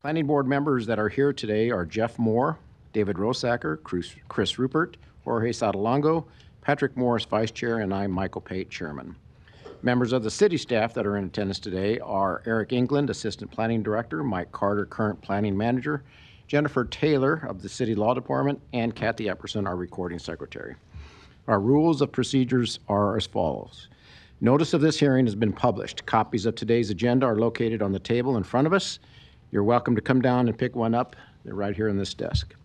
Planning board members that are here today are Jeff Moore, David Rosacker, Chris Rupert, Jorge Sotolongo, Patrick Morris, Vice Chair, and I'm Michael Pate, Chairman. Members of the city staff that are in attendance today are Eric England, Assistant Planning Director, Mike Carter, Current Planning Manager, Jennifer Taylor of the City Law Department, and Kathy Epperson, our Recording Secretary. Our rules of procedures are as follows. Notice of this hearing has been published. Copies of today's agenda are located on the table in front of us. You're welcome to come down and pick one up. They're right here on this desk.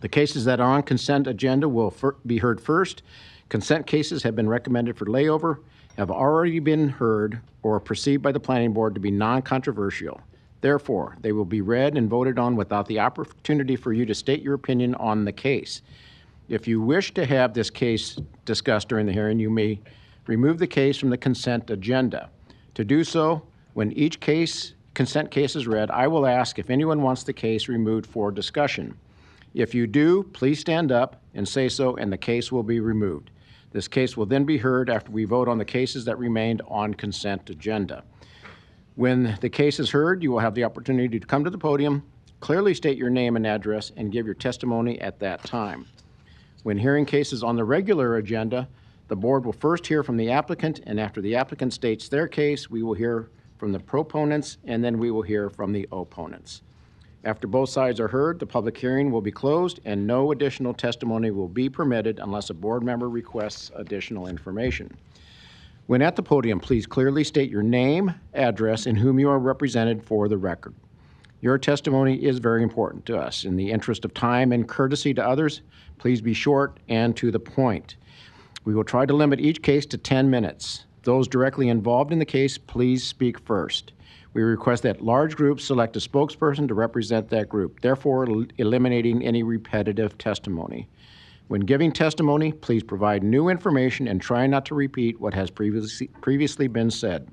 The cases that are on consent agenda will be heard first. Consent cases have been recommended for layover, have already been heard, or perceived by the planning board to be non-controversial. Therefore, they will be read and voted on without the opportunity for you to state your opinion on the case. If you wish to have this case discussed during the hearing, you may remove the case from the consent agenda. To do so, when each consent case is read, I will ask if anyone wants the case removed for discussion. If you do, please stand up and say so, and the case will be removed. This case will then be heard after we vote on the cases that remained on consent agenda. When the case is heard, you will have the opportunity to come to the podium, clearly state your name and address, and give your testimony at that time. When hearing cases on the regular agenda, the board will first hear from the applicant, and after the applicant states their case, we will hear from the proponents, and then we will hear from the opponents. After both sides are heard, the public hearing will be closed and no additional testimony will be permitted unless a board member requests additional information. When at the podium, please clearly state your name, address, and whom you are represented for the record. Your testimony is very important to us. In the interest of time and courtesy to others, please be short and to the point. We will try to limit each case to 10 minutes. Those directly involved in the case, please speak first. We request that large groups select a spokesperson to represent that group, therefore eliminating any repetitive testimony. When giving testimony, please provide new information and try not to repeat what has previously been said.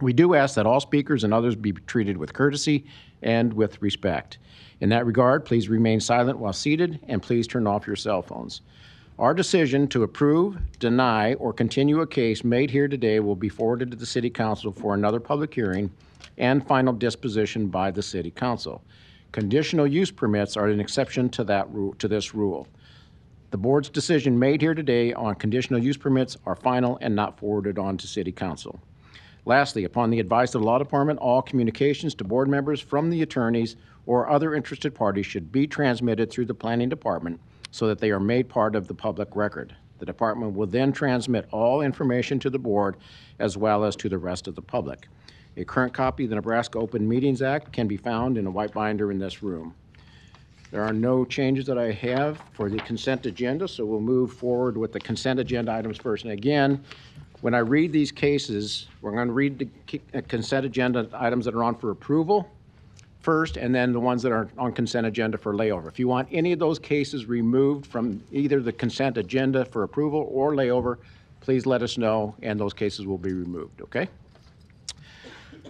We do ask that all speakers and others be treated with courtesy and with respect. In that regard, please remain silent while seated and please turn off your cell phones. Our decision to approve, deny, or continue a case made here today will be forwarded to the City Council for another public hearing and final disposition by the City Council. Conditional use permits are an exception to this rule. The board's decision made here today on conditional use permits are final and not forwarded on to City Council. Lastly, upon the advice of the Law Department, all communications to board members from the attorneys or other interested parties should be transmitted through the Planning Department so that they are made part of the public record. The department will then transmit all information to the board as well as to the rest of the public. A current copy of the Nebraska Open Meetings Act can be found in a white binder in this room. There are no changes that I have for the consent agenda, so we'll move forward with the consent agenda items first. And again, when I read these cases, we're going to read the consent agenda items that are on for approval first, and then the ones that are on consent agenda for layover. If you want any of those cases removed from either the consent agenda for approval or layover, please let us know, and those cases will be removed, okay?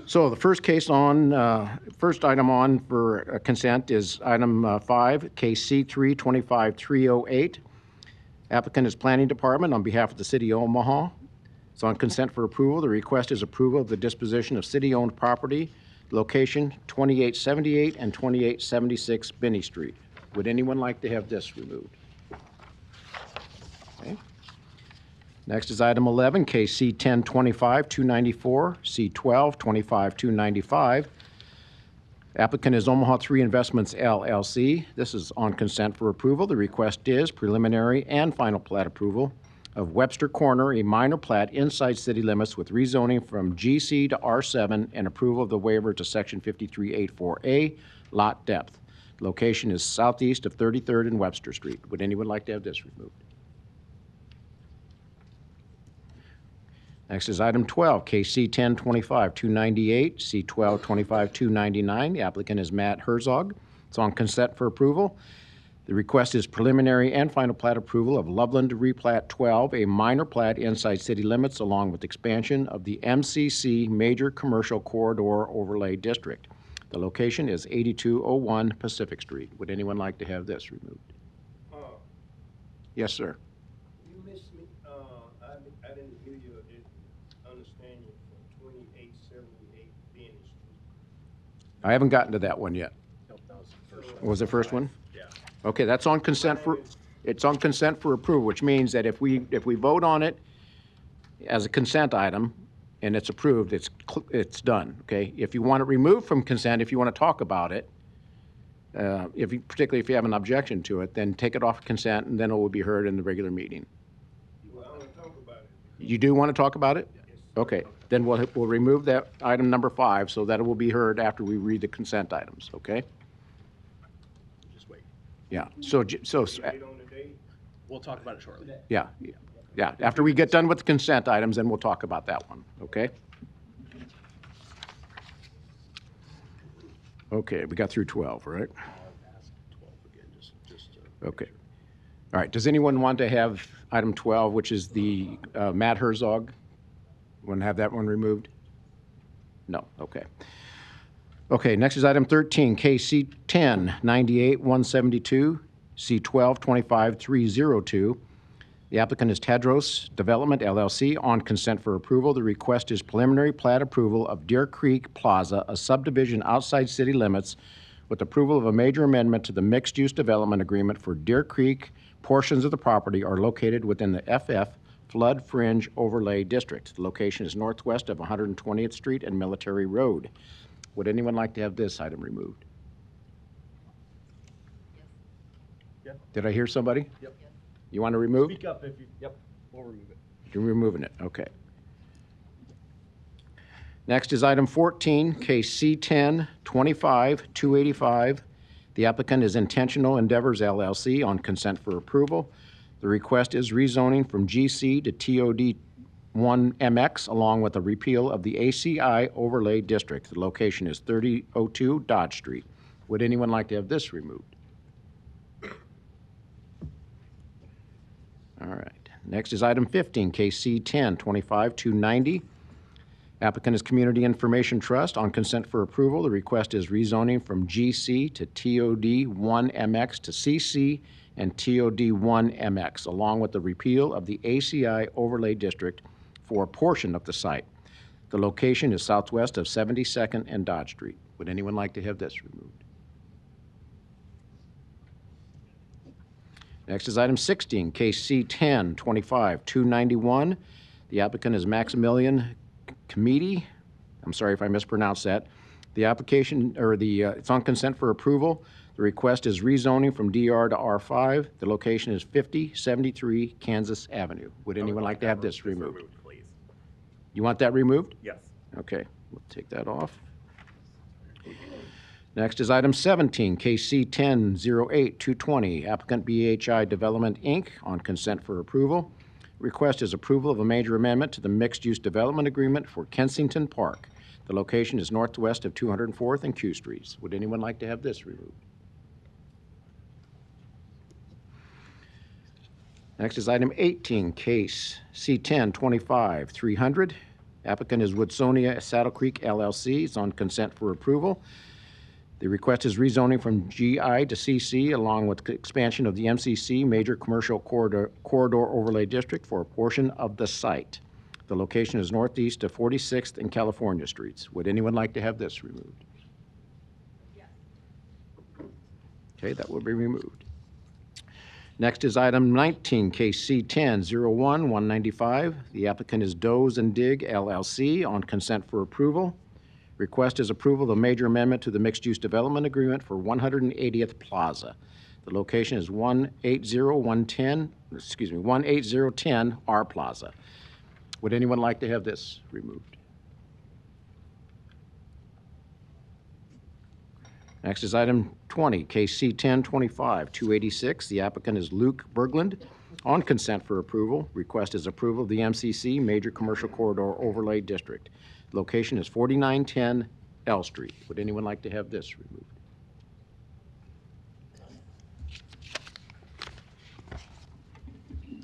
So the first case on, first item on for consent is item 5, case C-3-25308. Applicant is Planning Department on behalf of the City of Omaha. It's on consent for approval. The request is approval of the disposition of city-owned property, location 2878 and 2876 Binney Street. Would anyone like to have this removed? Okay. Next is item 11, case C-10-25-294, C-12-25-295. Applicant is Omaha 3 Investments, LLC. This is on consent for approval. The request is preliminary and final plat approval of Webster Corner, a minor plat inside city limits with rezoning from GC to R7 and approval of the waiver to section 5384A, lot depth. Location is southeast of 33rd and Webster Street. Would anyone like to have this removed? Next is item 12, case C-10-25-298, C-12-25-299. The applicant is Matt Herzog. It's on consent for approval. The request is preliminary and final plat approval of Loveland Replat 12, a minor plat inside city limits along with expansion of the MCC Major Commercial Corridor Overlay District. The location is 8201 Pacific Street. Would anyone like to have this removed? Yes, sir. You missed me. I didn't hear you understand you for 2878 Binney Street. I haven't gotten to that one yet. Nope, that was the first one. Was the first one? Yeah. Okay, that's on consent for, it's on consent for approval, which means that if we vote on it as a consent item and it's approved, it's done, okay? If you want it removed from consent, if you want to talk about it, particularly if you have an objection to it, then take it off consent and then it will be heard in the regular meeting. Well, I want to talk about it. You do want to talk about it? Yes. Okay, then we'll remove that item number 5 so that it will be heard after we read the consent items, okay? Just wait. Yeah, Date on the date. We'll talk about it shortly. yeah, after we get done with the consent items, then we'll talk about that one, okay? Okay, we got through 12, right? I'll ask 12 again, just Okay. All right, does anyone want to have item 12, which is the Matt Herzog? Want to have that one removed? No, okay. Okay, next is item 13, KC 10-98-172, C12-25-302. The applicant is Tadros Development LLC on consent for approval. The request is preliminary plat approval of Deer Creek Plaza, a subdivision outside city limits, with approval of a major amendment to the mixed-use development agreement for Deer Creek. Portions of the property are located within the FF Flood Fringe Overlay District. The location is northwest of 120th Street and Military Road. Would anyone like to have this item removed? Yeah. Did I hear somebody? Yep. You want to remove? Speak up if you, yep, we'll remove it. You're removing it, okay. Next is item 14, case C10-25-285. The applicant is Intentional Endeavors LLC on consent for approval. The request is rezoning from GC to TOD1MX along with a repeal of the ACI overlay district. The location is 3002 Dodge Street. Would anyone like to have this removed? All right. Next is item 15, case C10-25-290. Applicant is Community Information Trust on consent for approval. The request is rezoning from GC to TOD1MX to CC and TOD1MX, along with the repeal of the ACI overlay district for a portion of the site. The location is southwest of 72nd and Dodge Street. Would anyone like to have this removed? Next is item 16, case C10-25-291. The applicant is Maximilian Comedy. I'm sorry if I mispronounced that. The application, or it's on consent for approval. The request is rezoning from DR to R5. The location is 5073 Kansas Avenue. Would anyone like to have this removed? Please. You want that removed? Yes. Okay, we'll take that off. Next is item 17, case C10-08-220, applicant BHI Development, Inc., on consent for approval. Request is approval of a major amendment to the mixed-use development agreement for Kensington Park. The location is northwest of 204th and Q Streets. Would anyone like to have this removed? Next is item 18, case C10-25-300. Applicant is Woodsonia Saddle Creek LLC. It's on consent for approval. The request is rezoning from GI to CC along with expansion of the MCC Major Commercial Corridor Overlay District for a portion of the site. The location is northeast of 46th and California Streets. Would anyone like to have this removed? Yes. Okay, that will be removed. Next is item 19, case C10-01-195. The applicant is Doze and Dig LLC on consent for approval. Request is approval of a major amendment to the mixed-use development agreement for 180th Plaza. The location is 18010 R Plaza. Would anyone like to have this removed? Next is item 20, case C10-25-286. The applicant is Luke Berglund on consent for approval. Request is approval of the MCC Major Commercial Corridor Overlay District. Location is 4910 L Street. Would anyone like to have this removed?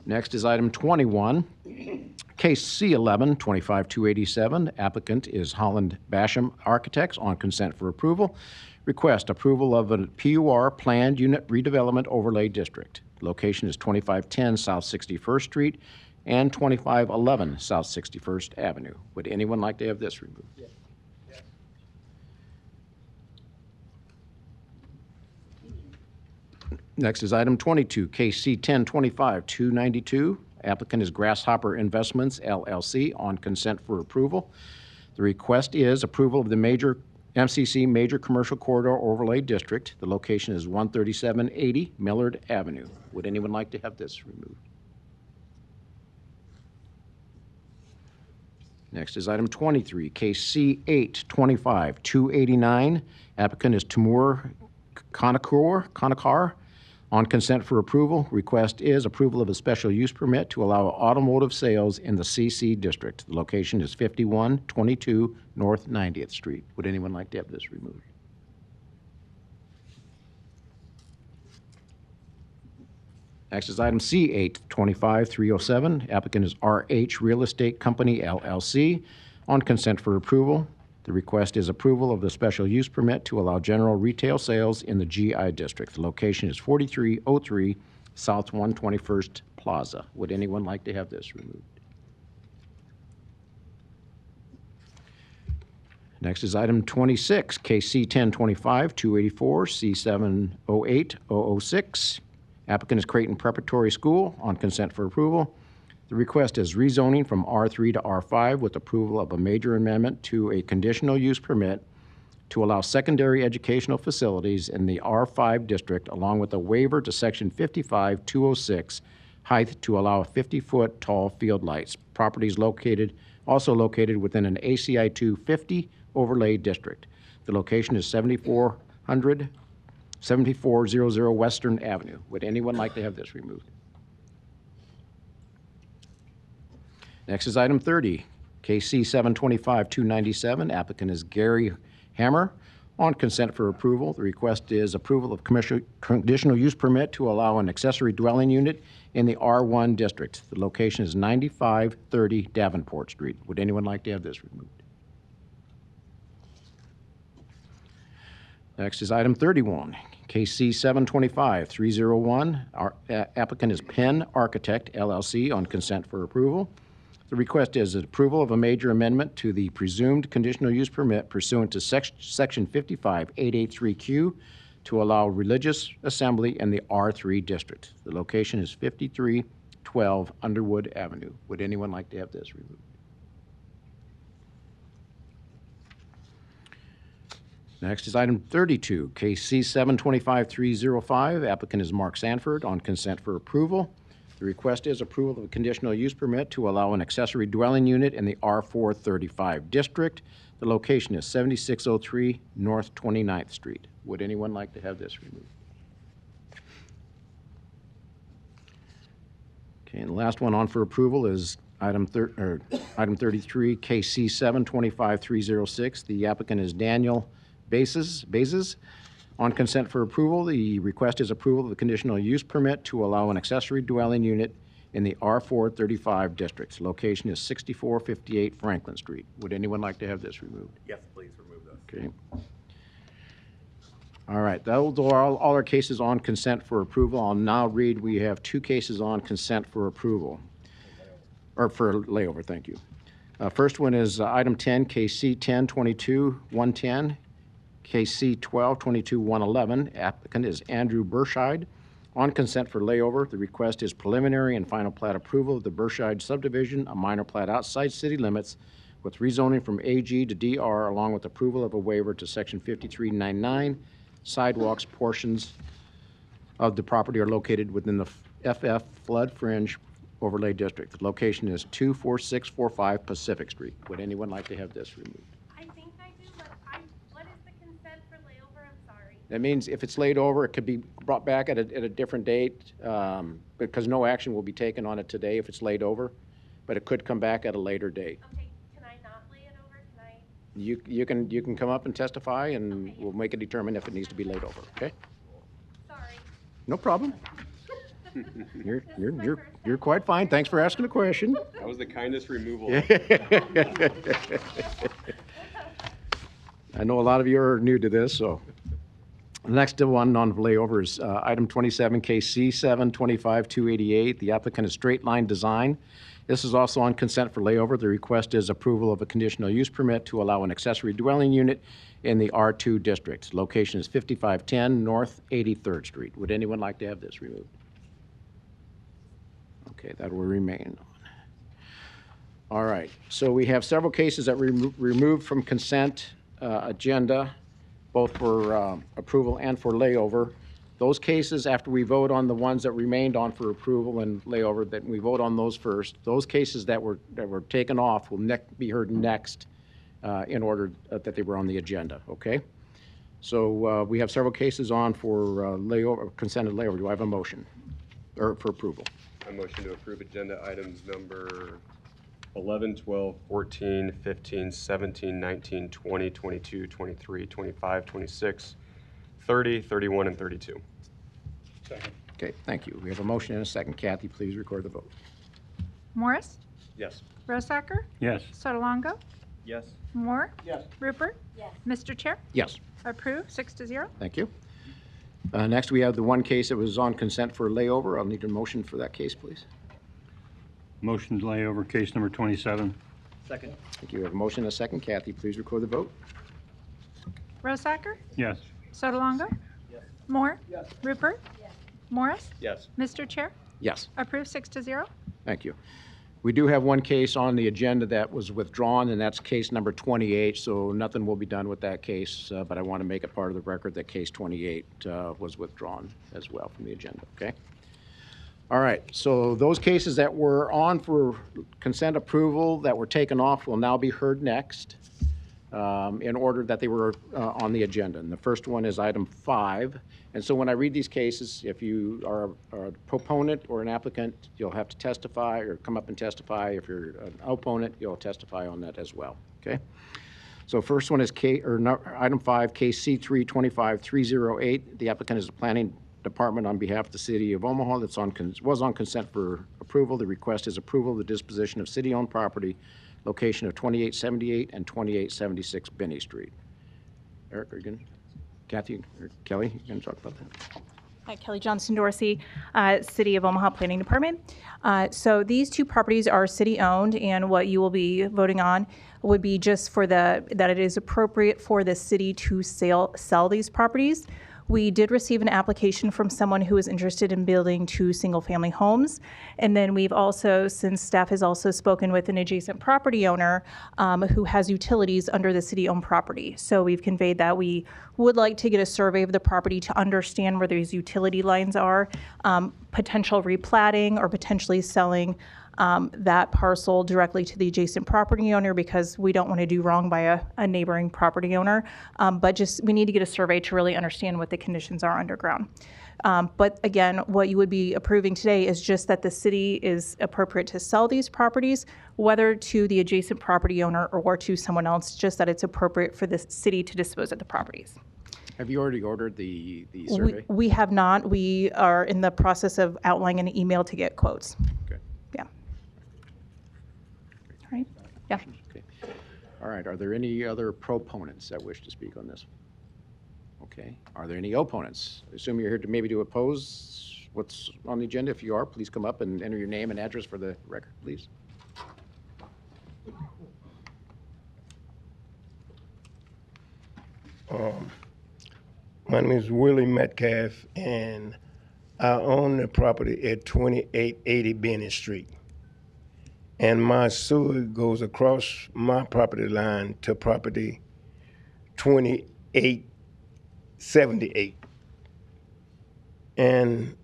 Next is item 21, case C11-25-287. Applicant is Holland Basham Architects on consent for approval. Request approval of a PUR Planned Unit Redevelopment Overlay District. Location is 2510 South 61st Street and 2511 South 61st Avenue. Would anyone like to have this removed? Yes. Next is item 22, KC 1025-292. Applicant is Grasshopper Investments, LLC, on consent for approval. The request is approval of the MCC Major Commercial Corridor Overlay District. The location is 13780 Millard Avenue. Would anyone like to have this removed? Next is item 23, KC 825-289. Applicant is Timur Konakar, on consent for approval. Request is approval of a special use permit to allow automotive sales in the CC district. The location is 5122 North 90th Street. Would anyone like to have this removed? Next is item C 825-307. Applicant is RH Real Estate Company, LLC, on consent for approval. The request is approval of the special use permit to allow general retail sales in the GI district. The location is 4303 South 121st Plaza. Would anyone like to have this removed? Next is item 26, KC 1025-284, C708-006. Applicant is Creighton Preparatory School, on consent for approval. The request is rezoning from R3 to R5 with approval of a major amendment to a conditional use permit to allow secondary educational facilities in the R5 district, along with a waiver to section 55-206 height to allow 50-foot tall field lights. Property is also located within an ACI 250 overlay district. The location is 7400 Western Avenue. Would anyone like to have this removed? Next is item 30, KC 725-297. Applicant is Gary Hammer, on consent for approval. The request is approval of conditional use permit to allow an accessory dwelling unit in the R1 district. The location is 9530 Davenport Street. Would anyone like to have this removed? Next is item 31, KC 725-301. Our applicant is Penn Architect, LLC, on consent for approval. The request is approval of a major amendment to the presumed conditional use permit pursuant to section 55883Q to allow religious assembly in the R3 district. The location is 5312 Underwood Avenue. Would anyone like to have this removed? Next is item 32, KC 725-305. Applicant is Mark Sanford, on consent for approval. The request is approval of a conditional use permit to allow an accessory dwelling unit in the R435 district. The location is 7603 North 29th Street. Would anyone like to have this removed? Okay, and the last one on for approval is item 33, KC 725-306. The applicant is Daniel Bazes. On consent for approval, the request is approval of the conditional use permit to allow an accessory dwelling unit in the R435 district. Location is 6458 Franklin Street. Would anyone like to have this removed? Yes, please remove those. Okay. All right, those are all our cases on consent for approval. I'll now read, we have 2 cases on consent for approval, or for layover, thank you. First one is item 10, KC 1022-110. KC 1222-111. Applicant is Andrew Berscheid. On consent for layover, the request is preliminary and final plat approval of the Berscheid subdivision, a minor plat outside city limits with rezoning from AG to DR, along with approval of a waiver to section 5399. Sidewalks portions of the property are located within the FF flood fringe overlay district. The location is 24645 Pacific Street. Would anyone like to have this removed? That means if it's laid over, it could be brought back at a different date because no action will be taken on it today if it's laid over, but it could come back at a later date. Okay, can I not lay it over? Can I? You can come up and testify, and Okay. we'll make it determine if it needs to be laid over. Okay? Sorry. No problem. You're quite fine. Thanks for asking the question. That was the kindest removal. I know a lot of you are new to this, so. The next one on layover is item 27, KC 725-288. The applicant is Straight Line Design. This is also on consent for layover. The request is approval of a conditional use permit to allow an accessory dwelling unit in the R2 district. Location is 5510 North 83rd Street. Would anyone like to have this removed? Okay, that will remain. All right, so we have several cases that were removed from consent agenda, both for approval and for layover. Those cases, after we vote on the ones that remained on for approval and layover, that we vote on those first. Those cases that were taken off will be heard next in order that they were on the agenda, okay? So we have several cases on for layover, consented layover. Do I have a motion or for approval? I motion to approve agenda items number 11, 12, 14, 15, 17, 19, 20, 22, 23, 25, 26, 30, 31, and 32. Second. Okay, thank you. We have a motion and a second. Kathy, please record the vote. Morris, Yes. Rosacker, Yes. Sotolongo, Yes. Moore, Yes. Rupert, Yes. Mr. Chair, Yes, approved 6-0. thank you. Next, we have the one case that was on consent for layover. I'll need a motion for that case, please. Motion to lay over case number 27. Second. Thank you. We have a motion and a second. Kathy, please record the vote. Rosacker, Yes. Sotolongo, Yes. Moore, Yes. Rupert, Yes. Morris, Yes. Mr. Chair, Yes, approved 6-0. thank you. We do have one case on the agenda that was withdrawn, and that's case number 28, so nothing will be done with that case, but I want to make it part of the record that case 28 was withdrawn as well from the agenda, okay? All right, so those cases that were on for consent approval that were taken off will now be heard next in order that they were on the agenda. And the first one is item 5. And so when I read these cases, if you are a proponent or an applicant, you'll have to testify or come up and testify. If you're an opponent, you'll testify on that as well, okay? So first one is item 5, case C325-308. The applicant is the Planning Department on behalf of the City of Omaha that's was on consent for approval. The request is approval of the disposition of city-owned property, location of 2878 and 2876 Binney Street. Eric, are you going to? Kathy or Kelly, you going to talk about that? Hi, Kelly Johnson Dorsey, City of Omaha Planning Department. So these two properties are city-owned, and what you will be voting on would be just for that it is appropriate for the city to sell these properties. We did receive an application from someone who is interested in building 2 single-family homes. And then we've also, since staff has also spoken with an adjacent property owner who has utilities under the city-owned property. So we've conveyed that we would like to get a survey of the property to understand where these utility lines are, potential replatting or potentially selling that parcel directly to the adjacent property owner, because we don't want to do wrong by a neighboring property owner. But just, we need to get a survey to really understand what the conditions are underground. But again, what you would be approving today is just that the city is appropriate to sell these properties, whether to the adjacent property owner or to someone else, just that it's appropriate for the city to dispose of the properties. Have you already ordered the survey? We have not. We are in the process of outlining an email to get quotes. Okay. Yeah. All right. Yeah. Okay. All right, are there any other proponents that wish to speak on this? Okay, are there any opponents? I assume you're here to maybe to oppose what's on the agenda. If you are, please come up and enter your name and address for the record, please. My name is Willie Metcalf, and I own the property at 2880 Bennett Street. And my sewer goes across my property line to property 2878. And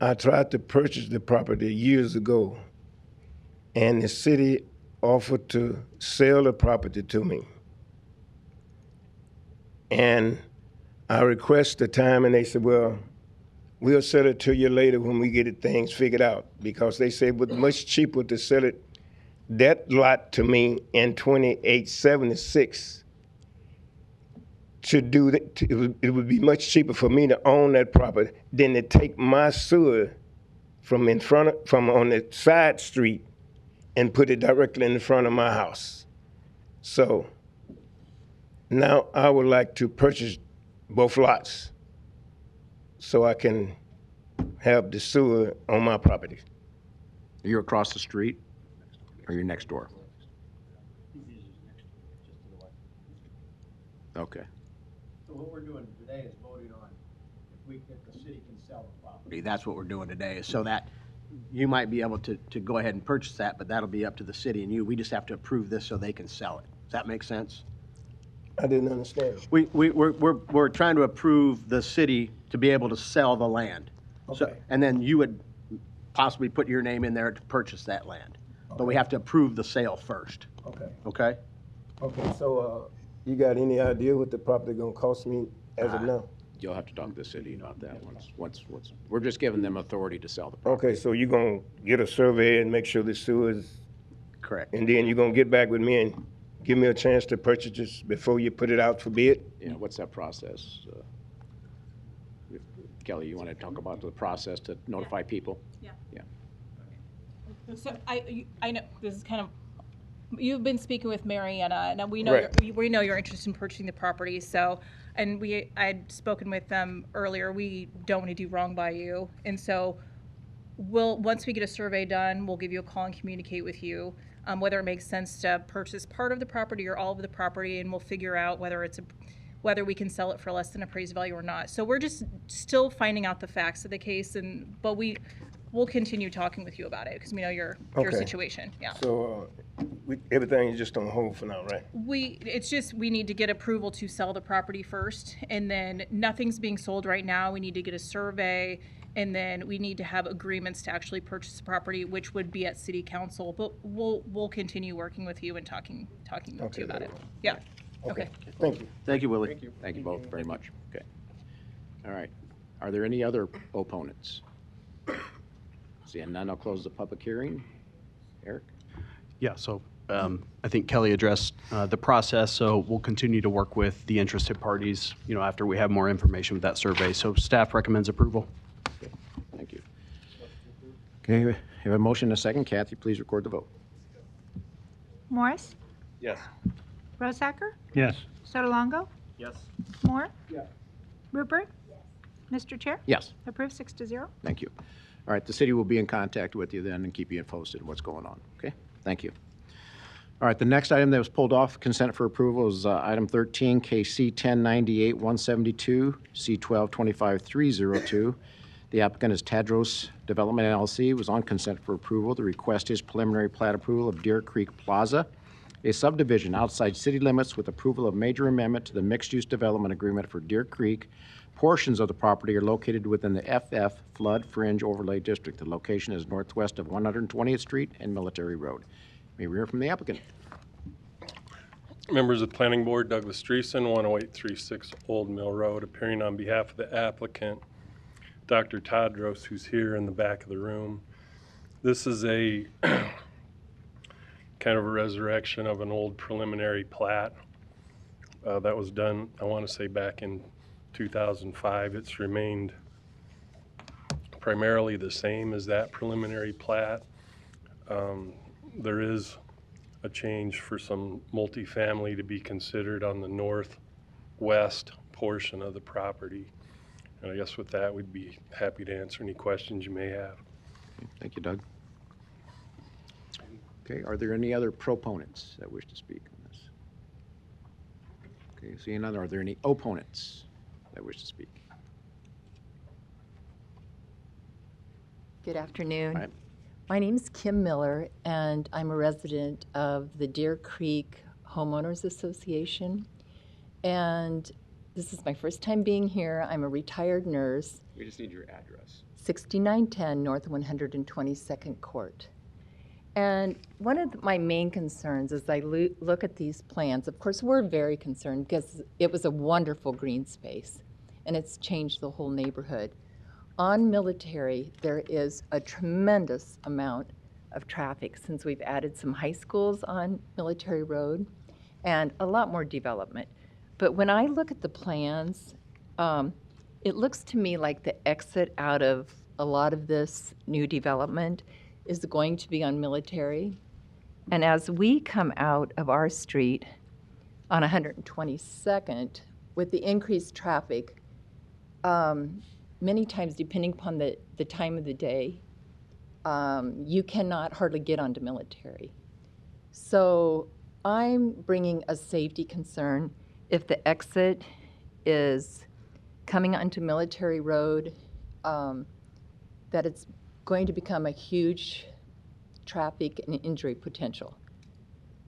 I tried to purchase the property years ago, and the city offered to sell the property to me. And I requested the time, and they said, well, we'll sell it to you later when we get things figured out, because they said it was much cheaper to sell it, that lot to me in 2876 to do that. It would be much cheaper for me to own that property than to take my sewer from on the side street and put it directly in front of my house. So now I would like to purchase both lots, so I can have the sewer on my property. You're across the street or you're next door? Okay. So what we're doing today is voting on if the city can sell the property. That's what we're doing today, is so that you might be able to go ahead and purchase that, but that'll be up to the city and you. We just have to approve this so they can sell it. Does that make sense? I didn't understand. We're trying to approve the city to be able to sell the land. So, Okay. and then you would possibly put your name in there to purchase that land. But we Okay. have to approve the sale first, Okay. okay? Okay, so, you got any idea what the property gonna cost me as of now? You'll have to talk to the city about that once, we're just giving them authority to sell the property. Okay, so you gonna get a survey and make sure the sewer is, Correct. and then you gonna get back with me and give me a chance to purchase this before you put it out for bid? Yeah, what's that process? Kelly, you want to talk about the process to notify people? So I know, this is kind of, you've been speaking with Mariana, and we know, Right. we know you're interested in purchasing the property, so, and I'd spoken with them earlier, we don't want to do wrong by you, and so once we get a survey done, we'll give you a call and communicate with you, whether it makes sense to purchase part of the property or all of the property, and we'll figure out whether we can sell it for less than appraised value or not. So we're just still finding out the facts of the case, but we'll continue talking with you about it, because we know your Okay. situation, yeah. So, everything is just on hold for now, right? It's just, we need to get approval to sell the property first, and then nothing's being sold right now. We need to get a survey, and then we need to have agreements to actually purchase the property, which would be at city council. But we'll continue working with you and talking to you about it. Yeah, okay. Thank you. Thank you, Willie. Thank you both very much. Okay. All right. Are there any other opponents? Seeing none, I'll close the public hearing. Eric? Yeah, so I think Kelly addressed the process, so we'll continue to work with the interested parties, after we have more information with that survey. So staff recommends approval. Okay, thank you. Okay, we have a motion and a second. Kathy, please record the vote. Morris? Yes. Rosacker? Yes. Sotolongo? Yes. Moore? Yes. Rupert? Mr. Chair? Yes, Approved 6-0. thank you. All right, the city will be in contact with you then and keep you posted on what's going on, okay? Thank you. All right, the next item that was pulled off consent for approval is item 13, KC 1098-172, C1225-302. The applicant is Tadros Development LLC, was on consent for approval. The request is preliminary plat approval of Deer Creek Plaza, a subdivision outside city limits with approval of major amendment to the mixed-use development agreement for Deer Creek. Portions of the property are located within the FF Flood Fringe Overlay District. The location is northwest of 120th Street and Military Road. May we hear from the applicant? Members of the Planning Board, Douglas Dreesen, 10836 Old Mill Road, appearing on behalf of the applicant, Dr. Tadros, who's here in the back of the room. This is a kind of a resurrection of an old preliminary plat that was done, I want to say, back in 2005. It's remained primarily the same as that preliminary plat. There is a change for some multifamily to be considered on the northwest portion of the property. And I guess with that, we'd be happy to answer any questions you may have. Thank you, Doug. Okay, are there any other proponents that wish to speak on this? Okay, seeing none, are there any opponents that wish to speak? Good afternoon. Hi. My name's Kim Miller, and I'm a resident of the Deer Creek Homeowners Association. And this is my first time being here. I'm a retired nurse, We just need your address. 6910 North 122nd Court. And one of my main concerns as I look at these plans, of course, we're very concerned because it was a wonderful green space, and it's changed the whole neighborhood. On Military, there is a tremendous amount of traffic since we've added some high schools on Military Road and a lot more development. But when I look at the plans, it looks to me like the exit out of a lot of this new development is going to be on Military. And as we come out of our street on 122nd, with the increased traffic, many times depending upon the time of the day, you cannot hardly get onto Military. So I'm bringing a safety concern if the exit is coming onto Military Road, that it's going to become a huge traffic and injury potential.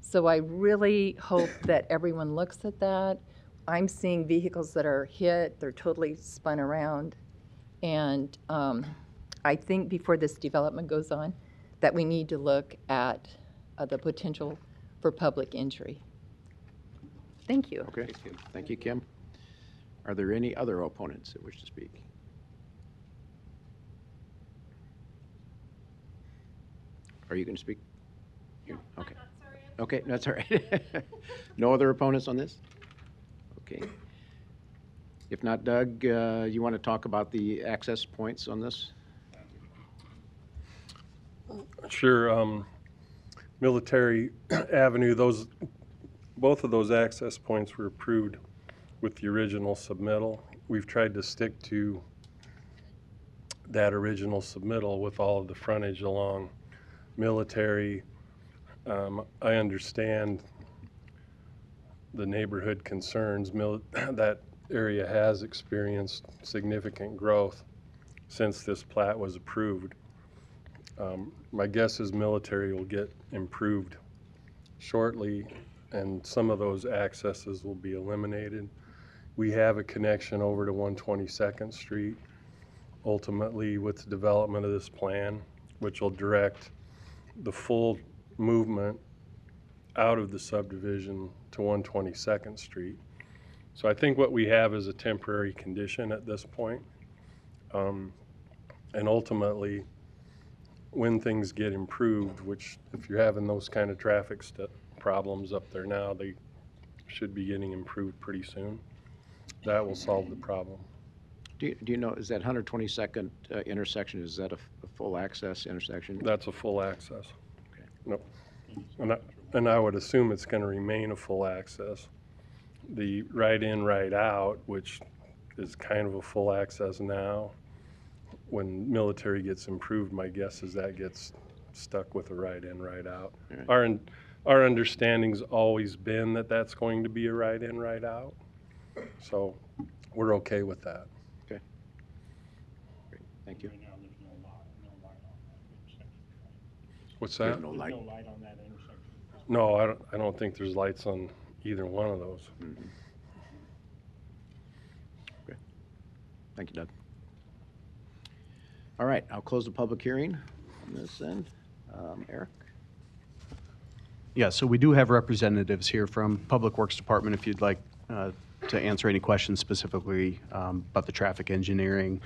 So I really hope that everyone looks at that. I'm seeing vehicles that are hit, they're totally spun around. And I think before this development goes on, that we need to look at the potential for public injury. Thank you. Okay, thank you, Kim. Are there any other opponents that wish to speak? Are you going to speak? Okay. I'm not sorry. Okay, that's all right. No other opponents on this? Okay. If not, Doug, you want to talk about the access points on this? Sure. Military Avenue, both of those access points were approved with the original submittal. We've tried to stick to that original submittal with all of the frontage along Military. I understand the neighborhood concerns. That area has experienced significant growth since this plat was approved. My guess is Military will get improved shortly, and some of those accesses will be eliminated. We have a connection over to 122nd Street, ultimately with the development of this plan, which will direct the full movement out of the subdivision to 122nd Street. So I think what we have is a temporary condition at this point. And ultimately, when things get improved, which if you're having those kind of traffic problems up there now, they should be getting improved pretty soon. That will solve the problem. Do you know, is that 122nd intersection, is that a full access intersection? That's a full access. Okay. Nope. And I would assume it's going to remain a full access. The right in, right out, which is kind of a full access now, when Military gets improved, my guess is that gets stuck with a right in, right out. Right. Our understanding's always been that that's going to be a right in, right out. So we're okay with that. Okay. Great. Thank you. Right now, there's no light on that intersection. What's There's that? no There's light. no light on that intersection. No, I don't think there's lights on either one of those. Mhm. Okay. Thank you, Doug. All right, I'll close the public hearing on this end. Eric? Yeah, so we do have representatives here from Public Works Department if you'd like to answer any questions specifically about the traffic engineering.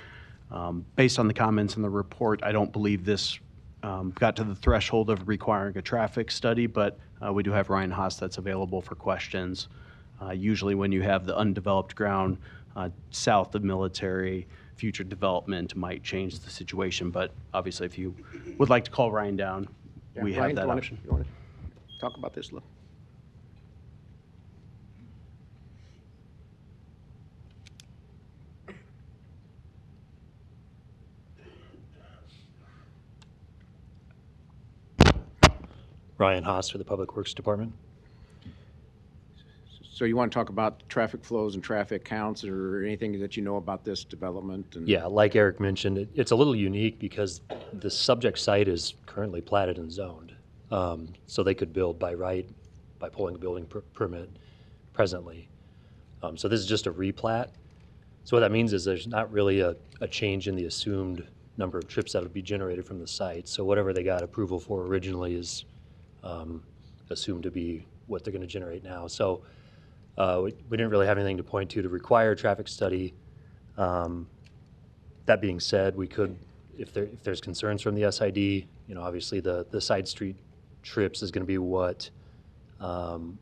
Based on the comments in the report, I don't believe this got to the threshold of requiring a traffic study, but we do have Ryan Haas that's available for questions. Usually when you have the undeveloped ground south of Military, future development might change the situation, but obviously if you would like to call Ryan down, Yeah, we have Ryan, that you wanna- option. You want to talk about this a little? Ryan Haas for the Public Works Department. So you want to talk about traffic flows and traffic counts or anything that you know about this development? And Yeah, like Eric mentioned, it's a little unique because the subject site is currently platted and zoned. So they could build by right by pulling a building permit presently. So this is just a replat. So what that means is there's not really a change in the assumed number of trips that would be generated from the site. So whatever they got approval for originally is assumed to be what they're going to generate now. So we didn't really have anything to point to require a traffic study. That being said, we could, if there's concerns from the SID, obviously the side street trips is going to be what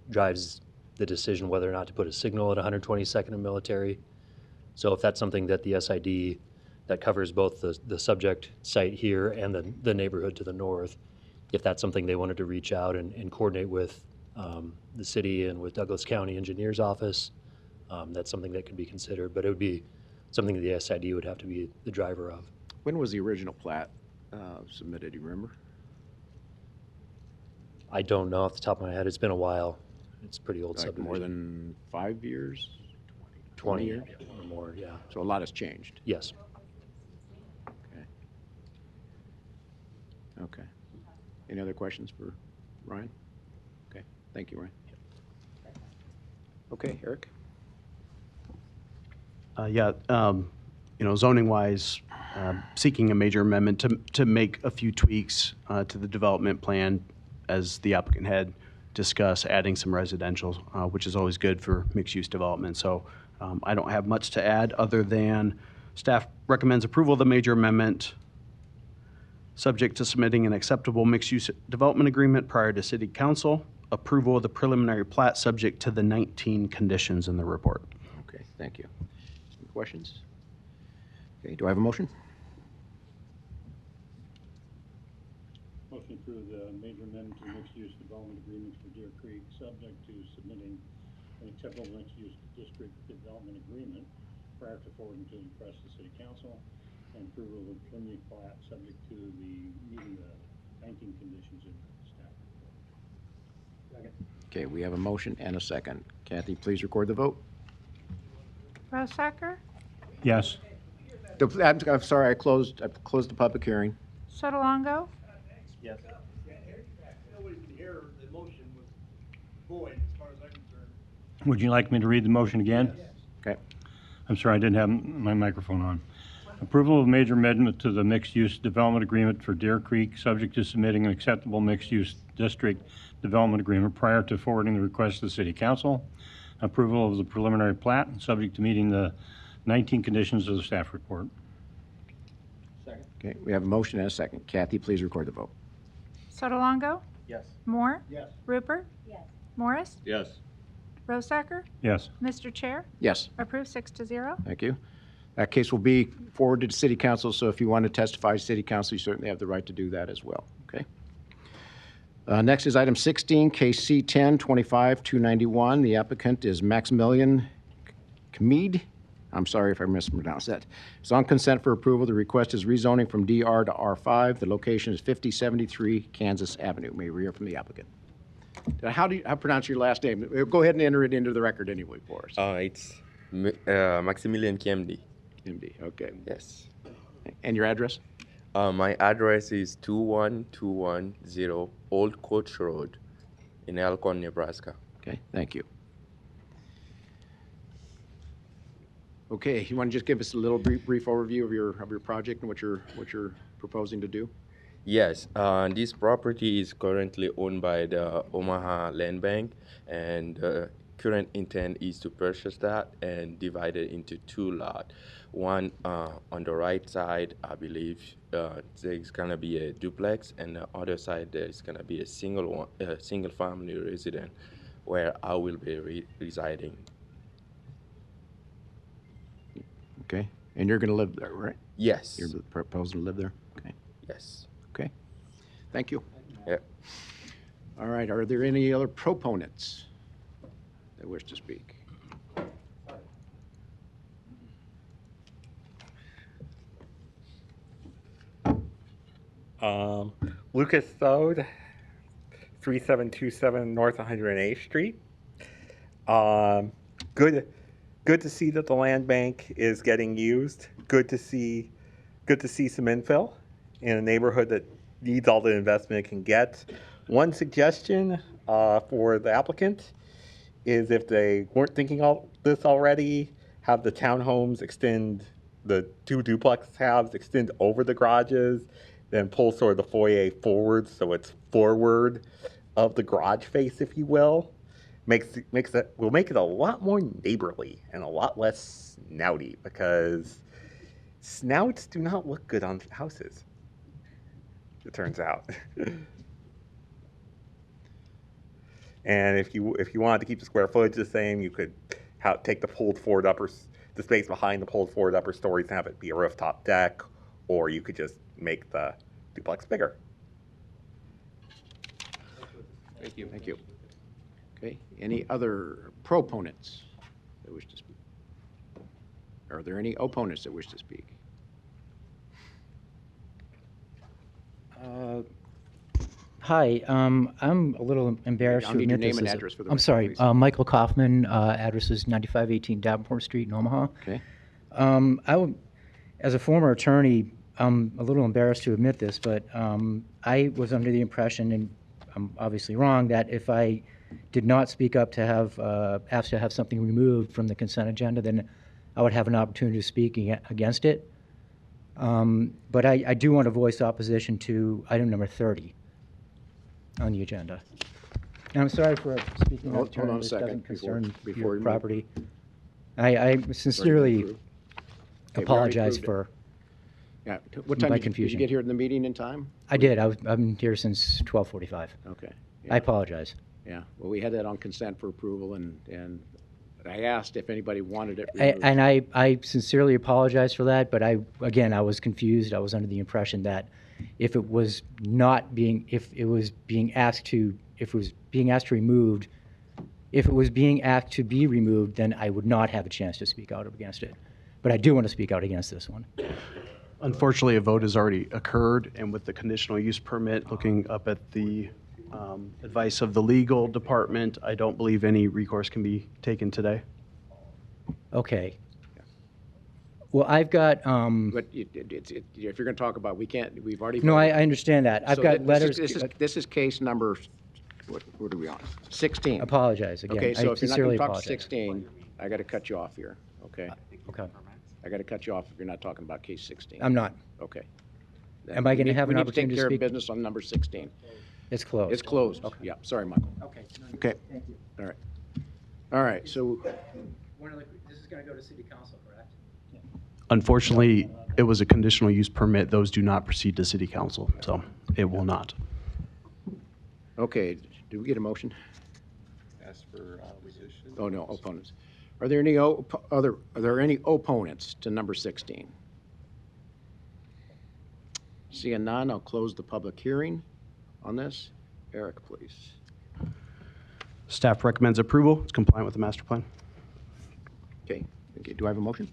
drives the decision whether or not to put a signal at 122nd and Military. So if that's something that the SID that covers both the subject site here and the neighborhood to the north, if that's something they wanted to reach out and coordinate with the city and with Douglas County Engineer's Office, That's something that could be considered, but it would be something that the SID would have to be the driver of. When was the original plat submitted, do you remember? I don't know off the top of my head. It's been a while. It's a pretty old Like subdivision. more than 5 years? 20 years? or more, yeah. So a lot has changed. Yes. Okay. Okay. Any other questions for Ryan? Okay, thank you, Ryan. Okay, Eric? Zoning-wise, seeking a major amendment to make a few tweaks to the development plan as the applicant had discussed, adding some residential, which is always good for mixed-use development. So I don't have much to add other than staff recommends approval of the major amendment, subject to submitting an acceptable mixed-use development agreement prior to city council, approval of the preliminary plat subject to the 19 conditions in the report. Okay, thank you. Any questions? Okay, do I have a motion? Motion to approve the major amendment to mixed-use development agreements for Deer Creek, subject to submitting an acceptable mixed-use district development agreement prior to forwarding to the request of the city council, and approval of the preliminary plat subject to the meeting the 19 conditions in the staff report. Okay, we have a motion and a second. Kathy, please record the vote. Rosacker, Yes. I'm sorry, I closed the public hearing. Sotolongo, Yes. Would you like me to read the motion again? Okay. I'm sorry, I didn't have my microphone on. Approval of major amendment to the mixed-use development agreement for Deer Creek, subject to submitting an acceptable mixed-use district development agreement prior to forwarding the request to the city council. Approval of the preliminary plat, subject to meeting the 19 conditions of the staff report. Okay, we have a motion and a second. Kathy, please record the vote. Sotolongo, Yes. Moore, Yes. Rupert, Morris, Yes. Rosacker, Yes. Mr. Chair, Yes, approved 6-0. thank you. That case will be forwarded to city council, so if you want to testify to city council, you certainly have the right to do that as well, okay? Next is item 16, case C10-25-291. The applicant is Maximilian Kmead. I'm sorry if I mispronounced that. It's on consent for approval. The request is rezoning from DR to R5. The location is 5073 Kansas Avenue. May we hear from the applicant? How do you pronounce your last name? Go ahead and enter it into the record anyway for us. It's Maximilian Kemdi. MD, okay. Yes. And your address? My address is 21210 Old Coach Road in Elkhorn, Nebraska. Okay, thank you. Okay, you want to just give us a little brief overview of your project and what you're proposing to do? Yes, this property is currently owned by the Omaha Land Bank, and current intent is to purchase that and divide it into 2 lots. One on the right side, I believe there's gonna be a duplex, and the other side there's gonna be a single family residence where I will be residing. Okay, and you're going to live there, right? Yes. You're proposing to live there? Okay, Yes. okay. Thank you. Yeah. All right, are there any other proponents that wish to speak? Lucas Sode, 3727 North 108th Street. Good to see that the land bank is getting used. Good to see some infill in a neighborhood that needs all the investment it can get. One suggestion for the applicant is, if they weren't thinking all this already, have the townhomes extend, the 2 duplex halves extend over the garages, then pull sort of the foyer forward so it's forward of the garage face, if you will. Will make it a lot more neighborly and a lot less snouty, because snouts do not look good on houses, it turns out. And if you wanted to keep the square footage the same, you could take the space behind the pulled forward upper stories and have it be a rooftop deck, or you could just make the duplex bigger. Thank you. Thank you. Okay, any other proponents? that wish to speak? Are there any opponents that wish to speak? Hi, I'm a little embarrassed I'll to need your admit name this and is. address for the I'm record, sorry, please. Michael Kaufman, address is 9518 Davenport Street in Omaha. Okay. As a former attorney, I'm a little embarrassed to admit this, but I was under the impression, and I'm obviously wrong, that if I did not speak up to have, asked to have something removed from the consent agenda, then I would have an opportunity to speak against it. But I do want to voice opposition to item number 30 on the agenda. And I'm sorry for speaking out of Hold on turn. a This second doesn't concern before your you move. property. I sincerely approved. Okay, we already apologize approved it. for Yeah, what time my did you confusion. get here in the meeting in time? I did. I've been here since 12:45. Okay. I apologize. Yeah, well, we had that on consent for approval, and I asked if anybody wanted it I- removed. And I sincerely apologize for that, but I was confused. I was under the impression that if it was being asked to be removed, then I would not have a chance to speak out against it. But I do want to speak out against this one. Unfortunately, a vote has already occurred, and with the conditional use permit, looking up at the advice of the legal department, I don't believe any recourse can be taken today. Okay. Well, I've got, But if you're going to talk about, we've already. no, voted. I understand that. I've So got letters. This is case number, what are we on? 16. Apologize again. Okay, so I if you're not going sincerely to talk apologize. 16, I got to cut you off here, okay? Okay. I got to cut you off if you're not talking about case 16. I'm not. Okay. Am I gonna have an We opportunity need to to take care speak? of business on number 16. It's closed. It's closed. Okay. Yeah, sorry, Michael. Okay. Okay. Thank you. All right. All right, so, This is going to go to city council, correct? Unfortunately, it was a conditional use permit. Those do not proceed to city council, so it will not. okay, did we get a motion? Ask for opposition. Oh, no, opponents. Are there any opponents to number 16? Seeing none, I'll close the public hearing on this. Eric, please. Staff recommends approval. It's compliant with the master plan. Okay, do I have a motion?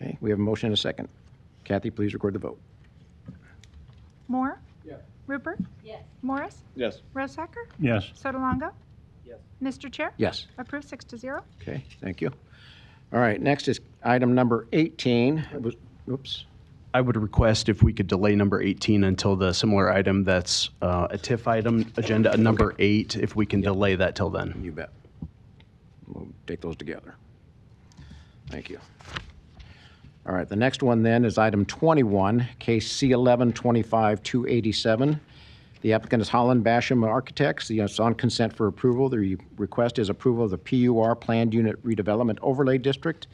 Okay, we have a motion and a second. Kathy, please record the vote. Moore? Yes. Rupert? Yes. Morris? Yes. Rosacker? Yes. Sotolongo? Yes. Mr. Chair? Yes. Approved 6-0. Okay, thank you. All right, next is item number 18. Oops. I would request if we could delay number 18 until the similar item that's a TIF item, agenda number 8, if we can delay that till then. You bet. We'll take those together. Thank you. All right, the next one then is item 21, case C11-25-287. The applicant is Holland Basham Architects. It's on consent for approval. The request is approval of the PUR Planned Unit Redevelopment Overlay District.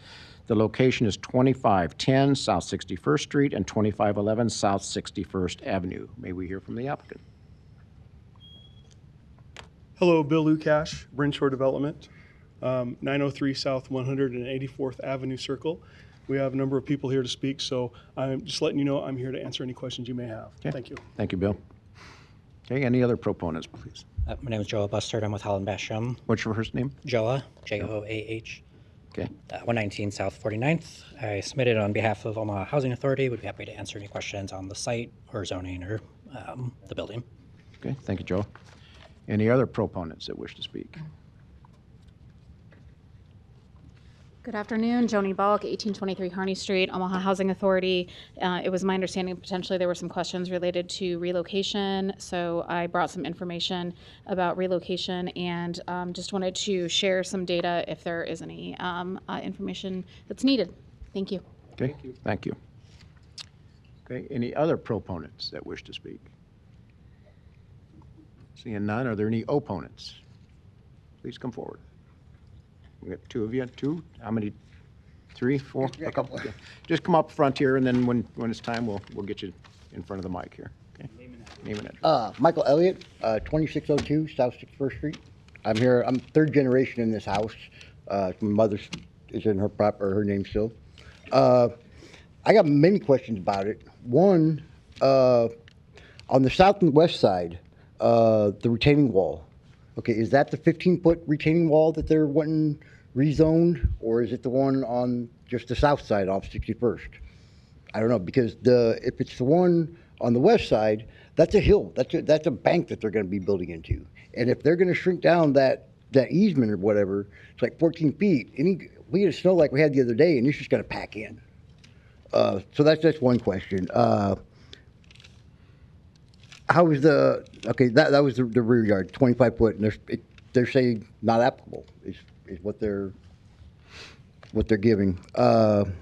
The location is 2510 South 61st Street and 2511 South 61st Avenue. May we hear from the applicant? Hello, Bill Lukash, Brinshore Development, 903 South 184th Avenue Circle. We have a number of people here to speak, so I'm just letting you know I'm here to answer any questions you may have. Okay. Thank you. Thank you, Bill. Okay, any other proponents, please? My name is Joa Bustard. I'm with Holland Basham. What's your first name? Joa, Joah. Okay. 119 South 49th. I submitted on behalf of Omaha Housing Authority. Would be happy to answer any questions on the site or zoning or the building. Okay, thank you, Joe. Any other proponents that wish to speak? Good afternoon, Joni Balk, 1823 Harney Street, Omaha Housing Authority. It was my understanding potentially there were some questions related to relocation, so I brought some information about relocation and just wanted to share some data if there is any information that's needed. Thank you. Okay, thank you. Okay, any other proponents that wish to speak? Seeing none, are there any opponents? Please come forward. We got two of you. Two? How many? Three, four? A couple. Yeah. Just come up front here, and then when it's time, we'll get you in front of the mic here. Okay. Name and address. Michael Elliott, 2602 South 61st Street. I'm here. I'm third generation in this house. My mother is in her name still. I got many questions about it. One, on the south and west side, the retaining wall. Okay, is that the 15-foot retaining wall that they're wanting rezoned, or is it the one on just the south side off 61st? I don't know, because if it's the one on the west side, that's a hill. That's a bank that they're going to be building into. And if they're going to shrink down that easement or whatever, it's like 14 feet. We get a snow like we had the other day, and it's just going to pack in. So that's one question. How is that was the rear yard, 25 foot, and they're saying not applicable is what they're giving. The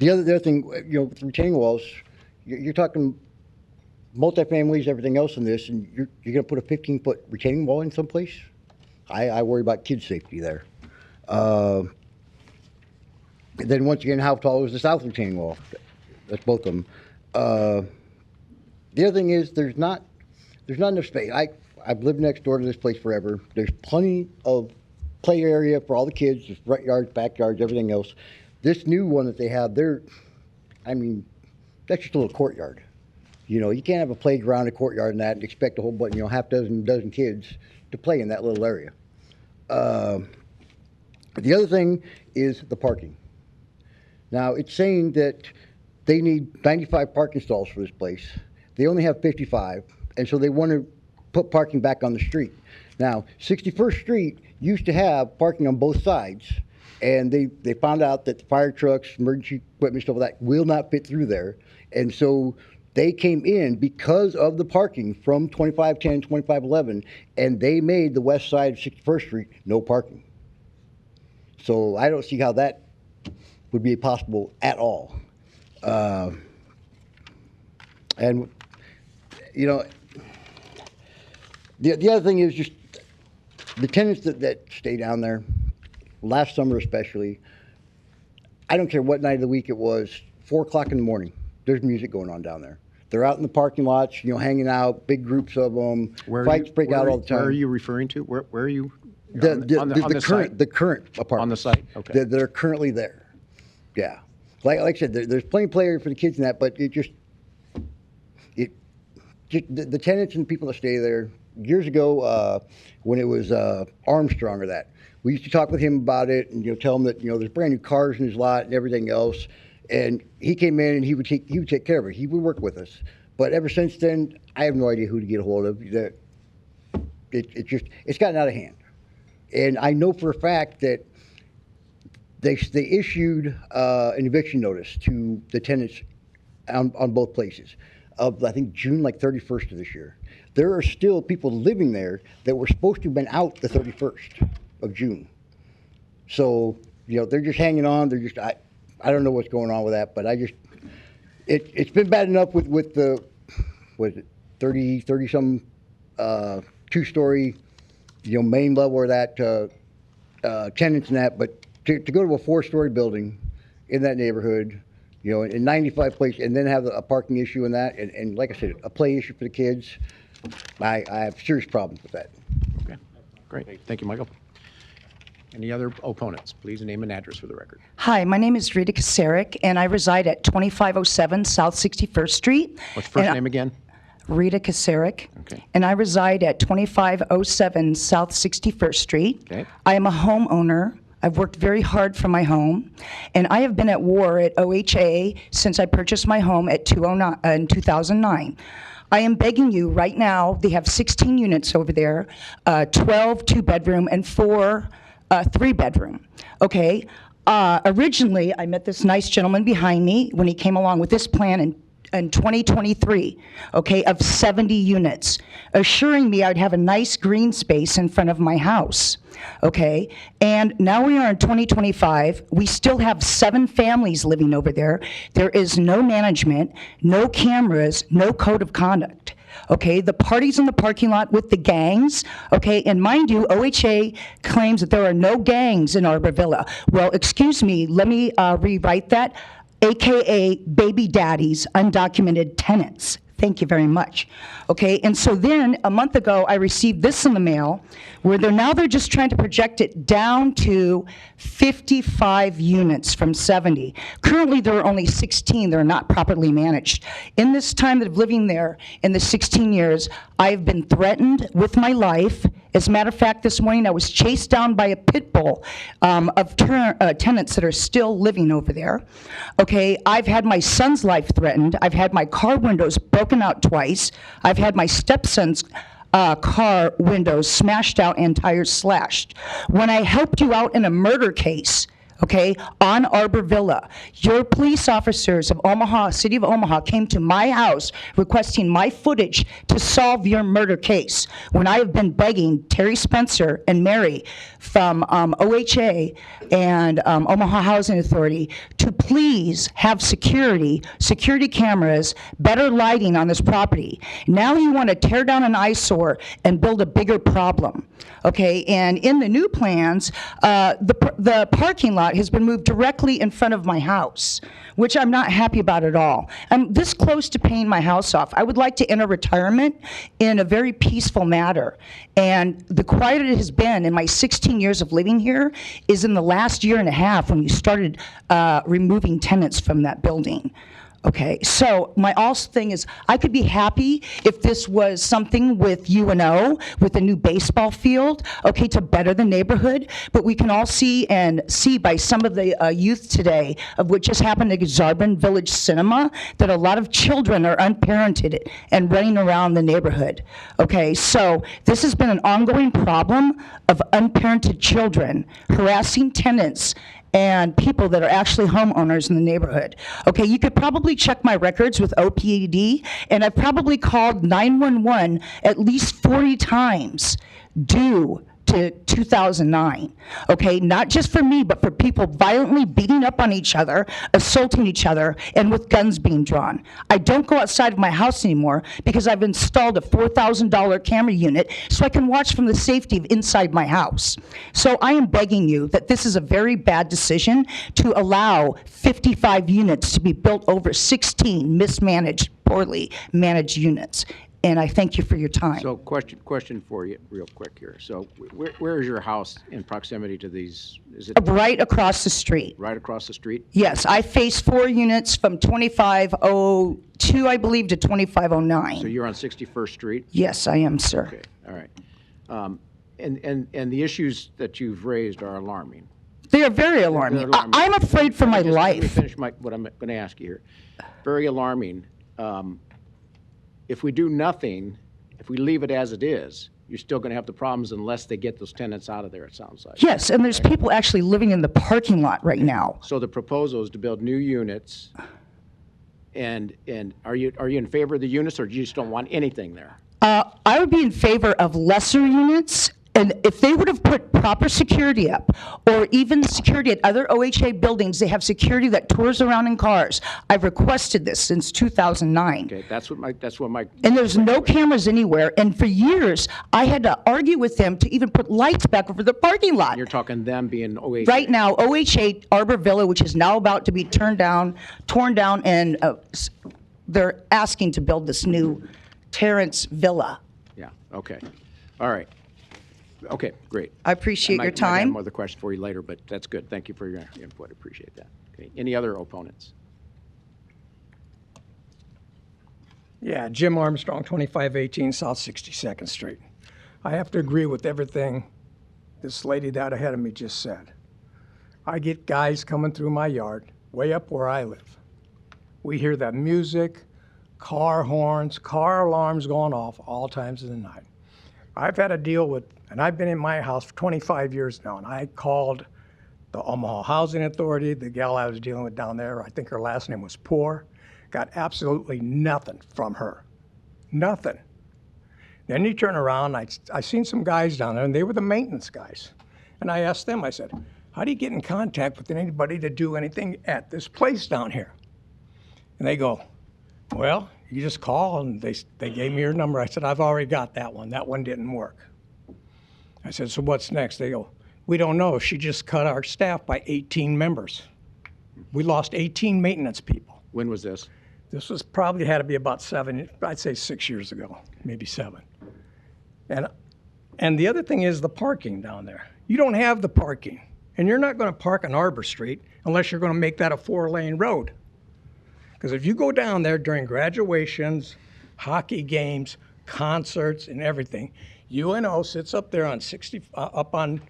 other thing, with retaining walls, you're talking multifamilies, everything else in this, and you're going to put a 15-foot retaining wall in someplace? I worry about kids' safety there. Then once again, how tall is the south retaining wall? That's both of them. The other thing is there's not enough space. I've lived next door to this place forever. There's plenty of play area for all the kids, there's front yards, backyards, everything else. This new one that they have, that's just a little courtyard. You can't have a playground, a courtyard, and that, and expect a whole bunch, half dozen kids to play in that little area. The other thing is the parking. Now, it's saying that they need 95 parking stalls for this place. They only have 55, and so they want to put parking back on the street. Now, 61st Street used to have parking on both sides, and they found out that the fire trucks, emergency equipment, stuff like that will not fit through there. And so they came in because of the parking from 2510, 2511, and they made the west side of 61st Street no parking. So I don't see how that would be possible at all. And, the other thing is just the tenants that stay down there, last summer especially, I don't care what night of the week it was, 4 o'clock in the morning, there's music going on down there. They're out in the parking lots, hanging out, big groups of them. Fights break out all the time. Where are you referring to? Where are you? The current apartment. On the site, okay. They're currently there. Yeah. Like I said, there's plenty of play area for the kids and that, but the tenants and the people that stay there, years ago, when it was Armstrong or that, we used to talk with him about it and tell him that there's brand new cars in his lot and everything else. And he came in and he would take care of it. He would work with us. But ever since then, I have no idea who to get a hold of. It's gotten out of hand. And I know for a fact that they issued an eviction notice to the tenants on both places of, I think, June 31st of this year. There are still people living there that were supposed to have been out the 31st of June. So, they're just hanging on. They're just, I don't know what's going on with that, but it's been bad enough with the, 30-some two-story, main level or that tenants and that, but to go to a 4-story building in that neighborhood, in 95 places, and then have a parking issue in that, and like I said, a play issue for the kids, I have serious problems with that. Okay, great. Thank you, Michael. Any other opponents? Please name and address for the record. Hi, my name is Rita Kasarik, and I reside at 2507 South 61st Street. What's your first name again? Rita Kasarik. Okay. And I reside at 2507 South 61st Street. Okay. I am a homeowner. I've worked very hard for my home, and I have been at war at OHA since I purchased my home in 2009. I am begging you right now, they have 16 units over there, 12 2-bedroom and 4 3-bedroom. Okay. Originally, I met this nice gentleman behind me when he came along with this plan in 2023, okay, of 70 units, assuring me I'd have a nice green space in front of my house, okay? And now we are in 2025. We still have 7 families living over there. There is no management, no cameras, no code of conduct. Okay, the parties in the parking lot with the gangs, okay, and mind you, OHA claims that there are no gangs in Arbor Villa. Well, excuse me, let me rewrite that, AKA baby daddies, undocumented tenants. Thank you very much. Okay, and so then a month ago, I received this in the mail where they're just trying to project it down to 55 units from 70. Currently, there are only 16 that are not properly managed. In this time that of living there, in the 16 years, I've been threatened with my life As a matter of fact, this morning I was chased down by a pit bull of tenants that are still living over there. Okay, I've had my son's life threatened. I've had my car windows broken out twice. I've had my stepson's car windows smashed out and tires slashed. When I helped you out in a murder case, okay, on Arbor Villa, your police officers of Omaha, City of Omaha, came to my house requesting my footage to solve your murder case. When I have been begging Terry Spencer and Mary from OHA and Omaha Housing Authority to please have security cameras, better lighting on this property. Now you want to tear down an eyesore and build a bigger problem. Okay, and in the new plans, the parking lot has been moved directly in front of my house, which I'm not happy about at all. I'm this close to paying my house off. I would like to enter retirement in a very peaceful manner. And the quiet it has been in my 16 years of living here is in the last year and a half when you started removing tenants from that building. Okay, so my also thing is, I could be happy if this was something with UNO, with a new baseball field, okay, to better the neighborhood, but we can all see by some of the youth today, of what just happened at Zarbin Village Cinema, that a lot of children are unparented and running around the neighborhood. Okay, so this has been an ongoing problem of unparented children harassing tenants and people that are actually homeowners in the neighborhood. Okay, you could probably check my records with OPD, and I've probably called 911 at least 40 times due to 2009. Okay, not just for me, but for people violently beating up on each other, assaulting each other, and with guns being drawn. I don't go outside of my house anymore because I've installed a $4,000 camera unit so I can watch from the safety of inside my house. So I am begging you that this is a very bad decision to allow 55 units to be built over 16 mismanaged, poorly managed units. And I thank you for your time. So question for you real quick here. So where is your house in proximity to these? Is it Right across the street. right across the street? Yes, I face 4 units from 2502, I believe, to 2509. So you're on 61st Street? Yes, I am, sir. Okay, all right. And the issues that you've raised are alarming. They are very alarming. I'm afraid for my Let me life. finish what I'm going to ask you here. Very alarming. If we do nothing, if we leave it as it is, you're still going to have the problems unless they get those tenants out of there, it sounds like. Yes, and there's people actually living in the parking lot right now. So the proposal is to build new units, and are you in favor of the units, or you just don't want anything there? I would be in favor of lesser units, and if they would have put proper security up, or even security at other OHA buildings, they have security that tours around in cars. I've requested this since 2009. Okay, that's what my. And there's no cameras anywhere, and for years, I had to argue with them to even put lights back over the parking lot. You're talking them being OHA. Right now, OHA Arbor Villa, which is now about to be torn down, and they're asking to build this new Terrence Villa. Yeah, okay. All right. Okay, great. I appreciate your I might time. have another question for you later, but that's good. Thank you for your input. Appreciate that. Okay. Any other opponents? Yeah, Jim Armstrong, 2518 South 62nd Street. I have to agree with everything this lady that ahead of me just said. I get guys coming through my yard, way up where I live. We hear that music, car horns, car alarms going off all times of the night. I've had to deal with, and I've been in my house for 25 years now, and I called the Omaha Housing Authority, the gal I was dealing with down there, I think her last name was Poor, got absolutely nothing from her. Nothing. Then you turn around, I seen some guys down there, and they were the maintenance guys. And I asked them, I said, how do you get in contact with anybody to do anything at this place down here? And they go, well, you just call, and they gave me your number. I said, I've already got that one. That one didn't work. I said, so what's next? They go, we don't know. She just cut our staff by 18 members. We lost 18 maintenance people. When was this? This was probably had to be about 6 years ago, maybe 7. And the other thing is the parking down there. You don't have the parking, and you're not going to park on Arbor Street unless you're going to make that a 4-lane road. Because if you go down there during graduations, hockey games, concerts, and everything, UNO sits up there on 60th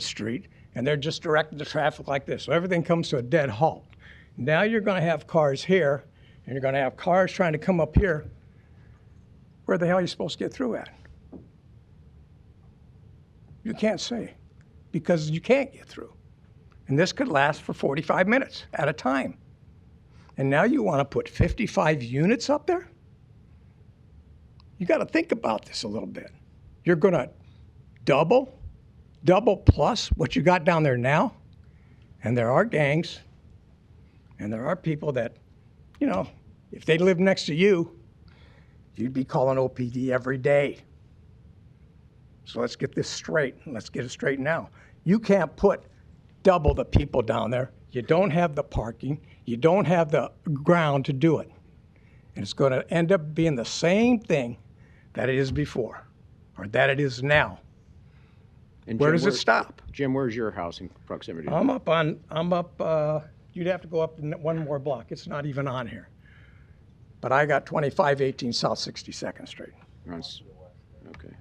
Street, and they're just directing the traffic like this. So everything comes to a dead halt. Now you're going to have cars here, and you're going to have cars trying to come up here. Where the hell are you supposed to get through at? You can't say, because you can't get through. And this could last for 45 minutes at a time. And now you want to put 55 units up there? You got to think about this a little bit. You're going to double plus what you got down there now. And there are gangs, and there are people that, you know, if they lived next to you, you'd be calling OPD every day. So let's get this straight. Let's get it straight now. You can't put double the people down there. You don't have the parking. You don't have the ground to do it. And it's going to end up being the same thing that it is before, or that it is now. And Where Jim, does it stop? Jim, where's your house in proximity? You'd have to go up one more block. It's not even on here. But I got 2518 South 62nd Street. Okay,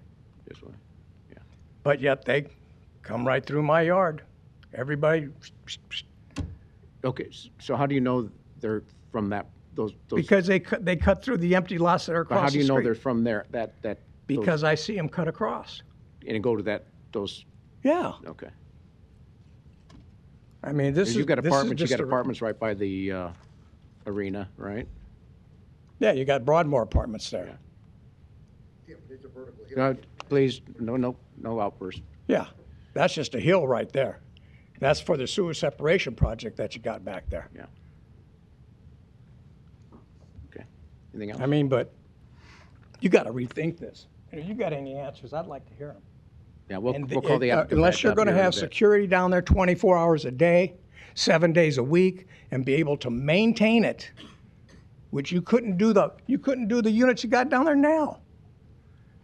this way. Yeah. But yet they come right through my yard. Everybody. Okay, so how do you know they're from those? Because they cut through the empty lots that are across But how do you the know street. they're from there? Because I see them cut across. And go to those. Yeah. Okay. I mean, this is. You've got this is apartments. You just got a- apartments right by the arena, right? Yeah, you got Broadmoor apartments there. Please, no outbursts. Yeah, that's just a hill right there. That's for the sewer separation project that you got back there. Yeah. Okay. Anything else? I mean, but you got to rethink this. And if you got any answers, I'd like to hear them. Yeah, we'll call the applicant Unless back you're up going to here in a have bit. security down there 24 hours a day, 7 days a week, and be able to maintain it, which you couldn't do the units you got down there now.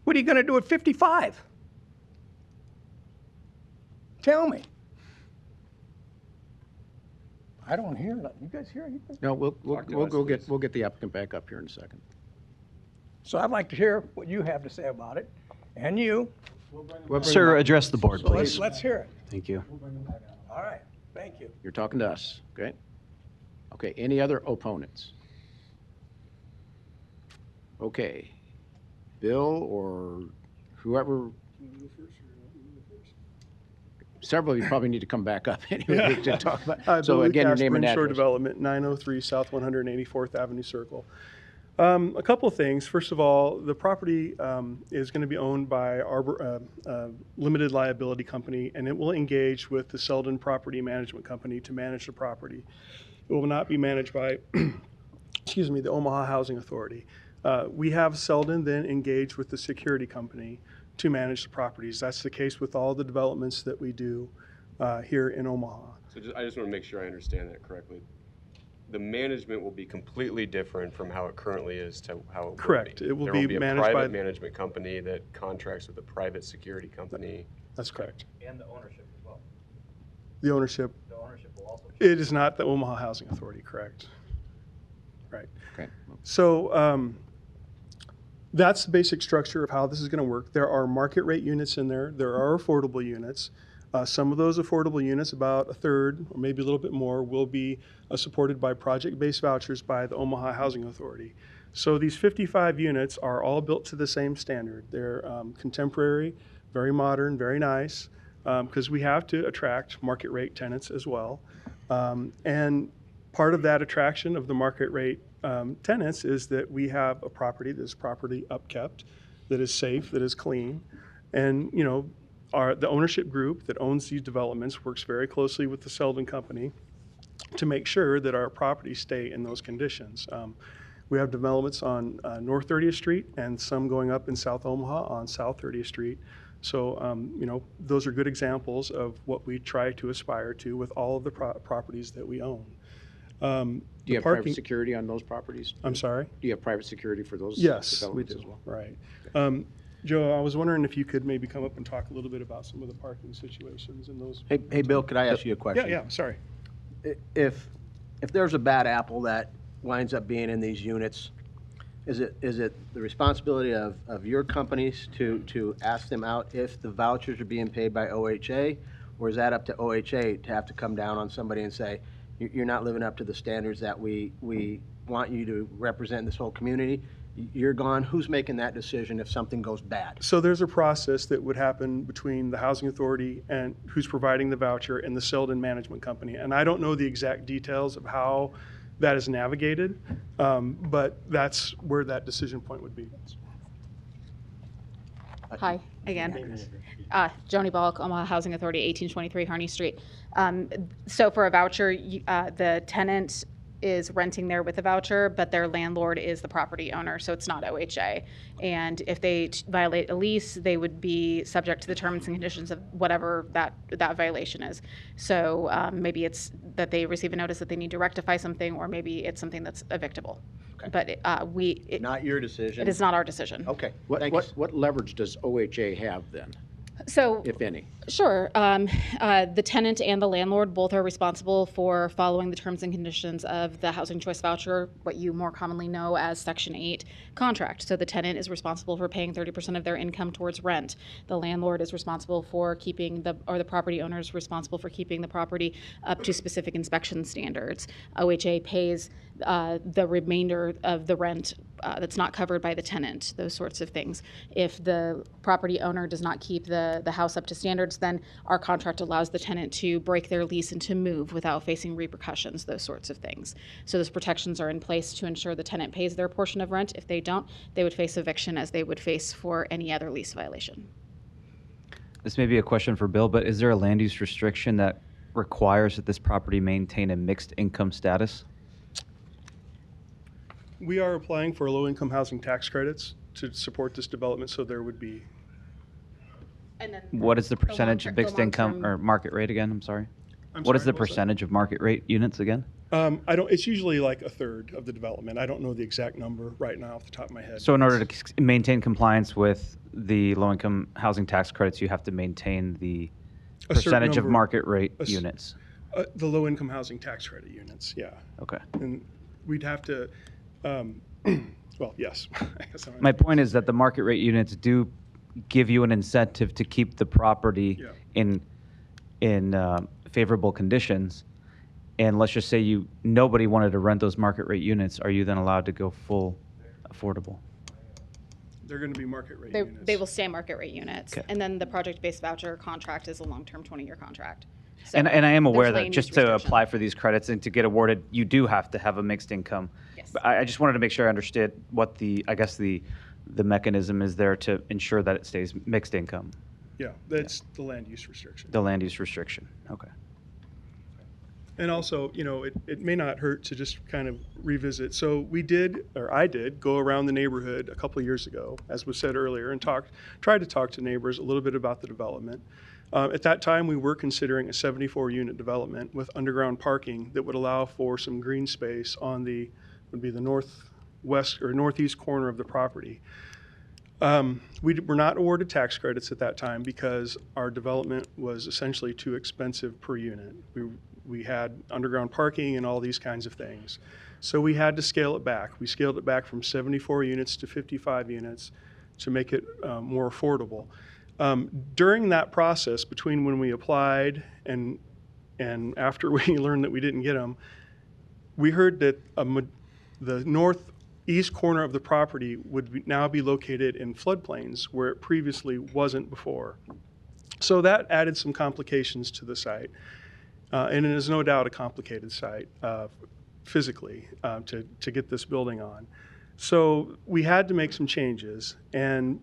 What are you going to do at 55? Tell me. I don't hear nothing. You guys hear anything? No, we'll get the applicant back up here in a second. So I'd like to hear what you have to say about it, and you. Sir, address the board, So please. let's hear it. Thank you. All right, thank you. You're talking to us, okay? Okay, any other opponents? Okay, Bill or whoever, several of you probably need to come back up anyway to talk about. So Bill again, your Lukash, name and Brinshore address. Development, 903 South 184th Avenue Circle. A couple of things. First of all, the property is going to be owned by Limited Liability Company, and it will engage with the Selden Property Management Company to manage the property. It will not be managed by, excuse me, the Omaha Housing Authority. We have Selden then engage with the security company to manage the properties. That's the case with all the developments that we do here in Omaha. So I just want to make sure I understand that correctly. The management will be completely different from how it currently is to how it will be. Correct. It will There be will be a managed by- private management company that contracts with a private security company. That's correct. And the ownership as well. The ownership. The ownership will also. It is not the Omaha Housing Authority, correct? Right. Okay. So that's the basic structure of how this is going to work. There are market rate units in there. There are affordable units. Some of those affordable units, about a third or maybe a little bit more, will be supported by project-based vouchers by the Omaha Housing Authority. So these 55 units are all built to the same standard. They're contemporary, very modern, very nice, because we have to attract market rate tenants as well. And part of that attraction of the market rate tenants is that we have a property that's properly upkept, that is safe, that is clean. And, you know, the ownership group that owns these developments works very closely with the Selden Company to make sure that our properties stay in those conditions. We have developments on North 30th Street and some going up in South Omaha on South 30th Street. So, you know, those are good examples of what we try to aspire to with all of the properties that we own. Do you have private security on those properties? I'm sorry? Do you have private security for those Yes, we developments do. as well? Right. Joe, I was wondering if you could maybe come up and talk a little bit about some of the parking situations in those. Hey, Bill, could I ask you a question? Yeah, sorry. If there's a bad apple that winds up being in these units, Is it the responsibility of your companies to ask them out if the vouchers are being paid by OHA? Or is that up to OHA to have to come down on somebody and say, you're not living up to the standards that we want you to represent this whole community? You're gone. Who's making that decision if something goes bad? So there's a process that would happen between the housing authority and who's providing the voucher and the Selden Management Company. And I don't know the exact details of how that is navigated, but that's where that decision point would be. Hi, again. Joni Balk, Omaha Housing Authority, 1823 Harney Street. So for a voucher, the tenant is renting there with a voucher, but their landlord is the property owner, so it's not OHA. And if they violate a lease, they would be subject to the terms and conditions of whatever that violation is. So maybe it's that they receive a notice that they need to rectify something, or maybe it's something that's evictable. Okay. But not your decision. It is not our decision. Okay. What leverage does OHA have then, So, if any? Sure. The tenant and the landlord both are responsible for following the terms and conditions of the Housing Choice Voucher, what you more commonly know as Section 8 contract. So the tenant is responsible for paying 30% of their income towards rent. The landlord is responsible for keeping the property owner is responsible for keeping the property up to specific inspection standards. OHA pays the remainder of the rent that's not covered by the tenant, those sorts of things. If the property owner does not keep the house up to standards, then our contract allows the tenant to break their lease and to move without facing repercussions, those sorts of things. So those protections are in place to ensure the tenant pays their portion of rent. If they don't, they would face eviction as they would face for any other lease violation. This may be a question for Bill, but is there a land use restriction that requires that this property maintain a mixed income status? We are applying for low-income housing tax credits to support this development, so there would be. And then What is the percentage of mixed income or market rate again? I'm sorry. What is the percentage of market rate units again? It's usually like a third of the development. I don't know the exact number right now off the top of my head. So in order to maintain compliance with the low-income housing tax credits, you have to maintain the A certain percentage of number- market rate units. The low-income housing tax credit units, yeah. Okay. And we'd have to, well, yes. I guess I'm- My point is that the market rate units do give you an incentive to keep the property in favorable conditions. And let's just say nobody wanted to rent those market rate units. Are you then allowed to go full affordable? They're going to be market rate units. They will stay market rate units. Okay. And then the project-based voucher contract is a long-term 20-year contract. So And I am aware there's that land just use to restriction. apply for these credits and to get awarded, you do have to have a mixed income. Yes. But I just wanted to make sure I understood what the mechanism is there to ensure that it stays mixed income, Yeah, that's the land use restriction. the land use restriction. Okay. And also, it may not hurt to just kind of revisit. So I did go around the neighborhood a couple of years ago, as was said earlier, and tried to talk to neighbors a little bit about the development. At that time, we were considering a 74-unit development with underground parking that would allow for some green space on would be the northwest or northeast corner of the property. We were not awarded tax credits at that time because our development was essentially too expensive per unit. We had underground parking and all these kinds of things. So we had to scale it back. We scaled it back from 74 units to 55 units to make it more affordable. During that process, between when we applied and after we learned that we didn't get them, we heard that the northeast corner of the property would now be located in floodplains where it previously wasn't before. So that added some complications to the site. And it is no doubt a complicated site physically to get this building on. So we had to make some changes, and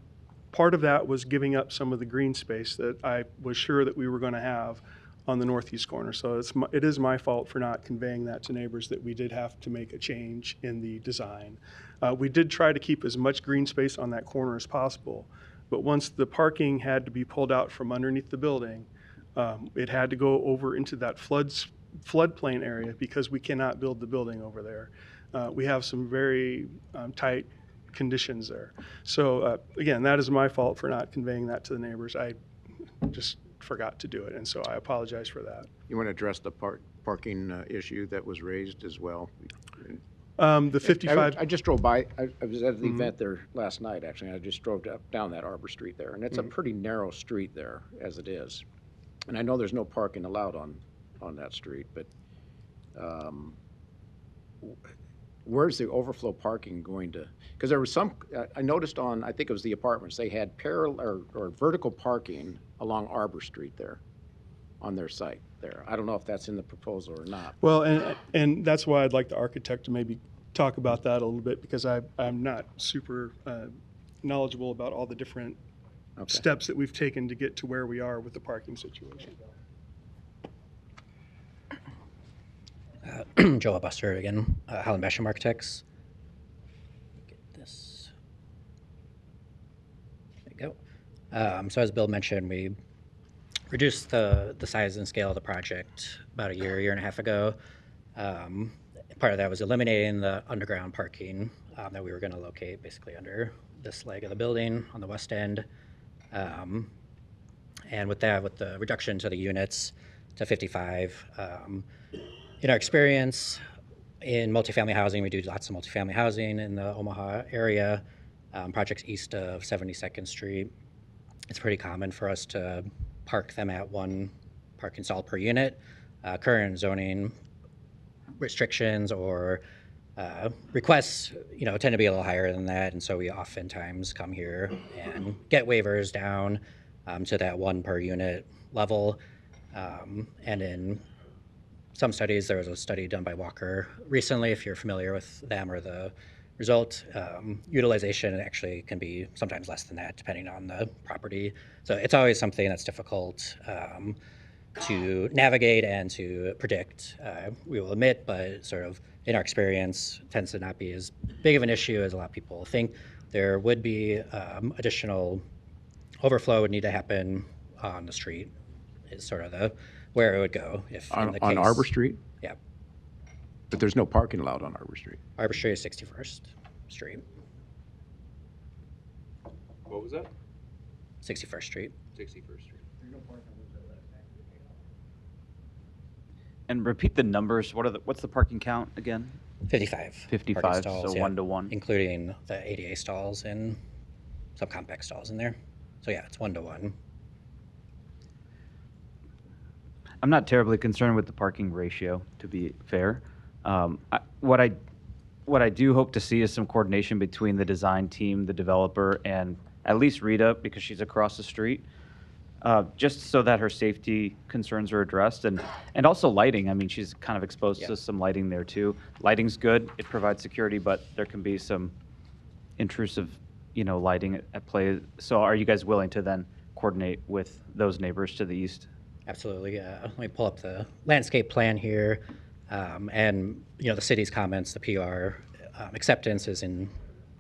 part of that was giving up some of the green space that I was sure that we were going to have on the northeast corner. So it is my fault for not conveying that to neighbors that we did have to make a change in the design. We did try to keep as much green space on that corner as possible, but once the parking had to be pulled out from underneath the building, it had to go over into that floodplain area because we cannot build the building over there. We have some very tight conditions there. So again, that is my fault for not conveying that to the neighbors. I just forgot to do it, and so I apologize for that. You want to address the parking issue that was raised as well? The 55. I just drove by, I was at the event there last night, actually, and I just drove down that Arbor Street there, and it's a pretty narrow street there, as it is. And I know there's no parking allowed on that street, but where's the overflow parking going to? Because there was some, I noticed on, I think it was the apartments, they had parallel or vertical parking along Arbor Street there, on their site there. I don't know if that's in the proposal or not. Well, and that's why I'd like the architect to maybe talk about that a little bit, because I'm not super knowledgeable about all the different steps that we've taken to get to where we are with the parking situation. Joel Buster again, Holland Basham Architects. Get this. There you go. So as Bill mentioned, we reduced the size and scale of the project about a year and a half ago. Part of that was eliminating the underground parking that we were going to locate basically under this leg of the building on the west end. And with that, with the reduction to the units to 55, in our experience in multifamily housing, we do lots of multifamily housing in the Omaha area, projects east of 72nd Street. It's pretty common for us to park them at one parking stall per unit. Current zoning restrictions or requests, tend to be a little higher than that, and so we oftentimes come here and get waivers down to that one per unit level. And in some studies, there was a study done by Walker recently, if you're familiar with them or the result, utilization actually can be sometimes less than that depending on the property. So it's always something that's difficult to navigate and to predict, we will admit, but sort of in our experience tends to not be as big of an issue as a lot of people think. There would be additional overflow would need to happen on the street is sort of where it would go if in the case. On Arbor Street? Yeah. But there's no parking allowed on Arbor Street. Arbor Street is 61st Street. What was that? 61st Street. 61st Street. And repeat the numbers. What's the parking count again? 55. 55, parking stalls, so yeah, 1-to-1. Including the ADA stalls and some compact stalls in there. So yeah, it's 1-to-1. I'm not terribly concerned with the parking ratio, to be fair. What I do hope to see is some coordination between the design team, the developer, and at least Rita, because she's across the street, just so that her safety concerns are addressed, and also lighting. I mean, she's kind of exposed to some lighting there too. Lighting's good; it provides security, but there can be some intrusive, lighting at play. So, are you guys willing to then coordinate with those neighbors to the east? Absolutely. Let me pull up the landscape plan here. And, the city's comments, the PR acceptance is in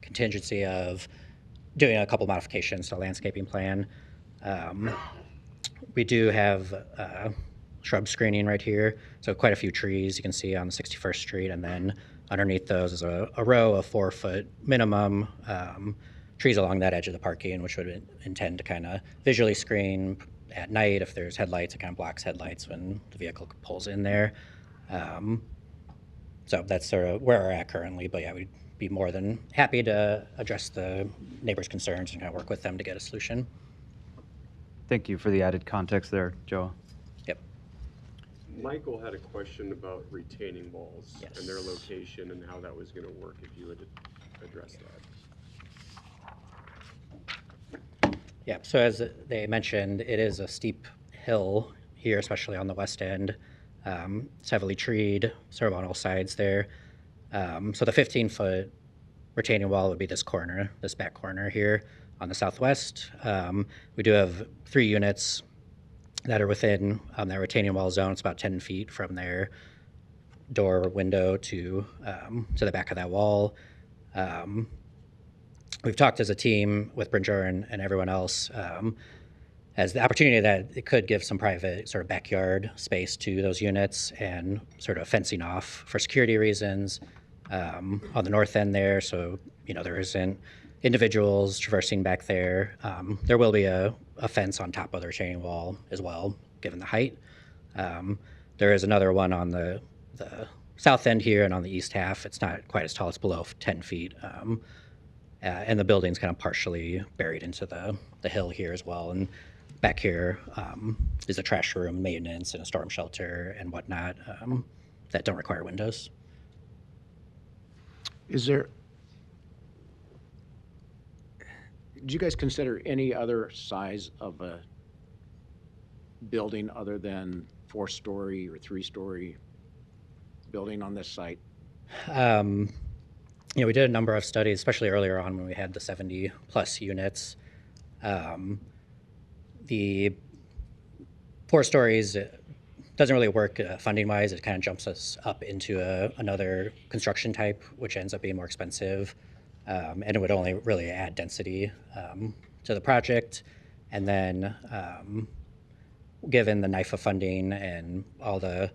contingency of doing a couple modifications to the landscaping plan. We do have shrub screening right here. So quite a few trees you can see on the 61st Street. And then underneath those is a row of 4-foot minimum trees along that edge of the parking, which would intend to kind of visually screen at night if there's headlights. It kind of blocks headlights when the vehicle pulls in there. So that's sort of where we're at currently, but yeah, we'd be more than happy to address the neighbors' concerns and kind of work with them to get a solution. Thank you for the added context there, Joe. Yep. Michael had a question about retaining walls and their location and how that was going to work, if you would address that. Yeah, so as they mentioned, it is a steep hill here, especially on the west end. It's heavily treed, sort of on all sides there. So the 15-foot retaining wall would be this corner, this back corner here on the southwest. We do have 3 units that are within that retaining wall zone. It's about 10 feet from their door or window to the back of that wall. We've talked as a team with Brincher and everyone else as the opportunity that it could give some private sort of backyard space to those units and sort of fencing off for security reasons on the north end there. So, there isn't individuals traversing back there. There will be a fence on top of the retaining wall as well, given the height. There is another one on the south end here and on the east half, it's not quite as tall. It's below 10 feet. And the building's kind of partially buried into the hill here as well. And back here is a trash room, maintenance, and a storm shelter and whatnot that don't require windows. Is there, do you guys consider any other size of a building other than 4-story or 3-story building on this site? You know, we did a number of studies, especially earlier on when we had the 70 plus units. The 4 stories doesn't really work funding wise. It kind of jumps us up into another construction type, which ends up being more expensive. And it would only really add density to the project. And then given the NIFA funding and all the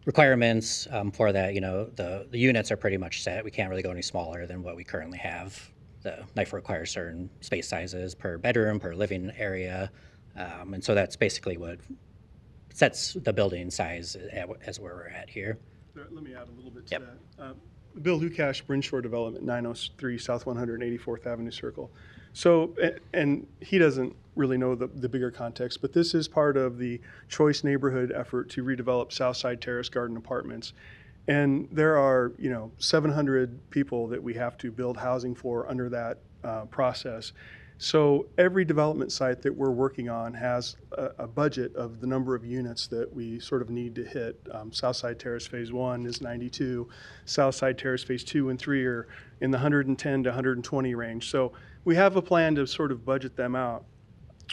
requirements for that, you know, the units are pretty much set. We can't really go any smaller than what we currently have. The NIFA requires certain space sizes per bedroom, per living area. And so that's basically what sets the building size as where we're at here. Let me add a little bit to that. Bill Lukash, Brinshore Development, 903 South 184th Avenue Circle. So, and he doesn't really know the bigger context, but this is part of the Choice neighborhood effort to redevelop Southside Terrace Garden Apartments. And there are, you know, 700 people that we have to build housing for under that process. So every development site that we're working on has a budget of the number of units that we sort of need to hit. Southside Terrace Phase 1 is 92. Southside Terrace Phase 2 and 3 are in the 110 to 120 range. So we have a plan to sort of budget them out.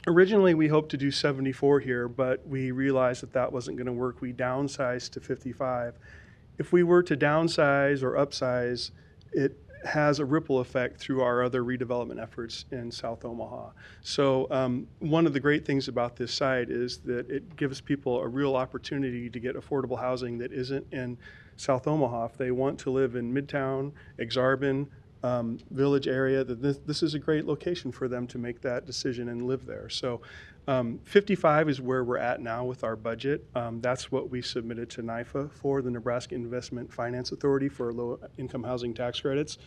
Originally, we hoped to do 74 here, but we realized that that wasn't going to work. We downsized to 55. If we were to downsize or upsize, it has a ripple effect through our other redevelopment efforts in South Omaha. So one of the great things about this site is that it gives people a real opportunity to get affordable housing that isn't in South Omaha. If they want to live in Midtown, Exarban, Village area, that this is a great location for them to make that decision and live there. So 55 is where we're at now with our budget. That's what we submitted to NIFA for, the Nebraska Investment Finance Authority, for low-income housing tax credits.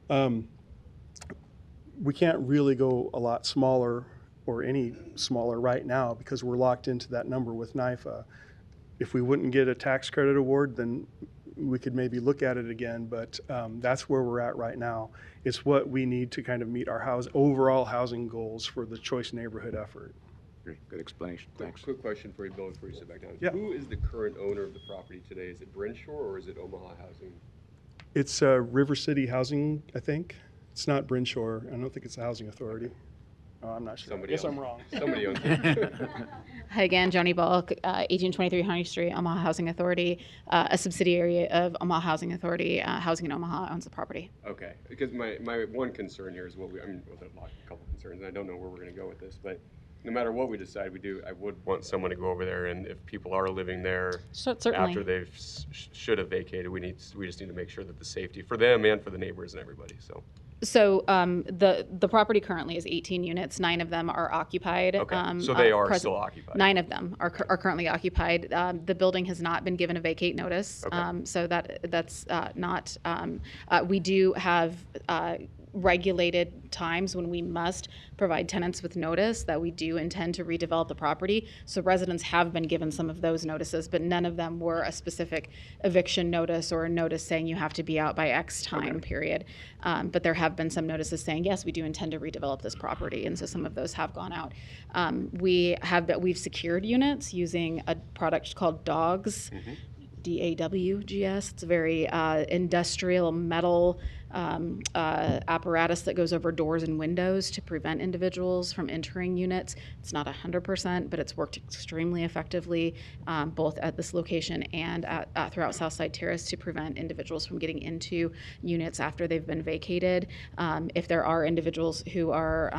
We can't really go a lot smaller or any smaller right now because we're locked into that number with NIFA. If we wouldn't get a tax credit award, then we could maybe look at it again, but that's where we're at right now. It's what we need to kind of meet our overall housing goals for the Choice neighborhood effort. Great, good explanation. Thanks. Quick question for you, Bill, before you sit back down. Yeah. Who is the current owner of the property today? Is it Brinshore or is it Omaha Housing? It's River City Housing, I think. It's not Brinshore. I don't think it's the Housing Authority. Oh, I'm not sure. Somebody Yes, else. I'm wrong. Somebody owns it. Hi again, Joni Bulk, 1823 Honey Street, Omaha Housing Authority, a subsidiary of Omaha Housing Authority. Housing in Omaha owns the property. Okay, because my one concern here is well, there's a couple concerns, and I don't know where we're going to go with this, but no matter what we decide we do, I would want someone to go over there, and if people are living there Certainly. after they've should have vacated, we just need to make sure that the safety for them and for the neighbors and everybody. So the property currently is 18 units. 9 of them are occupied. Okay, so they are still occupied. 9 of them are currently occupied. The building has not been given a vacate notice. Okay. So that's not. We do have regulated times when we must provide tenants with notice that we do intend to redevelop the property. So residents have been given some of those notices, but none of them were a specific eviction notice or a notice saying you have to be out by X time period. But there have been some notices saying, yes, we do intend to redevelop this property. And so some of those have gone out. We've secured units using a product called DAWGS. DAWGS. It's a very industrial metal apparatus that goes over doors and windows to prevent individuals from entering units. It's not 100%, but it's worked extremely effectively both at this location and throughout Southside Terrace to prevent individuals from getting into units after they've been vacated. If there are individuals who are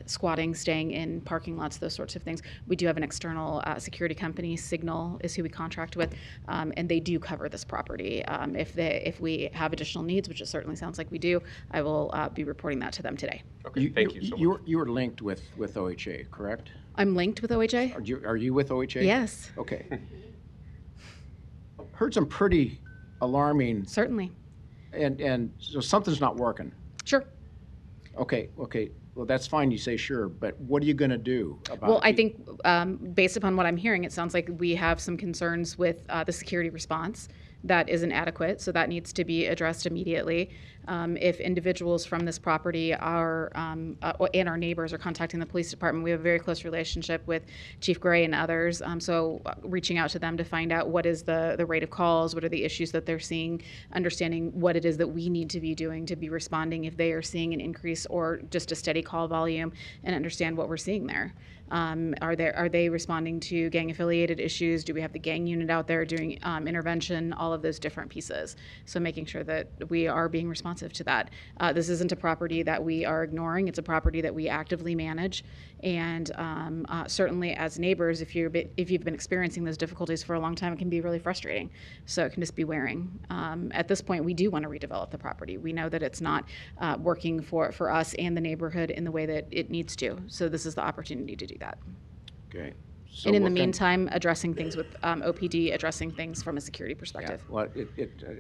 squatting, staying in parking lots, those sorts of things, we do have an external security company. Signal is who we contract with, and they do cover this property. If we have additional needs, which it certainly sounds like we do, I will be reporting that to them today. Okay, thank you so much. You were linked with OHA, correct? I'm linked with OHA? Are you with OHA? Yes. Okay. Heard some pretty alarming. Certainly. And so something's not working. Sure. Okay. Well, that's fine. You say sure, but what are you going to do about it? Well, I think based upon what I'm hearing, it sounds like we have some concerns with the security response that isn't adequate, so that needs to be addressed immediately. If individuals from this property are and our neighbors are contacting the police department, we have a very close relationship with Chief Gray and others. So reaching out to them to find out what is the rate of calls, what are the issues that they're seeing, understanding what it is that we need to be doing to be responding if they are seeing an increase or just a steady call volume, and understand what we're seeing there. Are they responding to gang affiliated issues? Do we have the gang unit out there doing intervention? All of those different pieces. So making sure that we are being responsive to that. This isn't a property that we are ignoring. It's a property that we actively manage. And certainly as neighbors, if you've been experiencing those difficulties for a long time, it can be really frustrating. So it can just be wearing. At this point, we do want to redevelop the property. We know that it's not working for us and the neighborhood in the way that it needs to. So this is the opportunity to do that. Okay. So And in the what kind- meantime, addressing things with OPD, addressing things from a security perspective. Yeah. Well,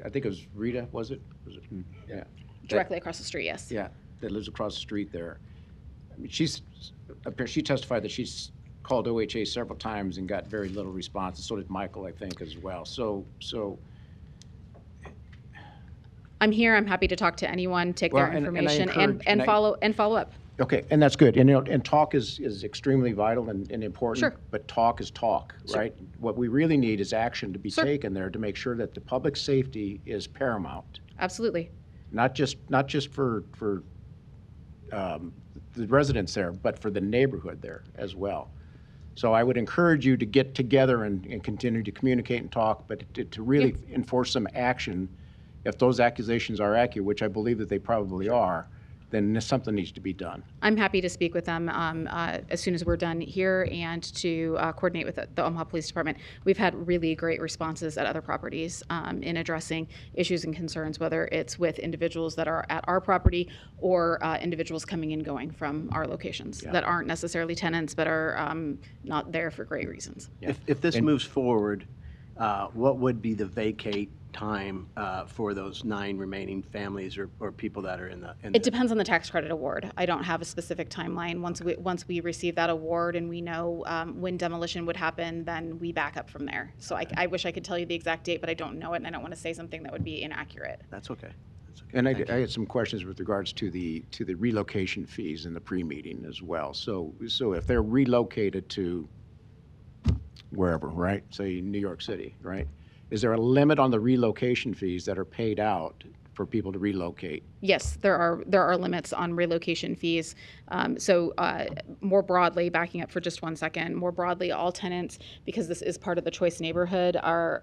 I think it was Rita, was it? Yeah. Directly across the street, yes. Yeah, that lives across the street there. I mean, she testified that she's called OHA several times and got very little response, and so did Michael, I think, as well. So I'm here. I'm happy to talk to anyone, take Well, their and I information, encourage- and and I- follow up. okay, and that's good. And talk is extremely vital and important. Sure. But talk is talk, Sure. right? What we really need is action to be Sure. taken there to make sure that the public safety is paramount. Absolutely. Not just for the residents there, but for the neighborhood there as well. So I would encourage you to get together and continue to communicate and talk, but to really enforce some action. If those accusations are accurate, which I believe that they probably are, then something needs to be done. I'm happy to speak with them as soon as we're done here and to coordinate with the Omaha Police Department. We've had really great responses at other properties in addressing issues and concerns, whether it's with individuals that are at our property or individuals coming and going from our locations that aren't necessarily tenants but are not there for great reasons. If this moves forward, what would be the vacate time for those 9 remaining families or people that are in the? It depends on the tax credit award. I don't have a specific timeline. Once we receive that award and we know when demolition would happen, then we back up from there. So I wish I could tell you the exact date, but I don't know it, and I don't want to say something that would be inaccurate. That's okay. And I had some questions with regards to the relocation fees in the pre-meeting as well. So if they're relocated to wherever, right? Say New York City, right? Is there a limit on the relocation fees that are paid out for people to relocate? Yes, there are limits on relocation fees. So more broadly, backing up for just 1 second, more broadly, all tenants, because this is part of the choice neighborhood, are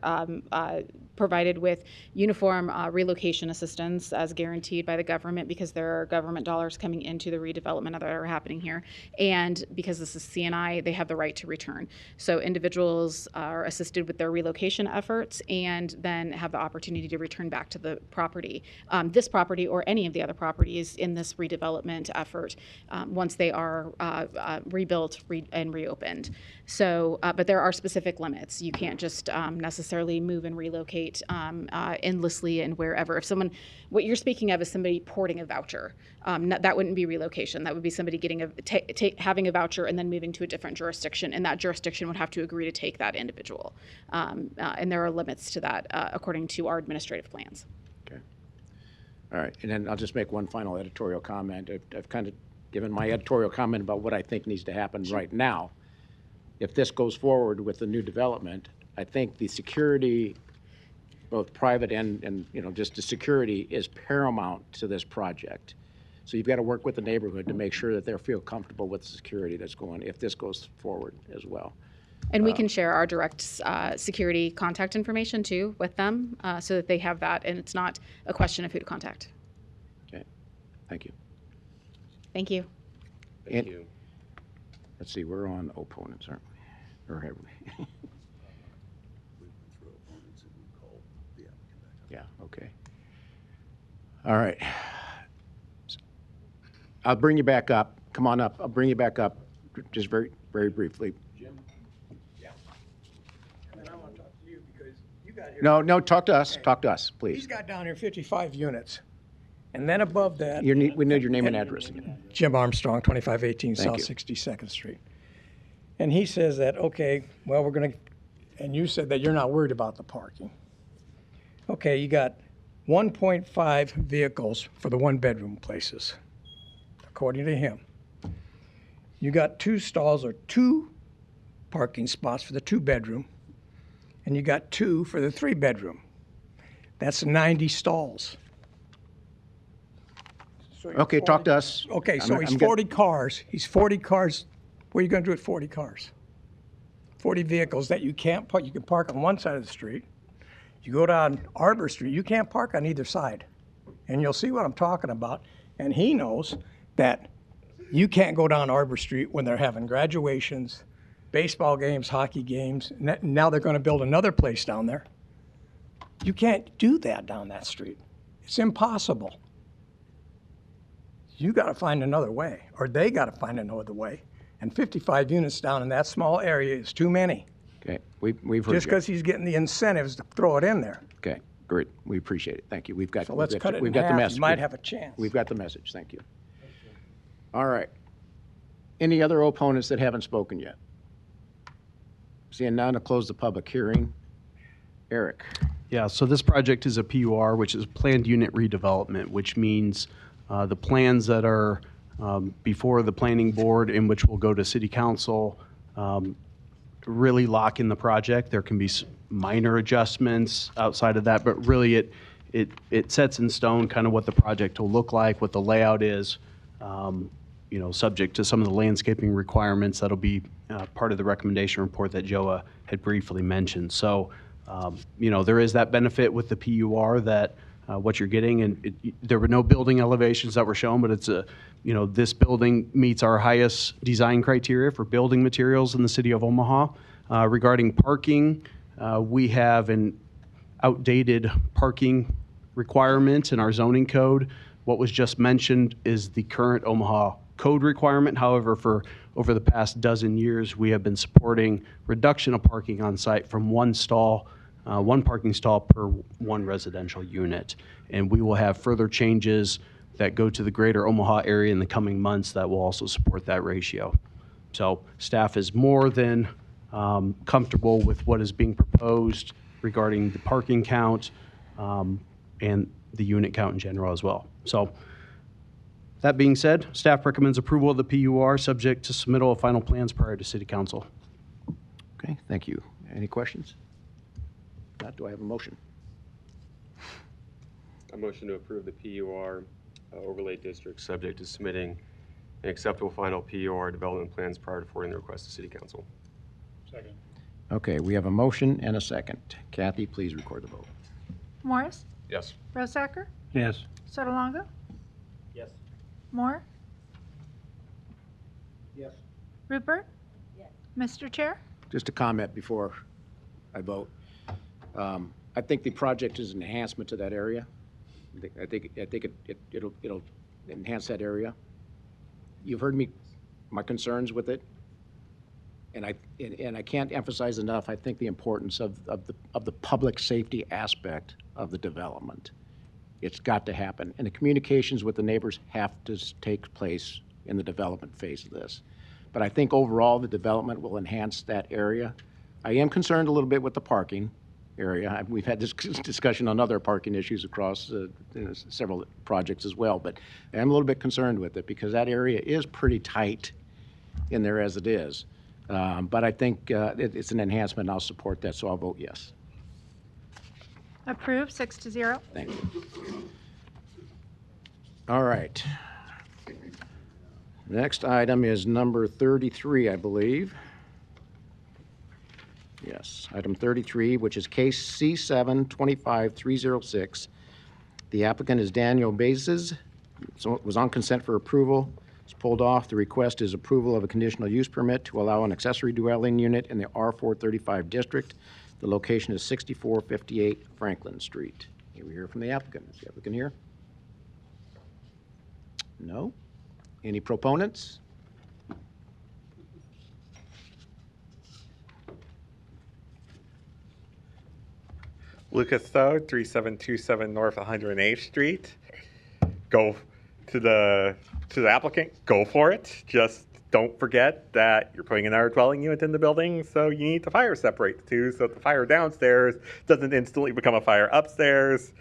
provided with uniform relocation assistance as guaranteed by the government, because there are government dollars coming into the redevelopment that are happening here. And because this is CNI, they have the right to return. So individuals are assisted with their relocation efforts and then have the opportunity to return back to the property. This property or any of the other properties in this redevelopment effort once they are rebuilt and reopened. So, but there are specific limits. You can't just necessarily move and relocate endlessly and wherever. If someone, what you're speaking of is somebody porting a voucher. That wouldn't be relocation. That would be somebody getting having a voucher and then moving to a different jurisdiction, and that jurisdiction would have to agree to take that individual. And there are limits to that according to our administrative plans. All right, and then I'll just make one final editorial comment. I've kind of given my editorial comment about what I think needs to happen right now. If this goes forward with the new development, I think the security, both private and just the security, is paramount to this project. So you've got to work with the neighborhood to make sure that they feel comfortable with the security that's going, if this goes forward as well. And we can share our direct security contact information too with them so that they have that, and it's not a question of who to contact. Okay, thank you. Thank you. Thank you. Let's see, we're on opponents, aren't we? Or have we? Yeah, okay. All right. I'll bring you back up. Come on up. I'll bring you back up just very, very briefly. And then I want to talk to you because you guys No, talk to us, He's please. got down here 55 units. And then above that. We need your name and address again. Jim Armstrong, 2518 Thank South you. 62nd Street. And he says that, okay, well, we're going to, and you said that you're not worried about the parking. Okay, you got 1.5 vehicles for the one-bedroom places, according to him. You got 2 stalls or 2 parking spots for the 2-bedroom, and you got 2 for the 3-bedroom. That's 90 stalls. So you're Okay, talk to us. Okay, so I'm he's getting- 40 cars. He's 40 cars. What are you going to do with 40 cars? 40 vehicles that you can't park. You can park on one side of the street. You go down Arbor Street, you can't park on either side. And you'll see what I'm talking about. And he knows that you can't go down Arbor Street when they're having graduations, baseball games, hockey games. Now they're going to build another place down there. You can't do that down that street. It's impossible. You got to find another way, or they got to find another way. And 55 units down in that small area is too many. Okay, we've heard Just you. because he's getting the incentives to throw it in there. Okay, great. We appreciate it. Thank you. So let's cut it we've in got the half. message. You might have a chance. We've got the message. Thank you. All right. Any other opponents that haven't spoken yet? Seeing none, I'll close the public hearing. Eric. Yeah, so this project is a PUR, which is planned unit redevelopment, which means the plans that are before the planning board, in which will go to city council, really lock in the project. There can be minor adjustments outside of that, but really it sets in stone kind of what the project will look like, what the layout is, subject to some of the landscaping requirements that'll be part of the recommendation report that Joa had briefly mentioned. So, there is that benefit with the PUR that what you're getting, and there were no building elevations that were shown, but it's this building meets our highest design criteria for building materials in the city of Omaha. Regarding parking, we have an outdated parking requirement in our zoning code. What was just mentioned is the current Omaha code requirement. However, for over the past dozen years, we have been supporting reduction of parking on site from one parking stall per one residential unit. And we will have further changes that go to the greater Omaha area in the coming months that will also support that ratio. So staff is more than comfortable with what is being proposed regarding the parking count and the unit count in general as well. So that being said, staff recommends approval of the PUR subject to submittal of final plans prior to city council. Okay, thank you. Any questions? Not, do I have a motion? A motion to approve the PUR overlay district subject to submitting an acceptable final PUR development plans prior to forwarding the request to city council. Second. Okay, we have a motion and a second. Kathy, please record the vote. Morris? Yes. Rosacker? Yes. Sotolongo? Yes. Moore? Yes. Rupert? Yes. Mr. Chair? Just a comment before I vote. I think the project is an enhancement to that area. I think it'll enhance that area. You've heard my concerns with it, and I can't emphasize enough. I think the importance of the public safety aspect of the development. It's got to happen, and the communications with the neighbors have to take place in the development phase of this. But I think overall the development will enhance that area. I am concerned a little bit with the parking area. We've had this discussion on other parking issues across several projects as well, but I'm a little bit concerned with it because that area is pretty tight in there as it is. But I think it's an enhancement, and I'll support that, so I'll vote yes. Approved, 6-0. Thank you. All right. Next item is number 33, I believe. Yes, item 33, which is case C7-25306. The applicant is Daniel Bazes. So it was on consent for approval. It's pulled off. The request is approval of a conditional use permit to allow an accessory dwelling unit in the R435 district. The location is 6458 Franklin Street. Here we hear from the applicant. Is the applicant here? No? Any proponents? Lucas Sode, 3727 North 108th Street. Go to the applicant, go for it. Just don't forget that you're putting another dwelling unit in the building, so you need to fire separate the two so that the fire downstairs doesn't instantly become a fire upstairs.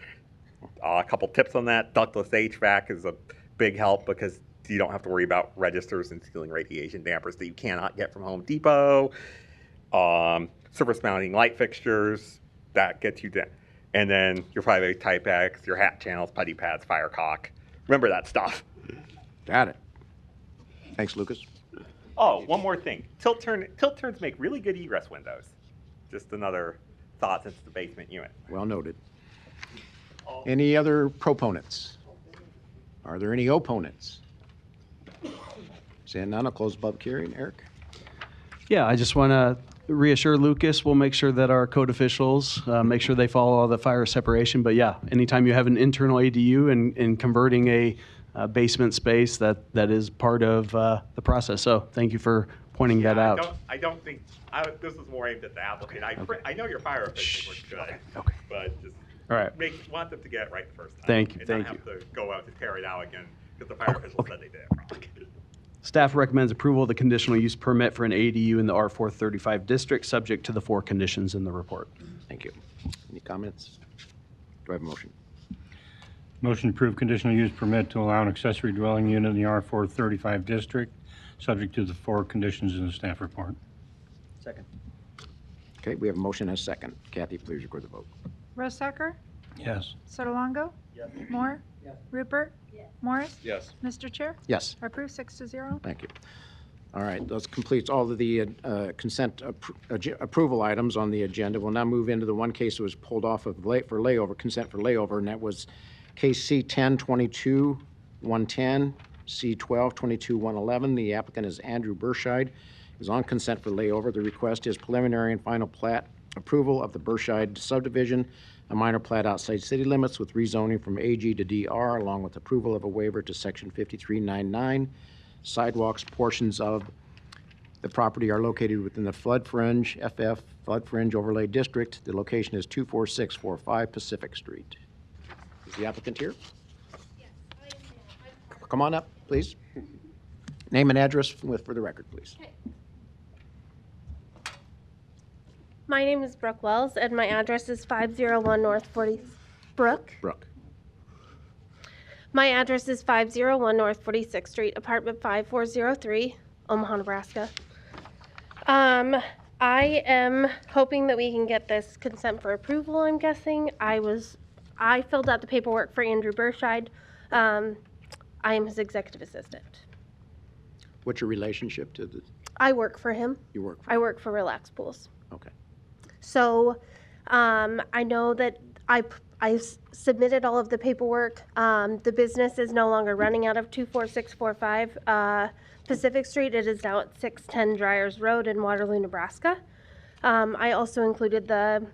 A couple tips on that. Ductless HVAC is a big help because you don't have to worry about registers and ceiling radiation dampers that you cannot get from Home Depot. Surface mounting light fixtures, that gets you down. And then your 5A Type X, your hat channels, putty pads, fire cock. Remember that stuff. Got it. Thanks, Lucas. Oh, one more thing. Tilt turns make really good egress windows. Just another thought since the basement unit. Well noted. Any other proponents? Are there any opponents? Seeing none, I'll close the public hearing. Eric? Yeah, I just want to reassure Lucas, we'll make sure that our code officials make sure they follow all the fire separation. But yeah, anytime you have an internal ADU and converting a basement space, that is part of the process. So thank you for pointing that out. I don't think this is more aimed at the applicant. I know your fire officials look good, Okay. but just All right. want them to get it right the first time. Thank you, And thank not you. have to go out to tear it out again because the fire officials said they did it wrong. Staff recommends approval of the conditional use permit for an ADU in the R435 district, subject to the 4 conditions in the report. Thank you. Any comments? Do I have a motion? Motion to approve conditional use permit to allow an accessory dwelling unit in the R435 district, subject to the 4 conditions in the staff report. Second. Okay, we have a motion and a second. Kathy, please record the vote. Rosacker? Yes. Sotolongo? Yes. Moore? Yes. Rupert? Morris? Yes. Mr. Chair? Yes. Approved 6-0. Thank you. All right, that completes all of the consent approval items on the agenda. We'll now move into the one case that was pulled off of consent for layover, and that was case C-10-22-110, C-12-22-111. The applicant is Andrew Burscheid. Is on consent for layover. The request is preliminary and final plat approval of the Burscheid subdivision, a minor plat outside city limits with rezoning from AG to DR, along with approval of a waiver to section 5399. Sidewalks portions of the property are located within the flood fringe, FF Flood Fringe Overlay District. The location is 24645 Pacific Street. Is the applicant here? Yes, I am. Come on up, please. Name and address for the record, please. Okay. My name is Brooke Wells, and my address is 501 North 40th Brook. Brooke. My address is 501 North 46th Street, apartment 5403, Omaha, Nebraska. I am hoping that we can get this consent for approval, I'm guessing. I filled out the paperwork for Andrew Burscheid. I am his executive assistant. What's your relationship to the, I work for him. you work for? I work for Relax Pools. Okay. So I know that I submitted all of the paperwork. The business is no longer running out of 24645 Pacific Street. It is now at 610 Dryers Road in Waterloo, Nebraska. I also included the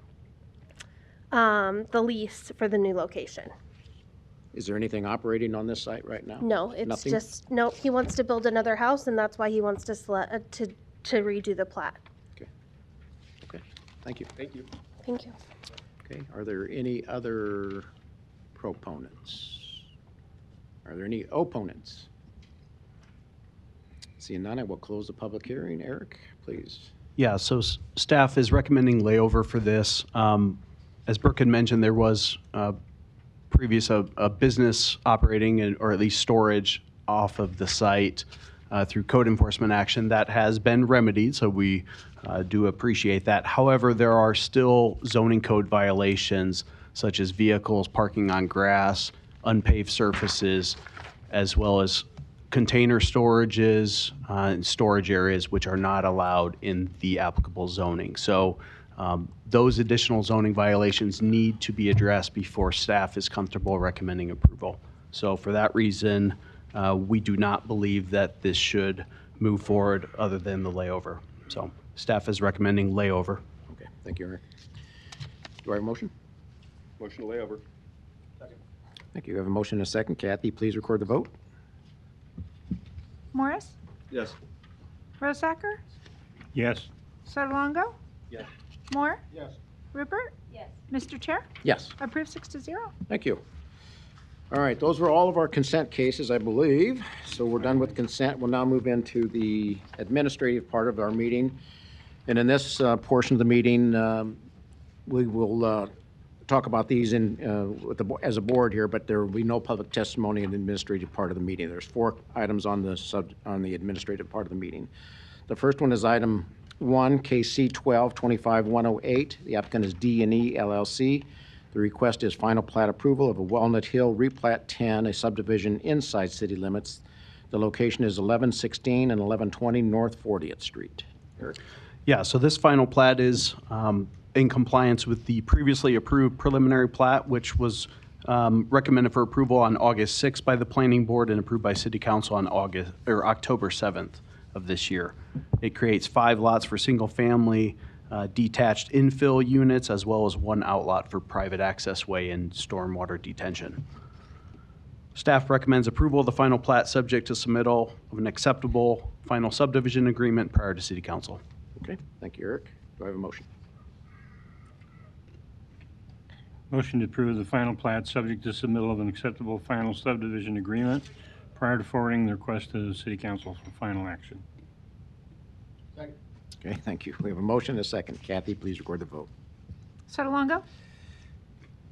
lease for the new location. Is there anything operating on this site right now? No, it's Nothing? just, no, he wants to build another house, and that's why he wants to redo the plat. Okay. Thank you. Thank you. Thank you. Okay, are there any other proponents? Are there any opponents? Seeing none, I will close the public hearing. Eric, please. Yeah, so staff is recommending layover for this. As Brooke had mentioned, there was previous a business operating or at least storage off of the site through code enforcement action. That has been remedied, so we do appreciate that. However, there are still zoning code violations such as vehicles parking on grass, unpaved surfaces, as well as container storages and storage areas which are not allowed in the applicable zoning. So those additional zoning violations need to be addressed before staff is comfortable recommending approval. So for that reason, we do not believe that this should move forward other than the layover. So staff is recommending layover. Okay, thank you, Eric. Do I have a motion? Motion to lay over. Thank you. I have a motion and a second. Kathy, please record the vote. Morris? Yes. Rosacker? Yes. Sotolongo? Yes. Moore? Yes. Rupert? Yes. Mr. Chair? Yes. Approved 6-0. Thank you. All right, those were all of our consent cases, I believe. So we're done with consent. We'll now move into the administrative part of our meeting. And in this portion of the meeting, we will talk about these as a board here, but there will be no public testimony in the administrative part of the meeting. There's 4 items on the administrative part of the meeting. The first one is item 1, KC 12-25-108. The applicant is D&E LLC. The request is final plat approval of a Walnut Hill replat 10, a subdivision inside city limits. The location is 1116 and 1120 North 40th Street. Eric? Yeah, so this final plat is in compliance with the previously approved preliminary plat, which was recommended for approval on August 6th by the Planning Board and approved by City Council on October 7th of this year. It creates 5 lots for single-family detached infill units, as well as 1 outlot for private access way and stormwater detention. Staff recommends approval of the final plat subject to submittal of an acceptable final subdivision agreement prior to City Council. Okay, thank you, Eric. Do I have a motion? Motion to approve the final plat subject to submittal of an acceptable final subdivision agreement prior to forwarding the request to the City Council for final action. Second. Okay, thank you. We have a motion and a second. Kathy, please record the vote. Sotolongo?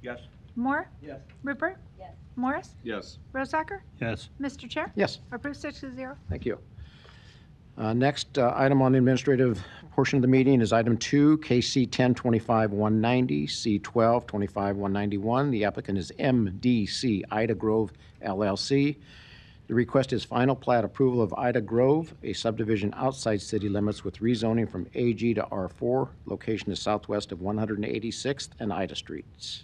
Yes. Moore? Yes. Rupert? Yes. Morris? Yes. Rosacker? Yes. Mr. Chair? Yes. Approved 6-0. Thank you. Next item on the administrative portion of the meeting is item 2, KC 10-25-190, C 12-25-191. The applicant is MDC Ida Grove LLC. The request is final plat approval of Ida Grove, a subdivision outside city limits with rezoning from AG to R4. Location is southwest of 186th and Ida Streets.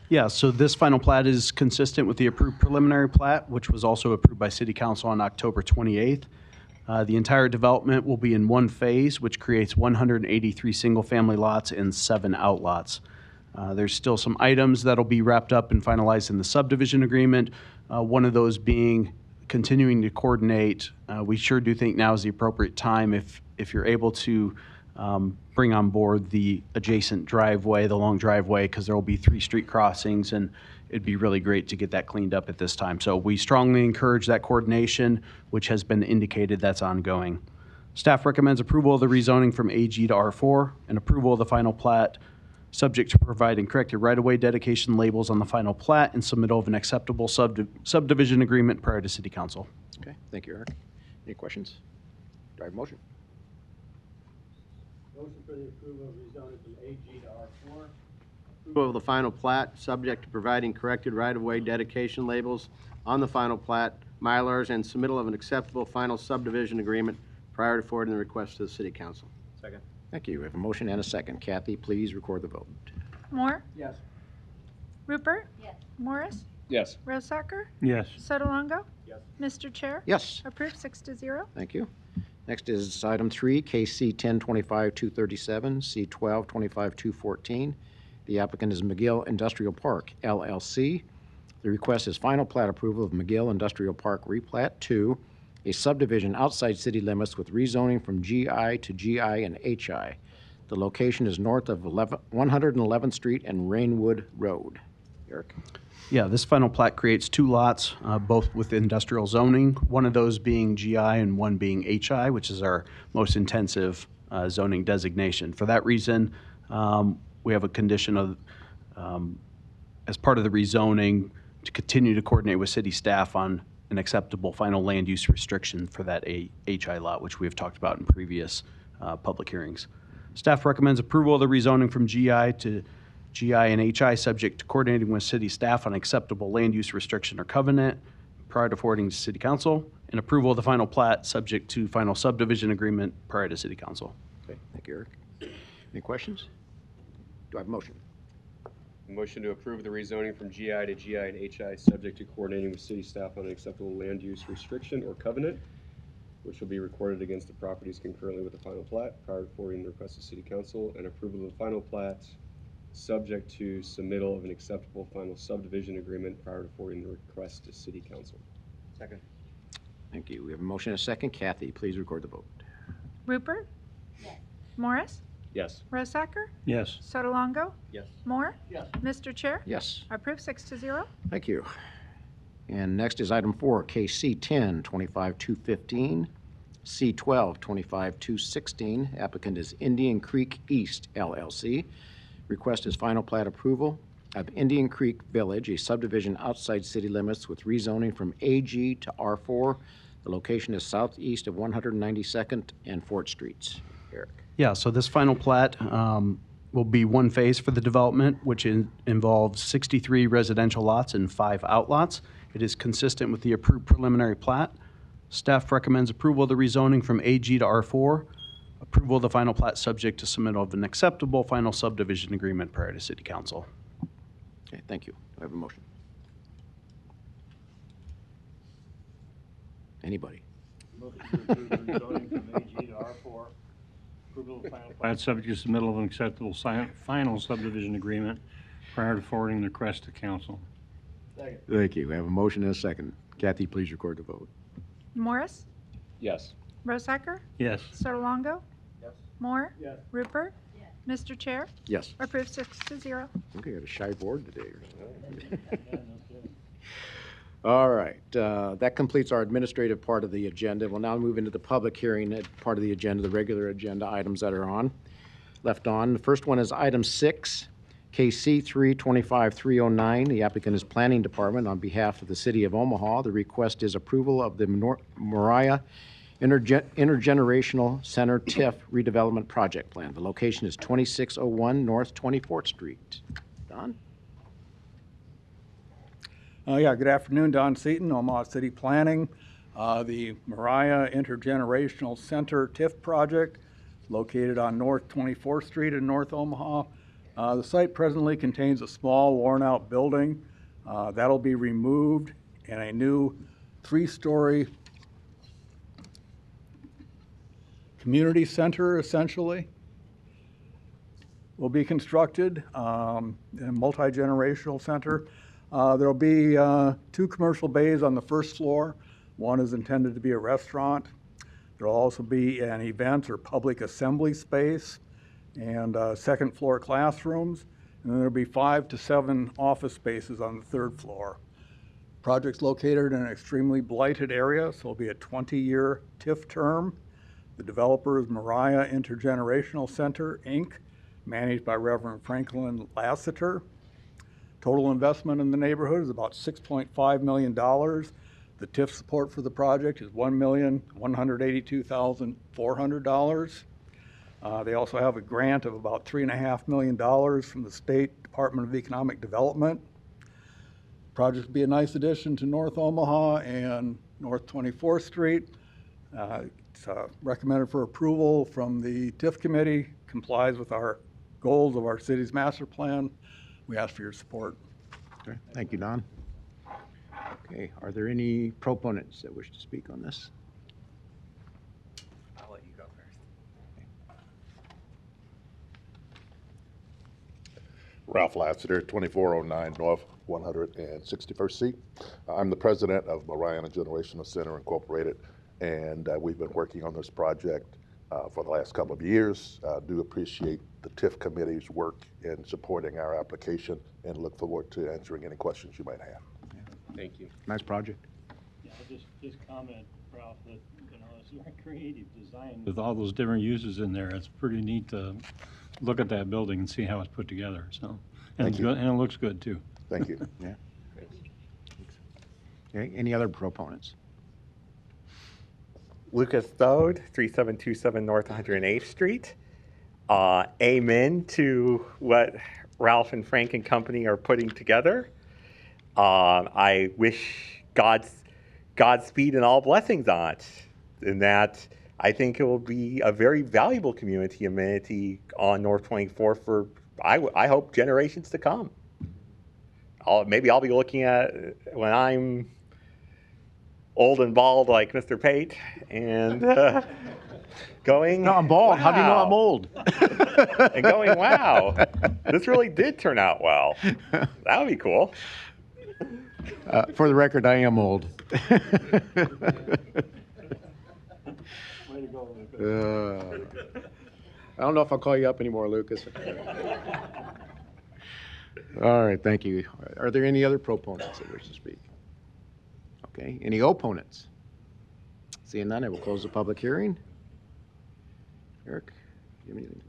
Yeah, so this final plat is consistent with the approved preliminary plat, which was also approved by City Council on October 28th. The entire development will be in one phase, which creates 183 single-family lots and 7 outlots. There's still some items that'll be wrapped up and finalized in the subdivision agreement. One of those being continuing to coordinate. We sure do think now is the appropriate time if you're able to bring on board the adjacent driveway, the long driveway, because there will be 3 street crossings, and it'd be really great to get that cleaned up at this time. So we strongly encourage that coordination, which has been indicated that's ongoing. Staff recommends approval of the rezoning from AG to R4 and approval of the final plat, subject to providing corrected right-of-way dedication labels on the final plat and submittal of an acceptable subdivision agreement prior to City Council. Okay, thank you, Eric. Any questions? Do I have a motion? Motion for the approval of rezoning from AG to R4. Approval of the final plat, subject to providing corrected right-of-way dedication labels on the final plat, Mylars, and submittal of an acceptable final subdivision agreement prior to forwarding the request to the City Council. Second. Thank you. We have a motion and a second. Kathy, please record the vote. Moore? Yes. Rupert? Yes. Morris? Yes. Rosacker? Yes. Sotolongo? Yes. Mr. Chair? Yes. Approved 6-0. Thank you. Next is item 3, KC 10-25-237, C 12-25-214. The applicant is McGill Industrial Park, LLC. The request is final plat approval of McGill Industrial Park Replat 2, a subdivision outside city limits with rezoning from GI to GI and HI. The location is north of 111th Street and Rainwood Road. Eric? Yeah, this final plat creates 2 lots, both with industrial zoning, one of those being GI and one being HI, which is our most intensive zoning designation. For that reason, we have a condition of, as part of the rezoning, to continue to coordinate with city staff on an acceptable final land use restriction for that HI lot, which we have talked about in previous public hearings. Staff recommends approval of the rezoning from GI to GI and HI, subject to coordinating with city staff on acceptable land use restriction or covenant prior to forwarding to City Council, and approval of the final plat, subject to final subdivision agreement prior to City Council. Okay, thank you, Eric. Any questions? Do I have a motion? Motion to approve the rezoning from GI to GI and HI, subject to coordinating with city staff on an acceptable land use restriction or covenant, which will be recorded against the properties concurrently with the final plat prior to forwarding the request to City Council, and approval of the final plat, subject to submittal of an acceptable final subdivision agreement prior to forwarding the request to City Council. Second. Thank you. We have a motion and a second. Kathy, please record the vote. Rupert? Yes. Morris? Yes. Rosacker? Yes. Sotolongo? Yes. Moore? Yes. Mr. Chair? Yes. Approved 6-0. Thank you. And next is item 4, KC 10, 25-215, C12, 25-216. Applicant is Indian Creek East LLC. Request is final plat approval of Indian Creek Village, a subdivision outside city limits with rezoning from AG to R4. The location is southeast of 192nd and Fort Streets. Eric. Yeah, so this final plat will be one phase for the development, which involves 63 residential lots and 5 outlots. It is consistent with the approved preliminary plat. Staff recommends approval of the rezoning from AG to R4. Approval of the final plat subject to submittal of an acceptable final subdivision agreement prior to City Council. Okay, thank you. Do I have a motion? Anybody? Motion to approve the rezoning from AG to R4. Approval of final plat subject to submittal of an acceptable final subdivision agreement prior to forwarding the request to council. Second. Thank you. We have a motion and a second. Kathy, please record the vote. Morris? Yes. Rosacker? Yes. Sotolongo? Yes. Moore? Yes. Rupert? Mr. Chair? Yes. Approved 6-0. Okay, got a shy board today or something. All right, that completes our administrative part of the agenda. We'll now move into the public hearing part of the agenda, the regular agenda items that are left on. The first one is item 6, KC 325-309. The applicant is Planning Department on behalf of the City of Omaha. The request is approval of the Moriah Intergenerational Center TIF redevelopment project plan. The location is 2601 North 24th Street. Don? Yeah, good afternoon, Don Seaton, Omaha City Planning. The Moriah Intergenerational Center TIF project located on North 24th Street in North Omaha. The site presently contains a small worn-out building. That'll be removed and a new 3-story community center, essentially, will be constructed, a multi-generational center. There'll be 2 commercial bays on the first floor. One is intended to be a restaurant. There'll also be an event or public assembly space and second floor classrooms. And then there'll be 5 to 7 office spaces on the third floor. Project's located in an extremely blighted area, so it'll be a 20-year TIF term. The developer is Moriah Intergenerational Center, Inc., managed by Reverend Franklin Lassiter. Total investment in the neighborhood is about $6.5 million. The TIF support for the project is $1,182,400. They also have a grant of about $3.5 million from the State Department of Economic Development. Project will be a nice addition to North Omaha and North 24th Street. It's recommended for approval from the TIF committee, complies with our goals of our city's master plan. We ask for your support. Okay, thank you, Don. Okay, are there any proponents that wish to speak on this? I'll let you go first. Ralph Lassiter, 2409 North 161st Street. I'm the president of Moriah Generational Center Incorporated, and we've been working on this project for the last couple of years. Do appreciate the TIF committee's work in supporting our application and look forward to answering any questions you might have. Thank you. Nice project. Yeah, I'll just comment, Ralph, that it's very creative design with all those different uses in there. It's pretty neat to look at that building and see how it's put together. So, and it's good, and it looks good too. Thank you. Yeah. Okay, any other proponents? Lucas Thode, 3727 North 108th Street. Amen to what Ralph and Frank and company are putting together. I wish Godspeed and all blessings on it. And that I think it will be a very valuable community amenity on North 24th for, I hope, generations to come. Maybe I'll be looking at when I'm old and bald like Mr. Pate and going, No, I'm bald. Wow. How do you know I'm old? And going, wow, this really did turn out well. That would be cool. For the record, I am old. Way to go, Lucas. I don't know if I'll call you up anymore, Lucas. All right, thank you. Are there any other proponents that wish to speak? Okay, any opponents? Seeing none, I will close the public hearing. Eric, do you have anything?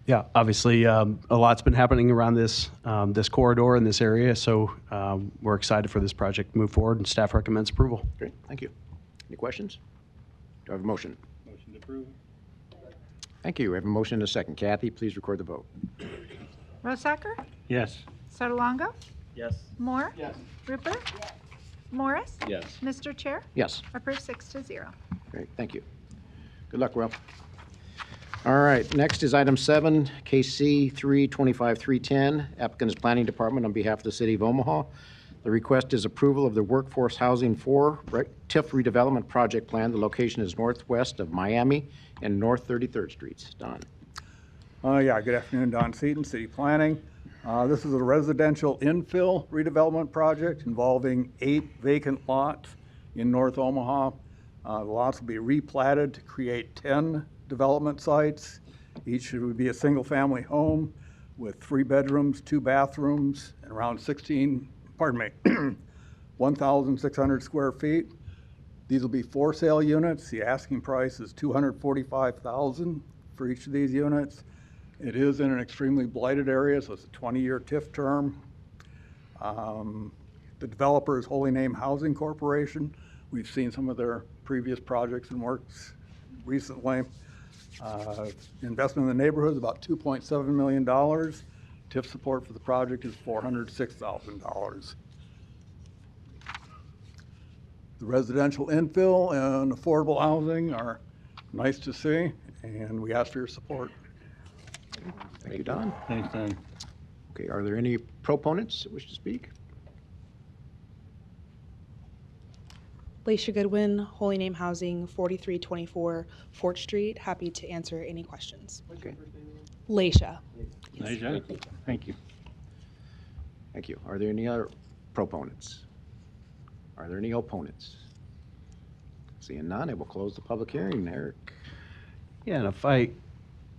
Yeah, obviously, a lot's been happening around this this corridor in this area, so we're excited for this project to move forward, and staff recommends approval. Great, thank you. Any questions? Do I have a motion? Motion to approve. Thank you. We have a motion and a second. Kathy, please record the vote. Rosacker? Yes. Sotolongo? Yes. Moore? Yes. Rupert? Morris? Yes. Mr. Chair? Yes. Approved 6-0. Great, thank you. Good luck, Will. All right, next is item 7, KC 325-310. Applicant is Planning Department on behalf of the City of Omaha. The request is approval of the Workforce Housing 4 TIF redevelopment project plan. The location is northwest of Miami and North 33rd Streets. Don. Yeah, good afternoon, Don Seaton, City Planning. This is a residential infill redevelopment project involving 8 vacant lots in North Omaha. The lots will be replatted to create 10 development sites. Each would be a single-family home with 3 bedrooms, 2 bathrooms, and around 1,600 square feet. These will be for sale units. The asking price is $245,000 for each of these units. It is in an extremely blighted area, so it's a 20-year TIF term. The developer is Holy Name Housing Corporation. We've seen some of their previous projects and works recently. Investment in the neighborhood is about $2.7 million. TIF support for the project is $406,000. The residential infill and affordable housing are nice to see, and we ask for your support. Thank you, Don. Thanks, Don. Okay, are there any proponents that wish to speak? Laisha Goodwin, Holy Name Housing, 4324 Fort Street. Happy to answer any questions. Okay. Laisha. Laisha, thank you. Thank you. Are there any other proponents? Are there any opponents? Seeing none, I will close the public hearing. Eric. Yeah, and if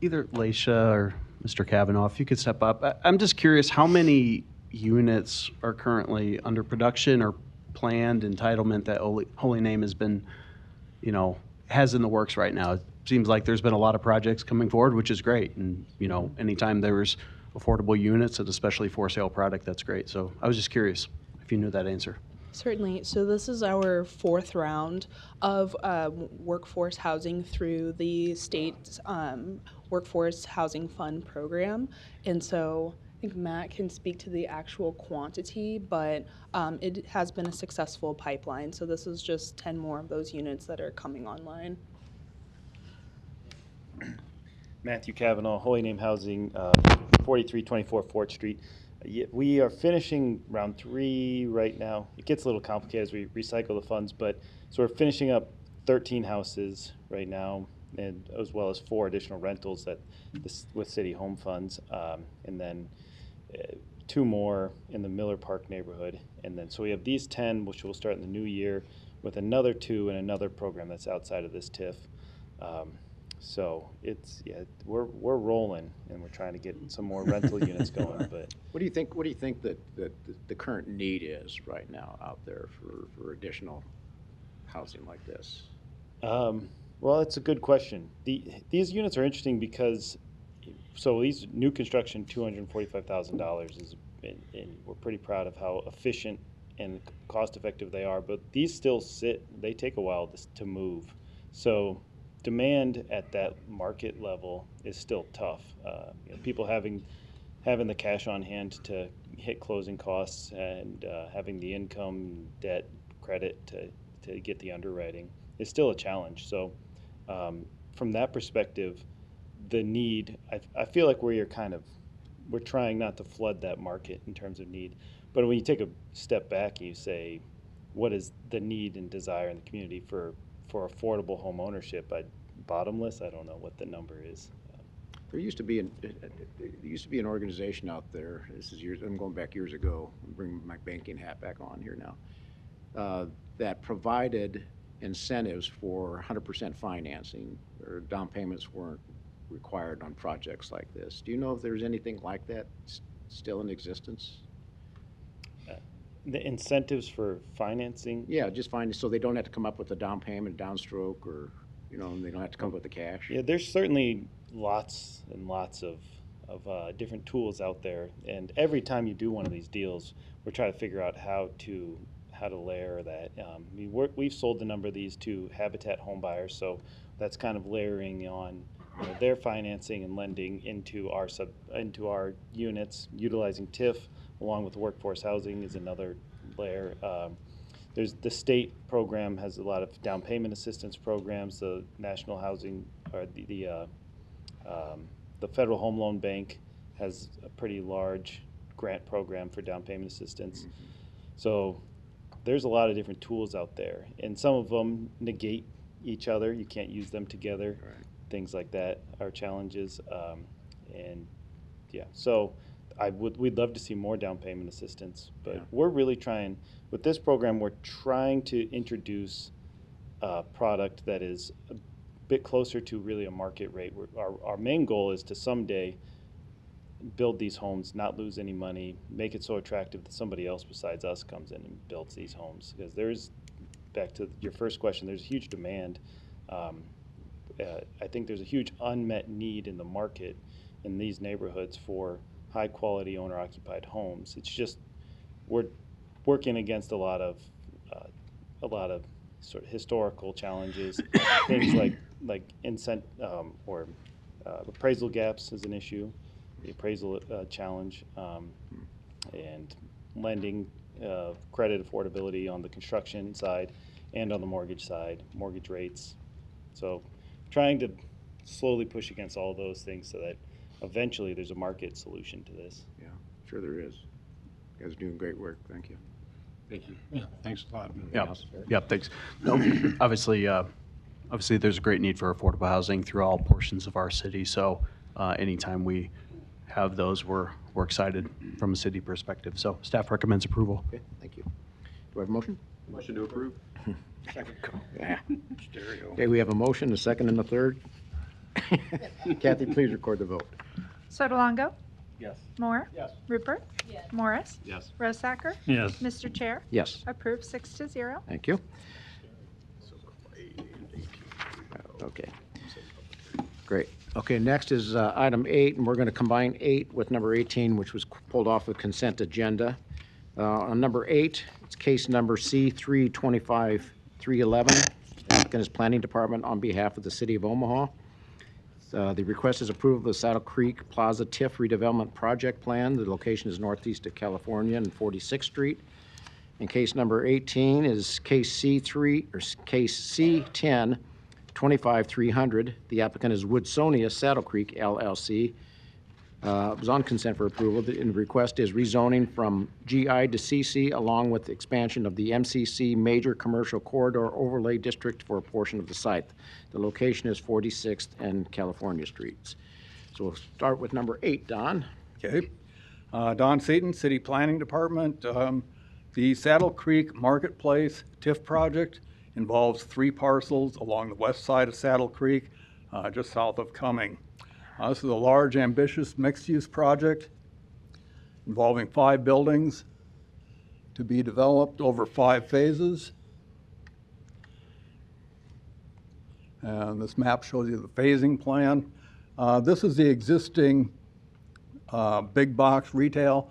either Laisha or Mr. Kavanaugh, if you could step up. I'm just curious, how many units are currently under production or planned entitlement that Holy Name has been, has in the works right now? It seems like there's been a lot of projects coming forward, which is great. And, anytime there's affordable units and especially for sale product, that's great. So I was just curious if you knew that answer. Certainly. So this is our 4th round of workforce housing through the state's Workforce Housing Fund program. And so I think Matt can speak to the actual quantity, but it has been a successful pipeline. So this is just 10 more of those units that are coming online. Matthew Kavanaugh, Holy Name Housing, 4324 Fort Street. We are finishing round 3 right now. It gets a little complicated as we recycle the funds, but so we're finishing up 13 houses right now, and as well as 4 additional rentals with city home funds, and then 2 more in the Miller Park neighborhood. And then so we have these 10, which will start in the new year, with another 2 in another program that's outside of this TIF. So we're rolling, and we're trying to get some more rental units going. But What do you think that the current need is right now out there for additional housing like this? Well, it's a good question. These units are interesting because, so these new construction, $245,000 is, and we're pretty proud of how efficient and cost effective they are. But these still they take a while to move. So demand at that market level is still tough. People having the cash on hand to hit closing costs and having the income, debt, credit to get the underwriting is still a challenge. So from that perspective, the need, I feel like we're trying not to flood that market in terms of need. But when you take a step back and you say, what is the need and desire in the community for affordable home ownership? Bottomless, I don't know what the number is. There used to be an organization out there. This is years. I'm going back years ago. I'm bringing my banking hat back on here now. That provided incentives for 100% financing. Their down payments weren't required on projects like this. Do you know if there's anything like that still in existence? The incentives for financing? Yeah, just find it so they don't have to come up with a down payment, downstroke, or, you know, they don't have to come up with the cash. Yeah, there's certainly lots and lots of different tools out there, and every time you do one of these deals, we're trying to figure out how to layer that. We've sold a number of these to Habitat home buyers, so that's kind of layering on their financing and lending into our units, utilizing TIF along with workforce housing is another layer. There's the state program has a lot of down payment assistance programs. The National Housing or the Federal Home Loan Bank has a pretty large grant program for down payment assistance. Mm-hmm. So there's a lot of different tools out there, and some of them negate each other. You can't use them together. Right. Things like that are challenges, and yeah. So we'd love to see more down payment assistance, but we're really trying with this program. We're trying to introduce a product that is a bit closer to really a market rate. Our main goal is to someday build these homes, not lose any money, make it so attractive that somebody else besides us comes in and builds these homes. Because there's, back to your first question, there's huge demand. I think there's a huge unmet need in the market in these neighborhoods for high quality owner occupied homes. It's just we're working against a lot of sort of historical challenges, things like appraisal gaps is an issue, the appraisal challenge, and lending credit affordability on the construction side and on the mortgage side, mortgage rates. So trying to slowly push against all those things so that eventually there's a market solution to this. Yeah, sure there is. You guys are doing great work. Thank you. Thank you. Yeah, thanks a lot. Yeah, thanks. No, obviously, there's a great need for affordable housing through all portions of our city. So anytime we have those, we're excited from a city perspective. So staff recommends approval. Okay, thank you. Do I have a motion? Motion to approve. Second. Yeah. Okay, we have a motion, a second, and a third. Kathy, please record the vote. Sotolongo? Yes. Moore? Yes. Rupert? Yes. Morris? Yes. Rosacker? Yes. Mr. Chair? Yes. Approved 6-0. Thank you. Okay. Great. Okay, next is item 8, and we're going to combine 8 with number 18, which was pulled off the consent agenda. On number 8, it's case number C-325-311. Applicant is Planning Department on behalf of the City of Omaha. The request is approval of the Saddle Creek Plaza TIF redevelopment project plan. The location is northeast of California and 46th Street. And case number 18 is case C10 25-300. The applicant is Woodsonia Saddle Creek LLC. It was on consent for approval. The request is rezoning from GI to CC along with the expansion of the MCC Major Commercial Corridor Overlay District for a portion of the site. The location is 46th and California Streets. So we'll start with number 8, Don. Okay. Don Seaton, City Planning Department. The Saddle Creek Marketplace TIF project involves 3 parcels along the west side of Saddle Creek, just south of Cumming. This is a large, ambitious mixed-use project involving 5 buildings to be developed over 5 phases. And this map shows you the phasing plan. This is the existing big box retail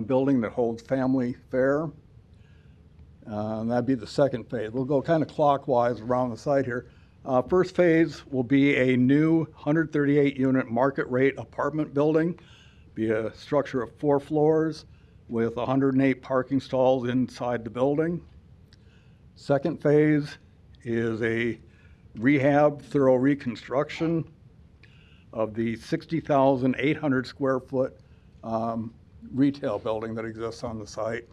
building that holds family fare. And that'd be the second phase. We'll go kind of clockwise around the site here. First phase will be a new 138-unit market rate apartment building, be a structure of 4 floors with 108 parking stalls inside the building. Second phase is a rehab, thorough reconstruction of the 60,800 square foot retail building that exists on the site.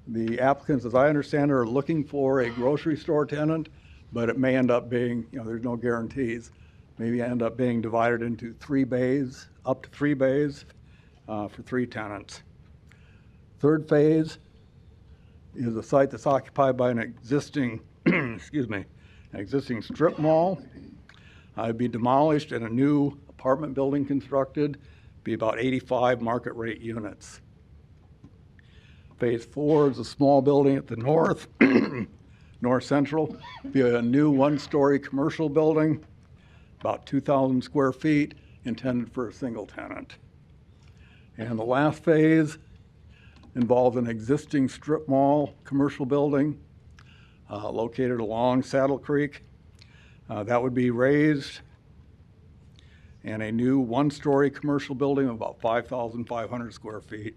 The applicants, as I understand, are looking for a grocery store tenant, but it may end up being, there's no guarantees, maybe end up being divided into 3 bays, up to 3 bays for 3 tenants. Third phase is a site that's occupied by an existing, an existing strip mall. It'd be demolished and a new apartment building constructed, be about 85 market rate units. Phase 4 is a small building at the north, north central, be a new one-story commercial building, about 2,000 square feet, intended for a single tenant. And the last phase involves an existing strip mall commercial building located along Saddle Creek. That would be raised, and a new one-story commercial building of about 5,500 square feet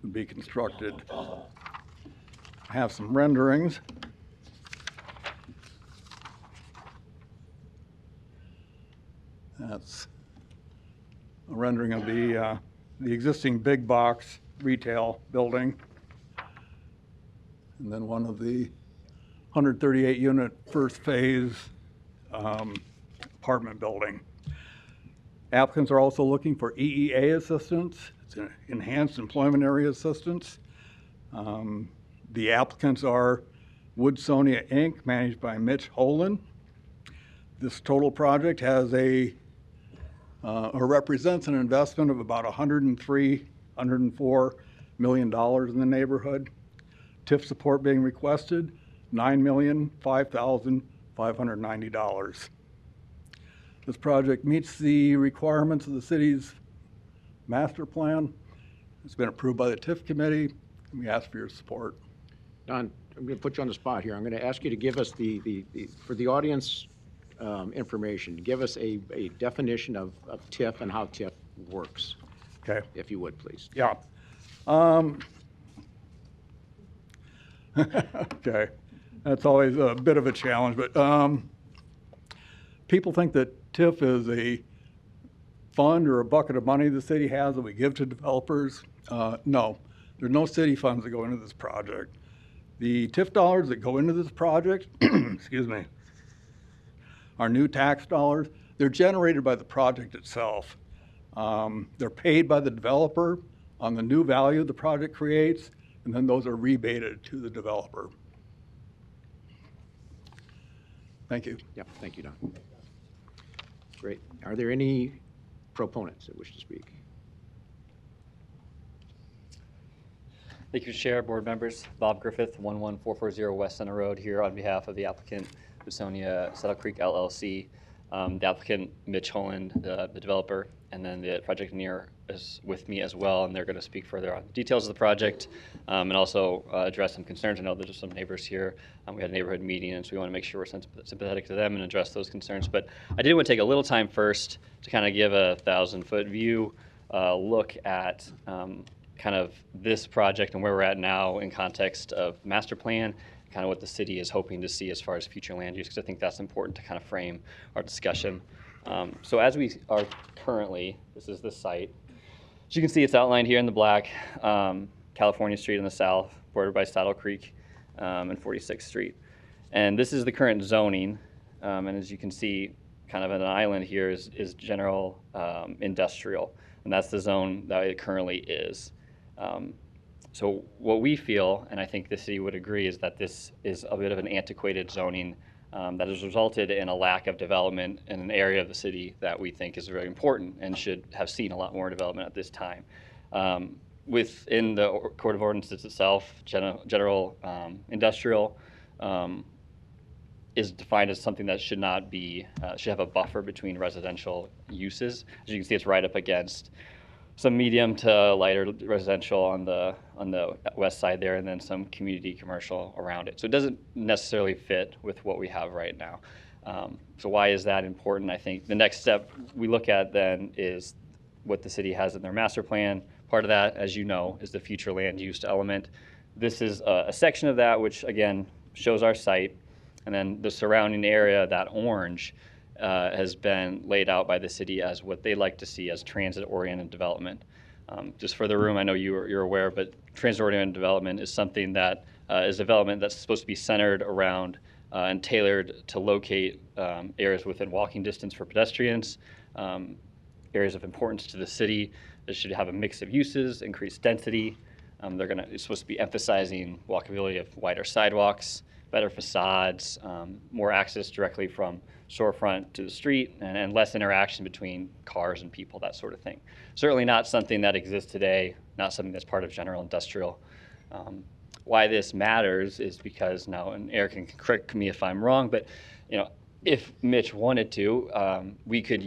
would be constructed. I have some renderings. That's a rendering of the existing big box retail building, and then one of the 138 unit first phase apartment building. Applicants are also looking for EEA assistance. It's an enhanced employment area assistance. The applicants are Woodsonia Inc., managed by Mitch Holan. This total project has or represents an investment of about $104 million in the neighborhood. TIF support being requested, $9,005,590. This project meets the requirements of the city's master plan. It's been approved by the TIF committee, and we ask for your support. Don, I'm going to put you on the spot here. I'm going to ask you to give us for the audience information, give us a definition of TIF and how TIF works. Okay. If you would, please. Yeah. Okay. That's always a bit of a challenge, but people think that TIF is a fund or a bucket of money the city has that we give to developers. No, there's no city funds that go into this project. The TIF dollars that go into this project, excuse me, are new tax dollars. They're generated by the project itself. They're paid by the developer on the new value the project creates, and then those are rebated to the developer. Thank you. Yep, thank you, Don. Great. Are there any proponents that wish to speak? Thank you, Chair, board members. Bob Griffith, 11440 West Center Road, here on behalf of the applicant, Woodsonia Saddle Creek LLC. The applicant, Mitch Holland, the developer, and then the project engineer is with me as well, and they're going to speak further on the details of the project and also address some concerns. I know there's some neighbors here. We had a neighborhood meeting, and so we want to make sure we're sympathetic to them and address those concerns. But I did want to take a little time first to kind of give a 1,000-foot view look at kind of this project and where we're at now in context of master plan, kind of what the city is hoping to see as far as future land use, because I think that's important to kind of frame our discussion. So as we are currently, this is the site. As you can see, it's outlined here in the black, California Street in the south, bordered by Saddle Creek and 46th Street. And this is the current zoning. And as you can see, kind of an island here is general industrial. And that's the zone that it currently is. So what we feel, and I think the city would agree, is that this is a bit of an antiquated zoning that has resulted in a lack of development in an area of the city that we think is very important and should have seen a lot more development at this time. Within the Code of Ordinances itself, general industrial is defined as something that should not be, should have a buffer between residential uses. As you can see, it's right up against some medium to lighter residential on the west side there, and then some community commercial around it. So it doesn't necessarily fit with what we have right now. So why is that important? I think the next step we look at then is what the city has in their master plan. Part of that, as you know, is the future land use element. This is a section of that which, again, shows our site, and then the surrounding area, that orange, has been laid out by the city as what they like to see as transit-oriented development. Just for the room, I know you're aware, but transit-oriented development is something that is development that's supposed to be centered around and tailored to locate areas within walking distance for pedestrians, areas of importance to the city. It should have a mix of uses, increased density. It's supposed to be emphasizing walkability of wider sidewalks, better facades, more access directly from storefront to the street, and less interaction between cars and people, that sort of thing. Certainly not something that exists today, not something that's part of general industrial. Why this matters is because now, and Eric can correct me if I'm wrong, but if Mitch wanted to, we could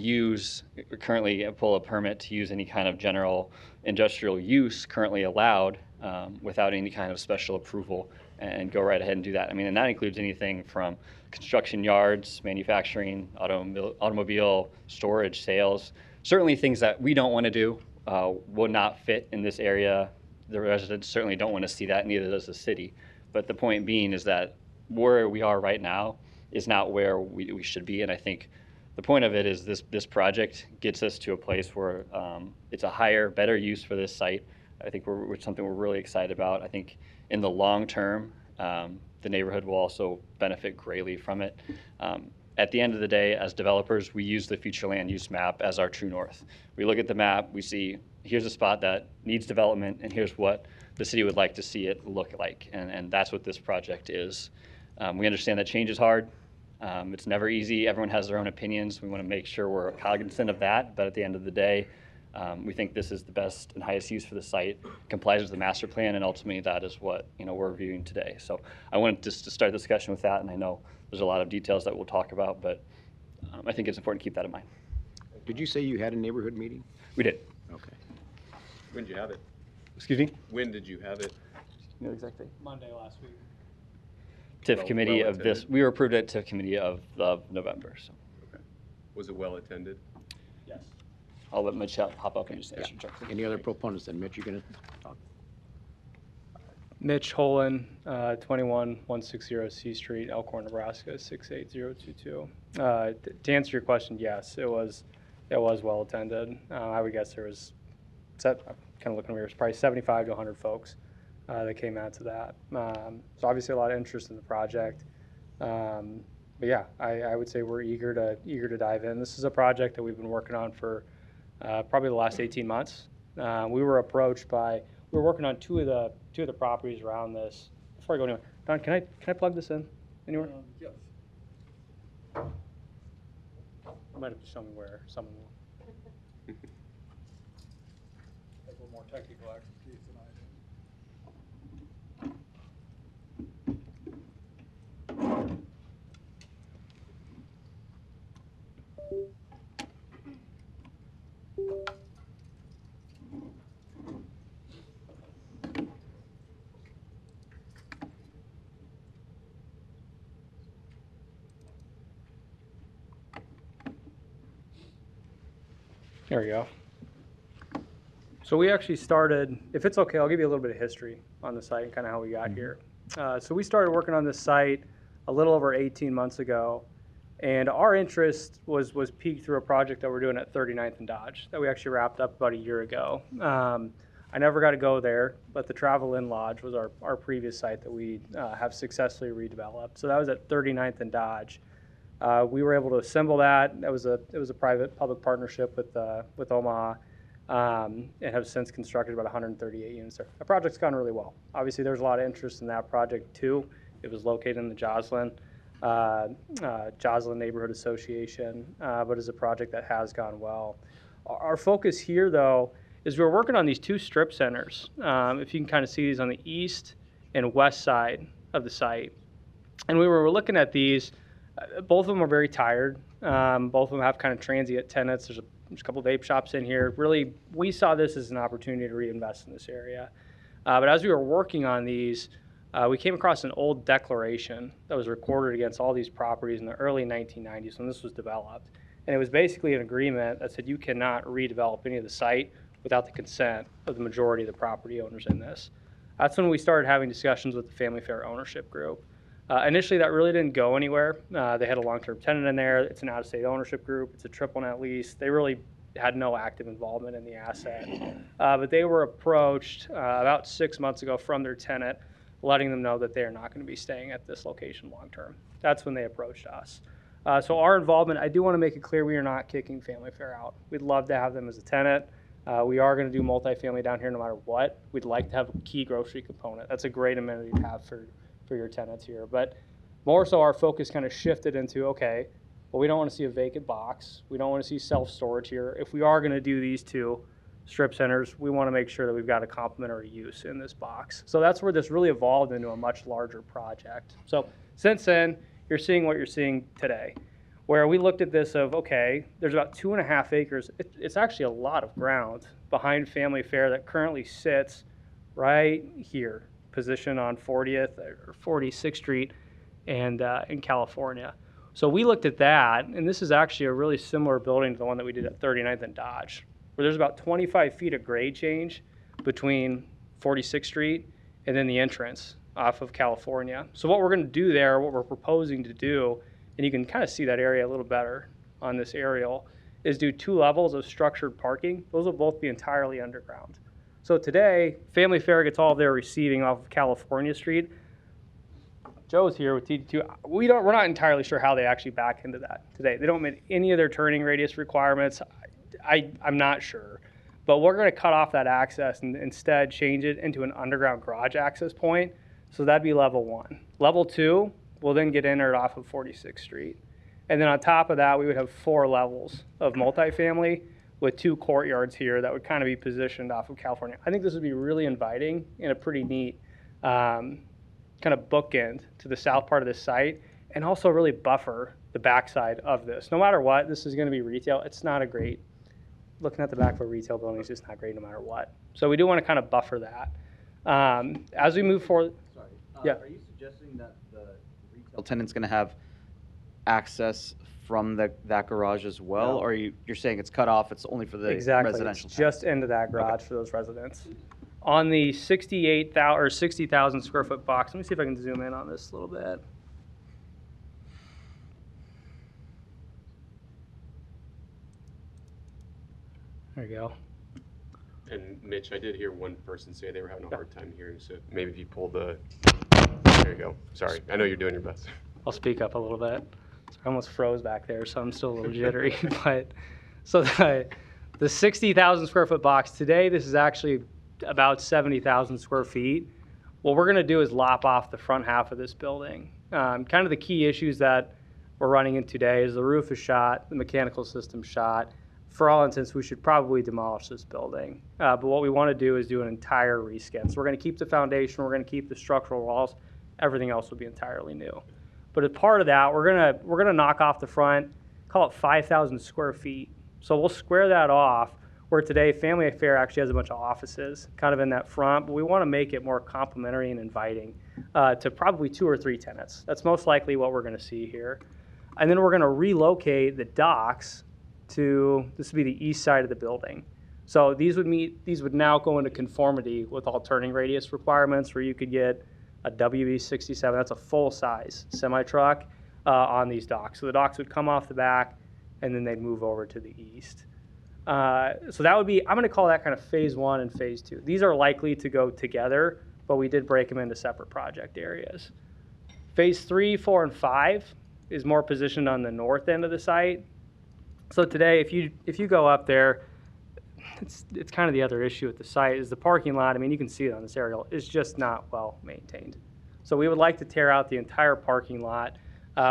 currently pull a permit to use any kind of general industrial use currently allowed without any kind of special approval and go right ahead and do that. I mean, and that includes anything from construction yards, manufacturing, automobile storage, sales, certainly things that we don't want to do will not fit in this area. The residents certainly don't want to see that, neither does the city. But the point being is that where we are right now is not where we should be. And I think the point of it is this project gets us to a place where it's a higher, better use for this site. I think we're something we're really excited about. I think in the long term, the neighborhood will also benefit greatly from it. At the end of the day, as developers, we use the future land use map as our true north. We look at the map, we see here's a spot that needs development, and here's what the city would like to see it look like. And that's what this project is. We understand that change is hard. It's never easy. Everyone has their own opinions. We want to make sure we're cognizant of that. But at the end of the day, we think this is the best and highest use for the site, complies with the master plan, and ultimately that is what we're reviewing today. So I wanted just to start the discussion with that, and I know there's a lot of details that we'll talk about, but I think it's important to keep that in mind. Did you say you had a neighborhood meeting? We did. Okay. When did you have it? Excuse me? When did you have it? No, exactly. Monday last week. TIF committee of this, we were approved at TIF committee of November. So. Okay. Was it well attended? Yes. I'll let Mitch hop up and just answer directly. Any other proponents then? Mitch, you're going to talk? Mitch Holen, 21160 C Street, Elkhorn, Nebraska 68022. To answer your question, yes, it was well attended. I would guess there was, kind of looking over here, it was probably 75 to 100 folks that came out to that. So obviously a lot of interest in the project. But yeah, I would say we're eager to dive in. This is a project that we've been working on for probably the last 18 months. We were approached by. We're working on two of the properties around this. Before I go anywhere, Don, can I plug this in anywhere? Yes. You might have to show me where someone will. A little more technical expertise than I do. There we go. So we actually started, if it's okay, I'll give you a little bit of history on the site and kind of how we got here. So we started working on this site a little over 18 months ago, and our interest was piqued through a project that we're doing at 39th and Dodge that we actually wrapped up about a year ago. I never got to go there, but the Travel Inn Lodge was our previous site that we have successfully redeveloped. So that was at 39th and Dodge. We were able to assemble that. It was a private-public partnership with Omaha, and have since constructed about 138 units there. The project's gone really well. Obviously, there's a lot of interest in that project too. It was located in the Joslin Neighborhood Association, but is a project that has gone well. Our focus here, though, is we're working on these two strip centers. If you can kind of see these on the east and west side of the site, and we were looking at these. Both of them are very tired. Both of them have kind of transient tenants. There's a couple of vape shops in here. Really, we saw this as an opportunity to reinvest in this area. But as we were working on these, we came across an old declaration that was recorded against all these properties in the early 1990s when this was developed. And it was basically an agreement that said you cannot redevelop any of the site without the consent of the majority of the property owners in this. That's when we started having discussions with the Family Fair ownership group. Initially, that really didn't go anywhere. They had a long-term tenant in there. It's an out-of-state ownership group. It's a triple net lease. They really had no active involvement in the asset. But they were approached about 6 months ago from their tenant, letting them know that they are not going to be staying at this location long-term. That's when they approached us. So our involvement, I do want to make it clear we are not kicking Family Fair out. We'd love to have them as a tenant. We are going to do multifamily down here no matter what. We'd like to have a key grocery component. That's a great amenity to have for your tenants here. But More so our focus kind of shifted into, okay, well, we don't want to see a vacant box. We don't want to see self-storage here. If we are going to do these two strip centers, we want to make sure that we've got a complementary use in this box. So that's where this really evolved into a much larger project. So since then, you're seeing what you're seeing today, where we looked at this of, okay, there's about 2.5 acres. It's actually a lot of ground behind Family Fare that currently sits right here, positioned on 40th or 46th Street and in California. So we looked at that, and this is actually a really similar building to the one that we did at 39th and Dodge, where there's about 25 feet of grade change between 46th Street and then the entrance off of California. So what we're going to do there, what we're proposing to do, and you can kind of see that area a little better on this aerial, is do 2 levels of structured parking. Those will both be entirely underground. So today, Family Fare gets all of their receiving off of California Street. Joe's here with TD2. We're not entirely sure how they actually back into that today. They don't meet any of their turning radius requirements. I'm not sure. But we're going to cut off that access and instead change it into an underground garage access point. So that'd be level 1. Level 2 will then get entered off of 46th Street. And then on top of that, we would have 4 levels of multifamily with 2 courtyards here that would kind of be positioned off of California. I think this would be really inviting and a pretty neat kind of bookend to the south part of the site, and also really buffer the backside of this. No matter what, this is going to be retail. It's not a great, looking at the back of a retail building is just not great no matter what. So we do want to kind of buffer that. As we move forward. Sorry. Yeah. Are you suggesting that the retail tenant's going to have access from that garage as well? No. Or you're saying it's cut off, it's only for the Exactly. residential It's just into that garage for those residents. On the 68,000 or 60,000 square foot box, let me see if I can zoom in on this a little bit. There you go. And Mitch, I did hear one person say they were having a hard time hearing, so maybe if you pull the, there you go. Sorry, I know you're doing your best. I'll speak up a little bit. So I almost froze back there, so I'm still a little jittery. But so the 60,000 square foot box today, this is actually about 70,000 square feet. What we're going to do is lop off the front half of this building. Kind of the key issues that we're running into today is the roof is shot, the mechanical system shot. For all intents, we should probably demolish this building. But what we want to do is do an entire reskin. So we're going to keep the foundation, we're going to keep the structural walls. Everything else will be entirely new. But as part of that, we're gonna knock off the front, call it 5,000 square feet. So we'll square that off. Where today, Family Fare actually has a bunch of offices kind of in that front, but we want to make it more complementary and inviting to probably 2 or 3 tenants. That's most likely what we're going to see here. And then we're going to relocate the docks to, this would be the east side of the building. So these would now go into conformity with all turning radius requirements, where you could get a WB67, that's a full-size semi-truck on these docks. So the docks would come off the back, and then they'd move over to the east. So that would be, I'm going to call that kind of phase 1 and phase 2. These are likely to go together, but we did break them into separate project areas. Phase 3, 4, and 5 is more positioned on the north end of the site. So today, if you go up there, it's kind of the other issue at the site is the parking lot. I mean, you can see it on this aerial. It's just not well maintained. So we would like to tear out the entire parking lot.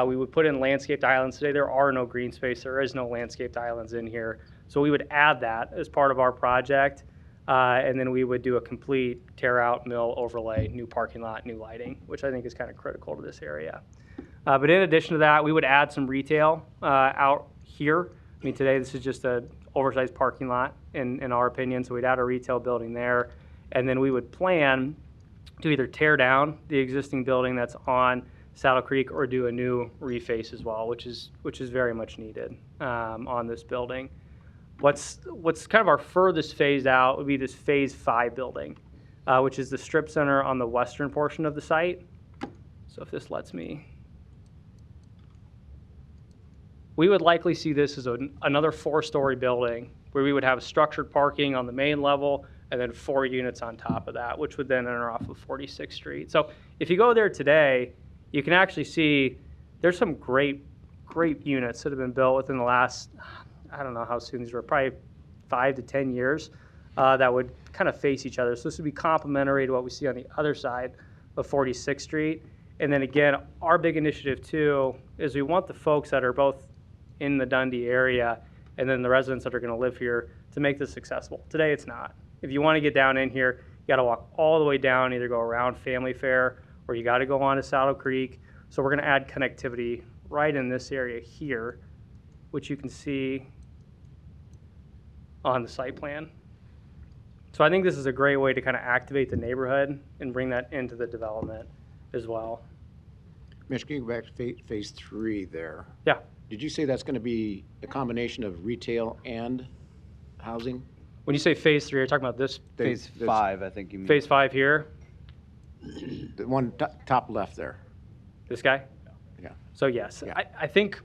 We would put in landscaped islands. Today there are no green space. There is no landscaped islands in here. So we would add that as part of our project. And then we would do a complete tear out, mill, overlay, new parking lot, new lighting, which I think is kind of critical to this area. But in addition to that, we would add some retail out here. I mean, today this is just an oversized parking lot in our opinion. So we'd add a retail building there. And then we would plan to either tear down the existing building that's on Saddle Creek or do a new reface as well, which is very much needed on this building. What's kind of our furthest phase out would be this phase 5 building, which is the strip center on the western portion of the site. So if this lets me, we would likely see this as another 4-story building where we would have structured parking on the main level and then 4 units on top of that, which would then enter off of 46th Street. So if you go there today, you can actually see there's some great units that have been built within the last, I don't know how soon these were, probably 5 to 10 years that would kind of face each other. So this would be complementary to what we see on the other side of 46th Street. And then again, our big initiative too is we want the folks that are both in the Dundee area and then the residents that are going to live here to make this accessible. Today it's not. If you want to get down in here, you got to walk all the way down, either go around Family Fair or you got to go on to Saddle Creek. So we're going to add connectivity right in this area here, which you can see on the site plan. So I think this is a great way to kind of activate the neighborhood and bring that into the development as well. Mitch, can you go back to phase 3 there? Yeah. Did you say that's going to be a combination of retail and housing? When you say phase 3, are you talking about this? Phase 5, I think you mean. Phase 5 here? The one top left there. This guy? Yeah. So yes, I think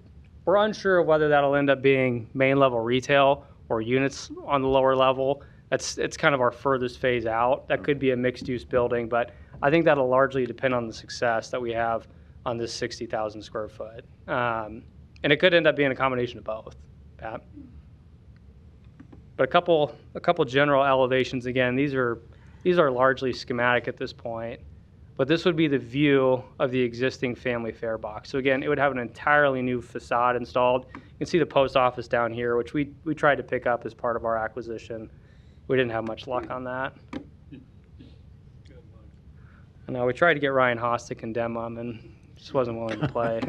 we're unsure of whether that'll end up being main level retail or units on the lower level. It's kind of our furthest phase out. That could be a mixed use building, but I think that'll largely depend on the success that we have on this 60,000 square foot. And it could end up being a combination of both, Pat. But a couple general elevations. Again, these are largely schematic at this point, but this would be the view of the existing Family Fair box. So again, it would have an entirely new facade installed. You can see the post office down here, which we tried to pick up as part of our acquisition. We didn't have much luck on that. I know we tried to get Ryan Haas to condemn them and just wasn't willing to play.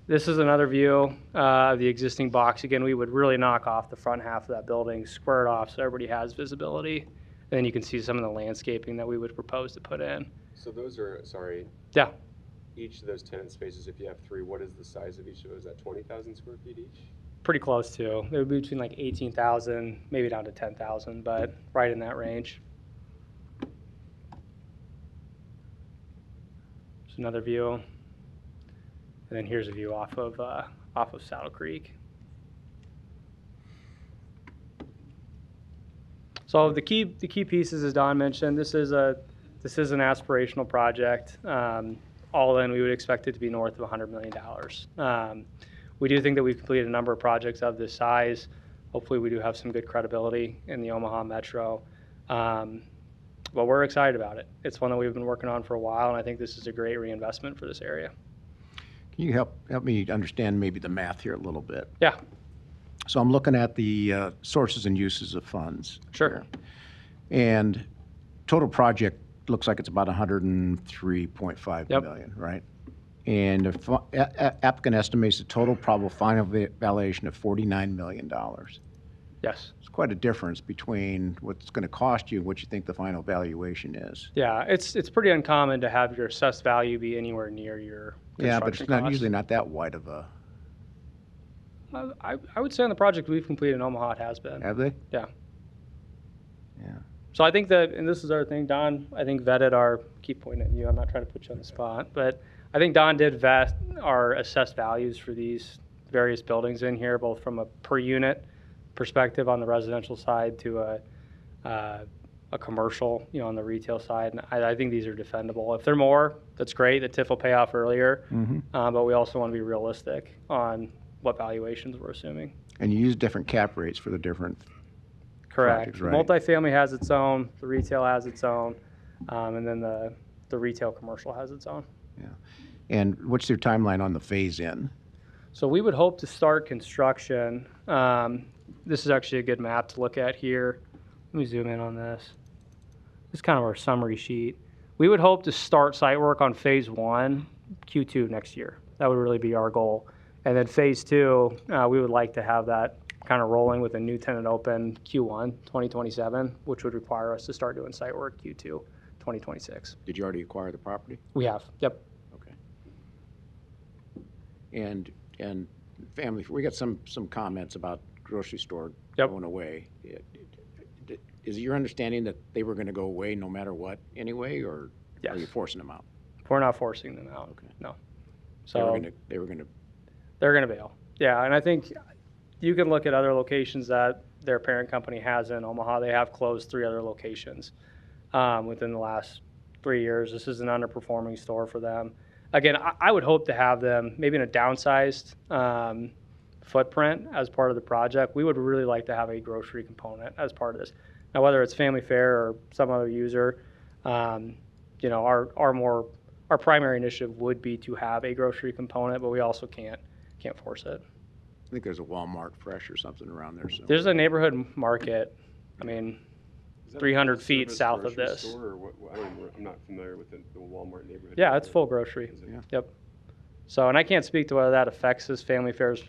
This is another view of the existing box. Again, we would really knock off the front half of that building, square it off so everybody has visibility. And then you can see some of the landscaping that we would propose to put in. So those are, sorry. Yeah. Each of those tenant spaces, if you have 3, what is the size of each of those? Is that 20,000 square feet each? Pretty close to. It would be between like 18,000, maybe down to 10,000, but right in that range. Just another view. And then here's a view off of Saddle Creek. So the key pieces, as Don mentioned, this is an aspirational project. All in, we would expect it to be north of $100 million. We do think that we've completed a number of projects of this size. Hopefully, we do have some good credibility in the Omaha Metro. But we're excited about it. It's one that we've been working on for a while, and I think this is a great reinvestment for this area. Can you help me understand maybe the math here a little bit? Yeah. So I'm looking at the sources and uses of funds. Sure. And total project looks like it's about $103.5 million, right? And the applicant estimates the total probable final valuation of $49 million. Yes. It's quite a difference between what's going to cost you and what you think the final valuation is. Yeah, it's pretty uncommon to have your assessed value be anywhere near your Yeah, but it's construction costs. usually not that wide of a. I would say on the project we've completed in Omaha, it has been. Have they? Yeah. Yeah. So I think that, and this is our thing, Don, I think vetted our, keep pointing at you, I'm not trying to put you on the spot, but I think Don did vet our assessed values for these various buildings in here, both from a per unit perspective on the residential side to a commercial, on the retail side. And I think these are defendable. If they're more, that's great. The TIF will pay off earlier. But we also want to be realistic on what valuations we're assuming. And you use different cap rates for the different. Correct. projects, right? Multifamily has its own, the retail has its own, and then the retail commercial has its own. Yeah. And what's your timeline on the phase in? So we would hope to start construction. This is actually a good map to look at here. Let me zoom in on this. This is kind of our summary sheet. We would hope to start site work on phase 1, Q2 next year. That would really be our goal. And then phase 2, we would like to have that kind of rolling with a new tenant open Q1 2027, which would require us to start doing site work Q2 2026. Did you already acquire the property? We have, yep. Okay. And family, we got some comments about grocery store going away. Is it your understanding that they were going to go away no matter what anyway, or are you forcing them out? We're not forcing them out. Okay. No. So they were going to. They're going to bail. Yeah, and I think you can look at other locations that their parent company has in Omaha. They have closed 3 other locations within the last 3 years. This is an underperforming store for them. Again, I would hope to have them maybe in a downsized footprint as part of the project. We would really like to have a grocery component as part of this. Now, whether it's Family Fair or some other user, our more our primary initiative would be to have a grocery component, but we also can't force it. I think there's a Walmart Fresh or something around there. So There's a neighborhood market, I mean, Is that a 300 feet full-service south of grocery this. store, or what, I'm not familiar with the Walmart neighborhood. Yeah, it's full grocery. Is it? Yeah. Yep. So, and I can't speak to whether that affects this family fair's,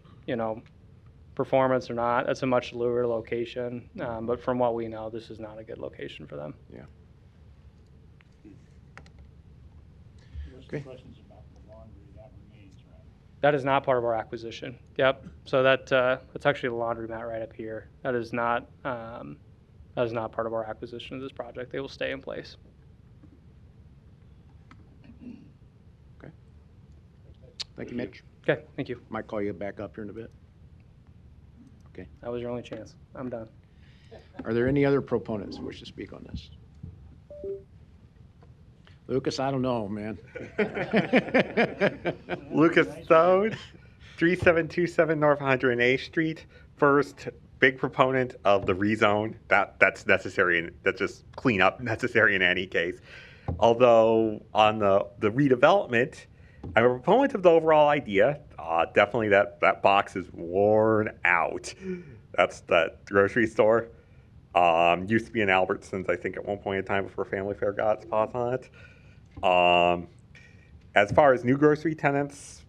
performance or not. That's a much lower location, but from what we know, this is not a good location for them. Yeah. There's Okay. some questions about the laundry, that remains, right? That is not part of our acquisition. Yep. So that's actually the laundromat right up here. That is not part of our acquisition of this project. They will stay in place. Okay. Thank you, Mitch. Okay, thank you. Might call you back up here in a bit. Okay. That was your only chance. I'm done. Are there any other proponents who wish to speak on this? Lucas, I don't know, man. Lucas Stone, 3727 North 108th Street. First, big proponent of the rezone. That's necessary, and that's just cleanup necessary in any case. Although on the redevelopment, I'm a proponent of the overall idea. Definitely that box is worn out. That's the grocery store. Used to be an Albertsons, I think, at one point in time before Family Fair got spots on it. As far as new grocery tenants,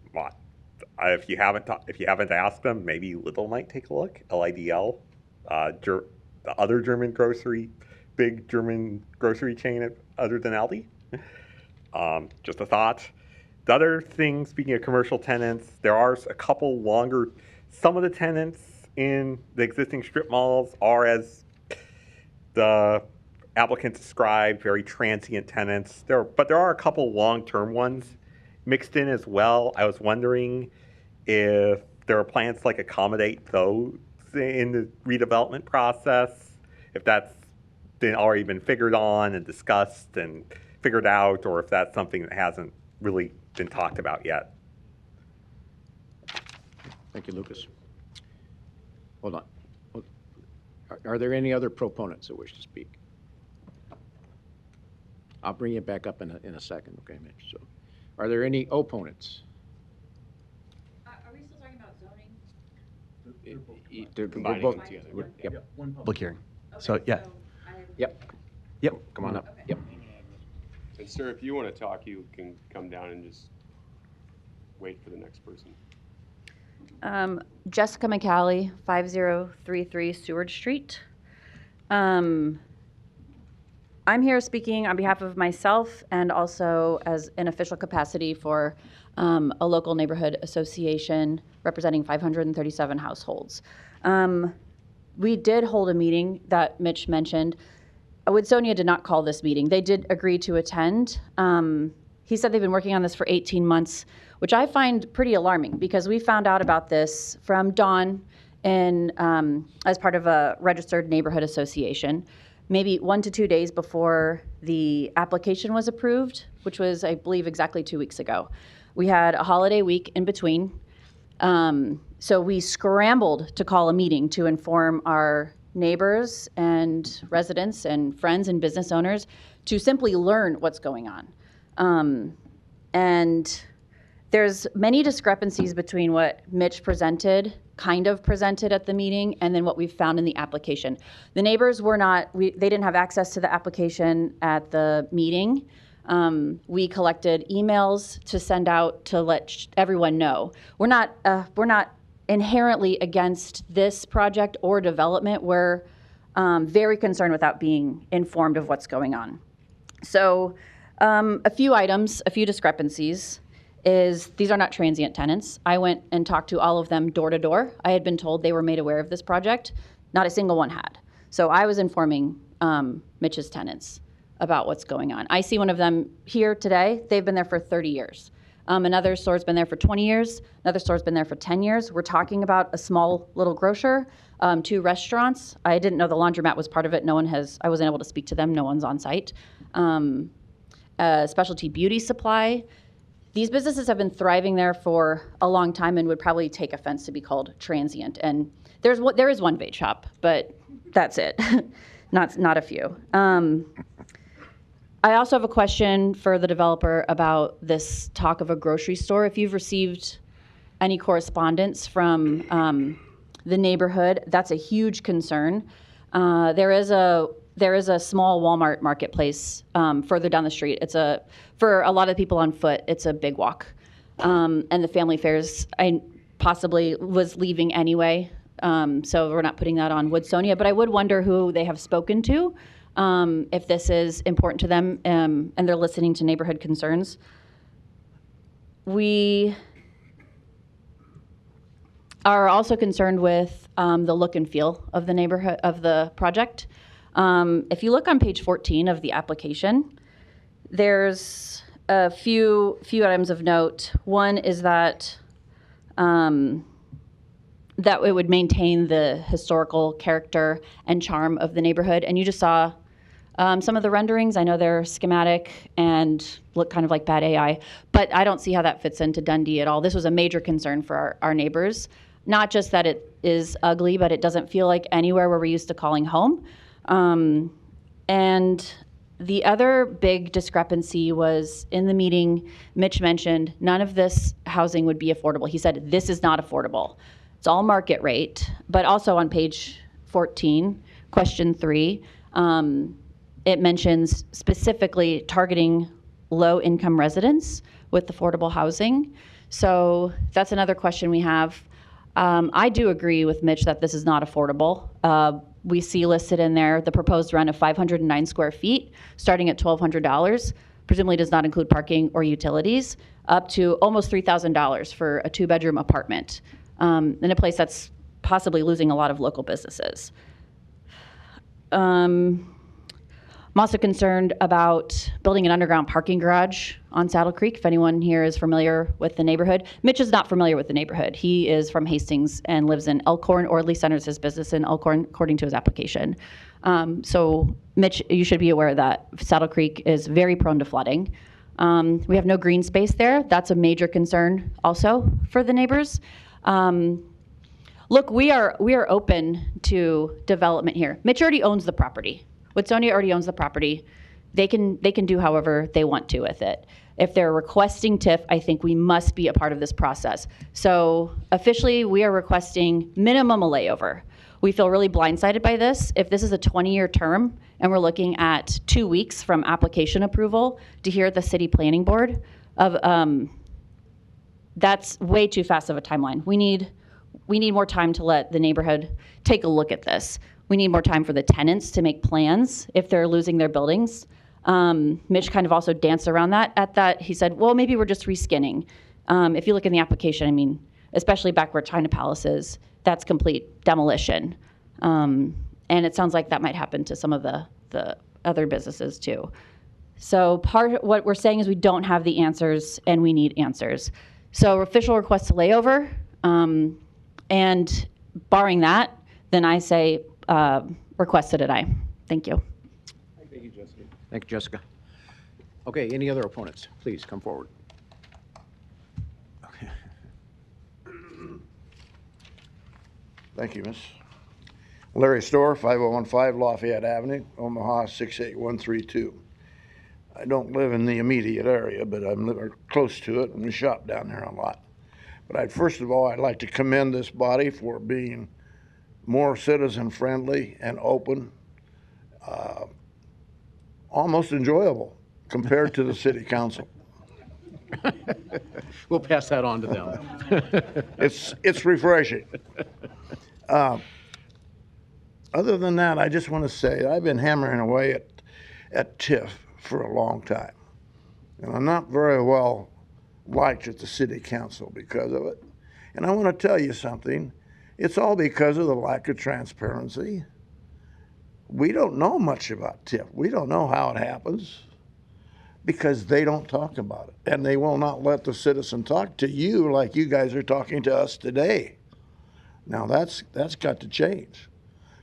if you haven't asked them, maybe Lidl might take a look. LIDL, the other big German grocery chain other than Aldi. Just a thought. The other thing, speaking of commercial tenants, there are a couple longer. Some of the tenants in the existing strip malls are, as the applicant described, very transient tenants. But there are a couple long-term ones mixed in as well. I was wondering if there are plans to accommodate those in the redevelopment process, if that's already been figured on and discussed and figured out, or if that's something that hasn't really been talked about yet. Thank you, Lucas. Hold on. Are there any other proponents that wish to speak? I'll bring you back up in a second, okay, Mitch? So, are there any opponents? Are we still talking about zoning? They're Combining both them together. Yep. One public hearing. So, yeah. Yep. Yep. Come on up. Yep. And sir, if you want to talk, you can come down and just wait for the next person. Jessica McCallie, 5033 Seward Street. I'm here speaking on behalf of myself and also as an official capacity for a local neighborhood association representing 537 households. We did hold a meeting that Mitch mentioned. Woodsonia did not call this meeting. They did agree to attend. He said they've been working on this for 18 months, which I find pretty alarming because we found out about this from Dawn as part of a registered neighborhood association, maybe 1 to 2 days before the application was approved, which was, I believe, exactly 2 weeks ago. We had a holiday week in between. So we scrambled to call a meeting to inform our neighbors and residents and friends and business owners to simply learn what's going on. And there's many discrepancies between what Mitch kind of presented at the meeting, and then what we've found in the application. The neighbors they didn't have access to the application at the meeting. We collected emails to send out to let everyone know. We're not inherently against this project or development. We're very concerned without being informed of what's going on. So a few discrepancies is these are not transient tenants. I went and talked to all of them door to door. I had been told they were made aware of this project. Not a single one had. So I was informing Mitch's tenants about what's going on. I see one of them here today. They've been there for 30 years. Another store's been there for 20 years. Another store's been there for 10 years. We're talking about a small little grocer, 2 restaurants. I didn't know the laundromat was part of it. I wasn't able to speak to them. No one's on site. Specialty beauty supply. These businesses have been thriving there for a long time and would probably take offense to be called transient. And there is one vape shop, but that's it. not a few. I also have a question for the developer about this talk of a grocery store. If you've received any correspondence from the neighborhood, that's a huge concern. There is a small Walmart marketplace further down the street. For a lot of people on foot, it's a big walk. And the family fairs, I possibly was leaving anyway, so we're not putting that on Woodsonia. But I would wonder who they have spoken to, if this is important to them, and they're listening to neighborhood concerns. We are also concerned with the look and feel of the neighborhood of the project. If you look on page 14 of the application, there's a few items of note. One is that that it would maintain the historical character and charm of the neighborhood. And you just saw some of the renderings. I know they're schematic and look kind of like bad AI, but I don't see how that fits into Dundee at all. This was a major concern for our neighbors. Not just that it is ugly, but it doesn't feel like anywhere where we're used to calling home. And the other big discrepancy was in the meeting, Mitch mentioned none of this housing would be affordable. He said, this is not affordable. It's all market rate, but also on page 14, question 3, it mentions specifically targeting low-income residents with affordable housing. So that's another question we have. I do agree with Mitch that this is not affordable. We see listed in there the proposed rent of 509 square feet, starting at $1,200, presumably does not include parking or utilities, up to almost $3,000 for a 2-bedroom apartment in a place that's possibly losing a lot of local businesses. I'm also concerned about building an underground parking garage on Saddle Creek, if anyone here is familiar with the neighborhood. Mitch is not familiar with the neighborhood. He is from Hastings and lives in Elkhorn, or at least centers his business in Elkhorn, according to his application. So Mitch, you should be aware that Saddle Creek is very prone to flooding. We have no green space there. That's a major concern also for the neighbors. Look, we are open to development here. Mitch already owns the property. Woodsonia already owns the property. They can do however they want to with it. If they're requesting TIF, I think we must be a part of this process. So officially, we are requesting minimum a layover. We feel really blindsided by this. If this is a 20-year term and we're looking at 2 weeks from application approval to hear at the city planning board, that's way too fast of a timeline. We need more time to let the neighborhood take a look at this. We need more time for the tenants to make plans if they're losing their buildings. Mitch kind of also danced around that. At that, he said, well, maybe we're just reskinning. If you look in the application, I mean, especially back where China Palace is, that's complete demolition. And it sounds like that might happen to some of the other businesses too. So what we're saying is we don't have the answers and we need answers. So official request to layover, and barring that, then I say request to deny. Thank you. Thank you, Jessica. Thank you, Jessica. Okay, any other opponents? Please come forward. Okay. Thank you, Miss. Larry Storr, 5015 Lafayette Avenue, Omaha 68132. I don't live in the immediate area, but I'm close to it, and we shop down there a lot. But first of all, I'd like to commend this body for being more citizen-friendly and open, almost enjoyable compared to the city council. We'll pass that on to them. It's refreshing. Other than that, I just want to say I've been hammering away at TIF for a long time. And I'm not very well liked at the city council because of it. And I want to tell you something. It's all because of the lack of transparency. We don't know much about TIF. We don't know how it happens because they don't talk about it. And they will not let the citizen talk to you like you guys are talking to us today. Now that's got to change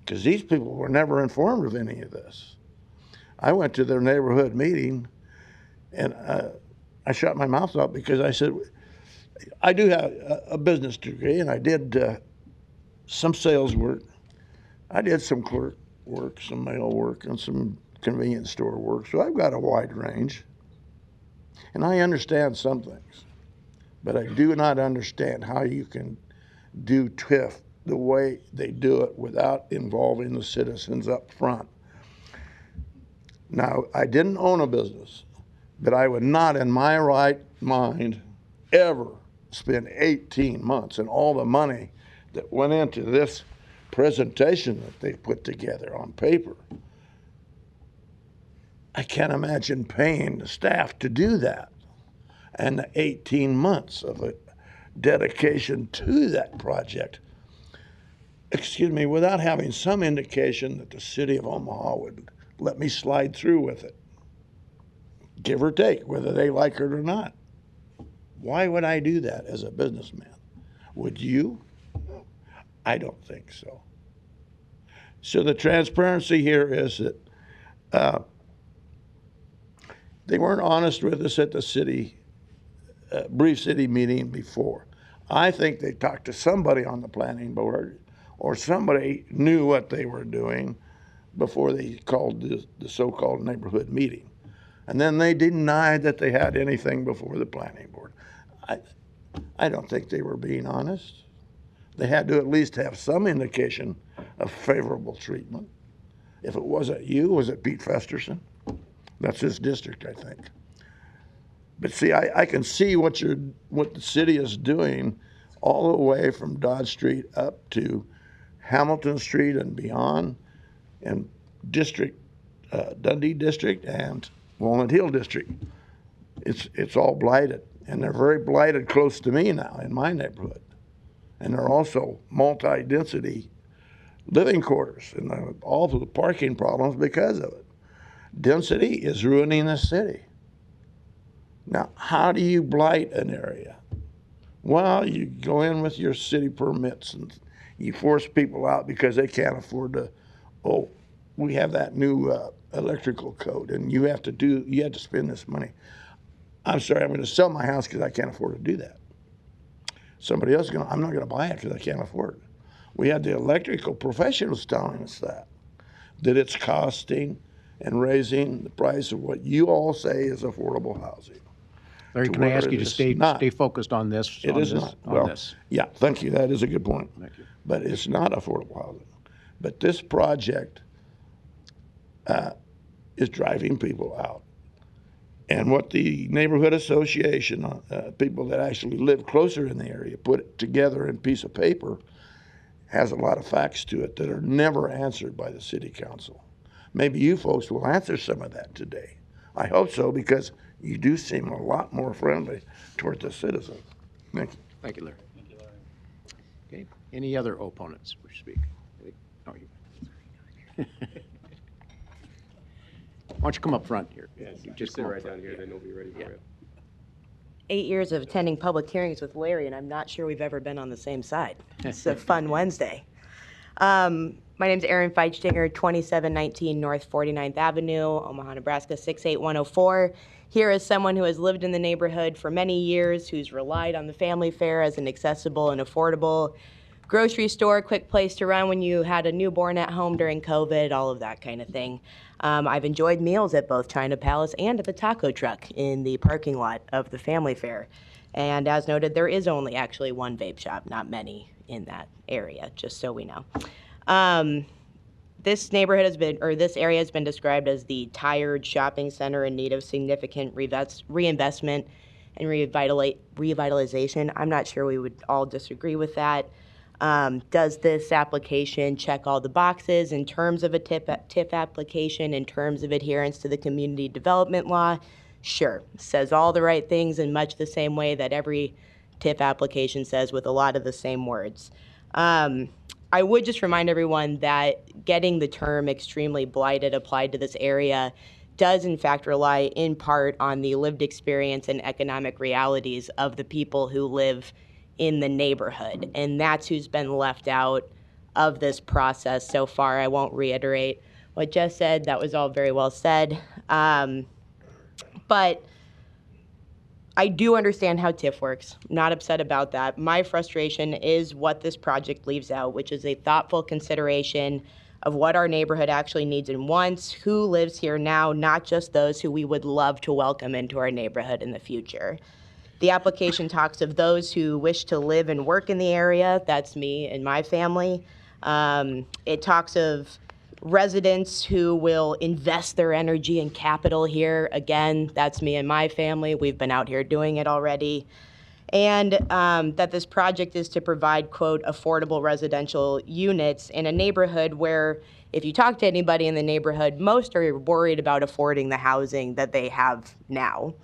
because these people were never informed of any of this. I went to their neighborhood meeting and I shut my mouth up because I said, I do have a business degree and I did some sales work. I did some clerk work, some mail work, and some convenience store work, so I've got a wide range. And I understand some things, but I do not understand how you can do TIF the way they do it without involving the citizens up front. Now, I didn't own a business, but I would not in my right mind ever spend 18 months and all the money that went into this presentation that they put together on paper. I can't imagine paying the staff to do that and the 18 months of a dedication to that project, excuse me, without having some indication that the city of Omaha would let me slide through with it, give or take, whether they like it or not. Why would I do that as a businessman? Would you? I don't think so. So the transparency here is that they weren't honest with us at the city, brief city meeting before. I think they talked to somebody on the planning board or somebody knew what they were doing before they called the so-called neighborhood meeting. And then they denied that they had anything before the planning board. I don't think they were being honest. They had to at least have some indication of favorable treatment. If it wasn't you, was it Pete Festerson? That's his district, I think. But see, I can see what the city is doing all the way from Dodge Street up to Hamilton Street and beyond, and Dundee District and Walnut Hill District. It's all blighted, and they're very blighted close to me now in my neighborhood. And they're also multi-density living quarters, and all of the parking problems because of it. Density is ruining the city. Now, how do you blight an area? Well, you go in with your city permits and you force people out because they can't afford to, oh, we have that new electrical code and you have to spend this money. I'm sorry, I'm going to sell my house because I can't afford to do that. Somebody else I'm not going to buy it because I can't afford it. We had the electrical professionals telling us that it's costing and raising the price of what you all say is affordable housing. Larry, can I ask you to stay focused on this? It is not. Well, yeah, thank you. That is a good point. Thank you. But it's not affordable housing. But this project is driving people out. And what the neighborhood association, people that actually live closer in the area, put together in a piece of paper, has a lot of facts to it that are never answered by the city council. Maybe you folks will answer some of that today. I hope so, because you do seem a lot more friendly toward the citizens. Thank you. Thank you, Larry. Thank you, Larry. Okay. Any other opponents wish to speak? Oh, you. Why don't you come up front here? Yeah, just sit right down here, then you'll be ready for it. 8 years of attending public hearings with Larry, and I'm not sure we've ever been on the same side. It's a fun Wednesday. My name's Erin Feitstinger, 2719 North 49th Avenue, Omaha, Nebraska, 68104. Here is someone who has lived in the neighborhood for many years, who's relied on the family fare as an accessible and affordable grocery store, quick place to run when you had a newborn at home during COVID, all of that kind of thing. I've enjoyed meals at both China Palace and at the taco truck in the parking lot of the family fare. And as noted, there is only actually one vape shop, not many in that area, just so we know. This neighborhood has been, or this area has been described as the tired shopping center in need of significant reinvestment and revitalization. I'm not sure we would all disagree with that. Does this application check all the boxes in terms of a TIF application, in terms of adherence to the community development law? Sure. Says all the right things in much the same way that every TIF application says, with a lot of the same words. I would just remind everyone that getting the term extremely blighted applied to this area does in fact rely in part on the lived experience and economic realities of the people who live in the neighborhood. And that's who's been left out of this process so far. I won't reiterate what Jess said. That was all very well said. But I do understand how TIF works. Not upset about that. My frustration is what this project leaves out, which is a thoughtful consideration of what our neighborhood actually needs and wants, who lives here now, not just those who we would love to welcome into our neighborhood in the future. The application talks of those who wish to live and work in the area. That's me and my family. It talks of residents who will invest their energy and capital here. Again, that's me and my family. We've been out here doing it already. And that this project is to provide, quote, affordable residential units in a neighborhood where, if you talk to anybody in the neighborhood, most are worried about affording the housing that they have now.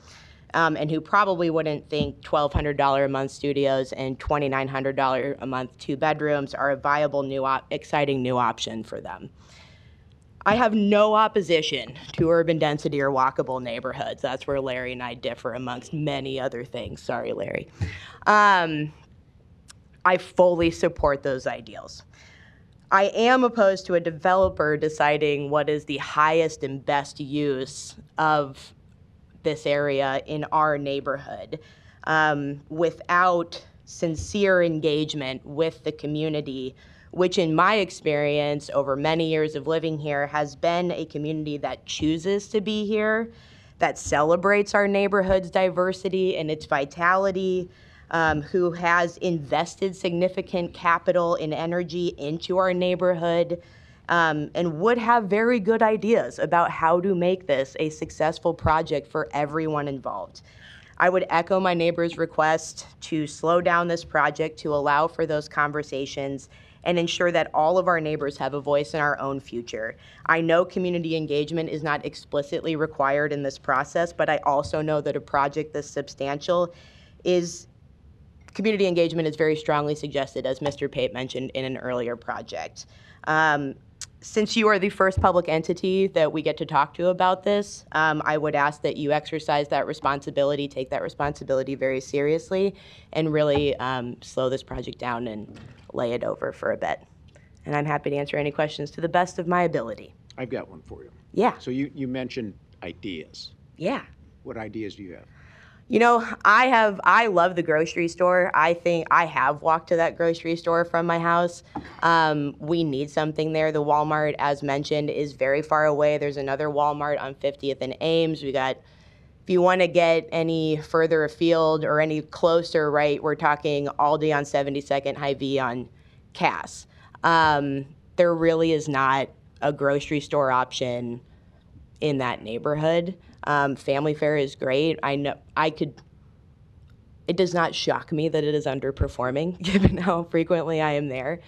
And who probably wouldn't think $1,200 a month studios and $2,900 a month 2 bedrooms are a viable, exciting new option for them. I have no opposition to urban density or walkable neighborhoods. That's where Larry and I differ, amongst many other things. Sorry, Larry. I fully support those ideals. I am opposed to a developer deciding what is the highest and best use of this area in our neighborhood without sincere engagement with the community, which in my experience over many years of living here has been a community that chooses to be here, that celebrates our neighborhood's diversity and its vitality, who has invested significant capital and energy into our neighborhood, and would have very good ideas about how to make this a successful project for everyone involved. I would echo my neighbor's request to slow down this project to allow for those conversations and ensure that all of our neighbors have a voice in our own future. I know community engagement is not explicitly required in this process, but I also know that a project this substantial community engagement is very strongly suggested, as Mr. Pate mentioned in an earlier project. Since you are the first public entity that we get to talk to about this, I would ask that you exercise that responsibility, take that responsibility very seriously, and really slow this project down and lay it over for a bit. And I'm happy to answer any questions to the best of my ability. I've got one for you. Yeah. So you mentioned ideas. Yeah. What ideas do you have? You know, I love the grocery store. I think I have walked to that grocery store from my house. We need something there. The Walmart, as mentioned, is very far away. There's another Walmart on 50th and Ames. If you want to get any further afield or any closer, right, we're talking Aldi on 72nd, Hy-Vee on Cass. There really is not a grocery store option in that neighborhood. Family Fare is great. It does not shock me that it is underperforming, given how frequently I am there.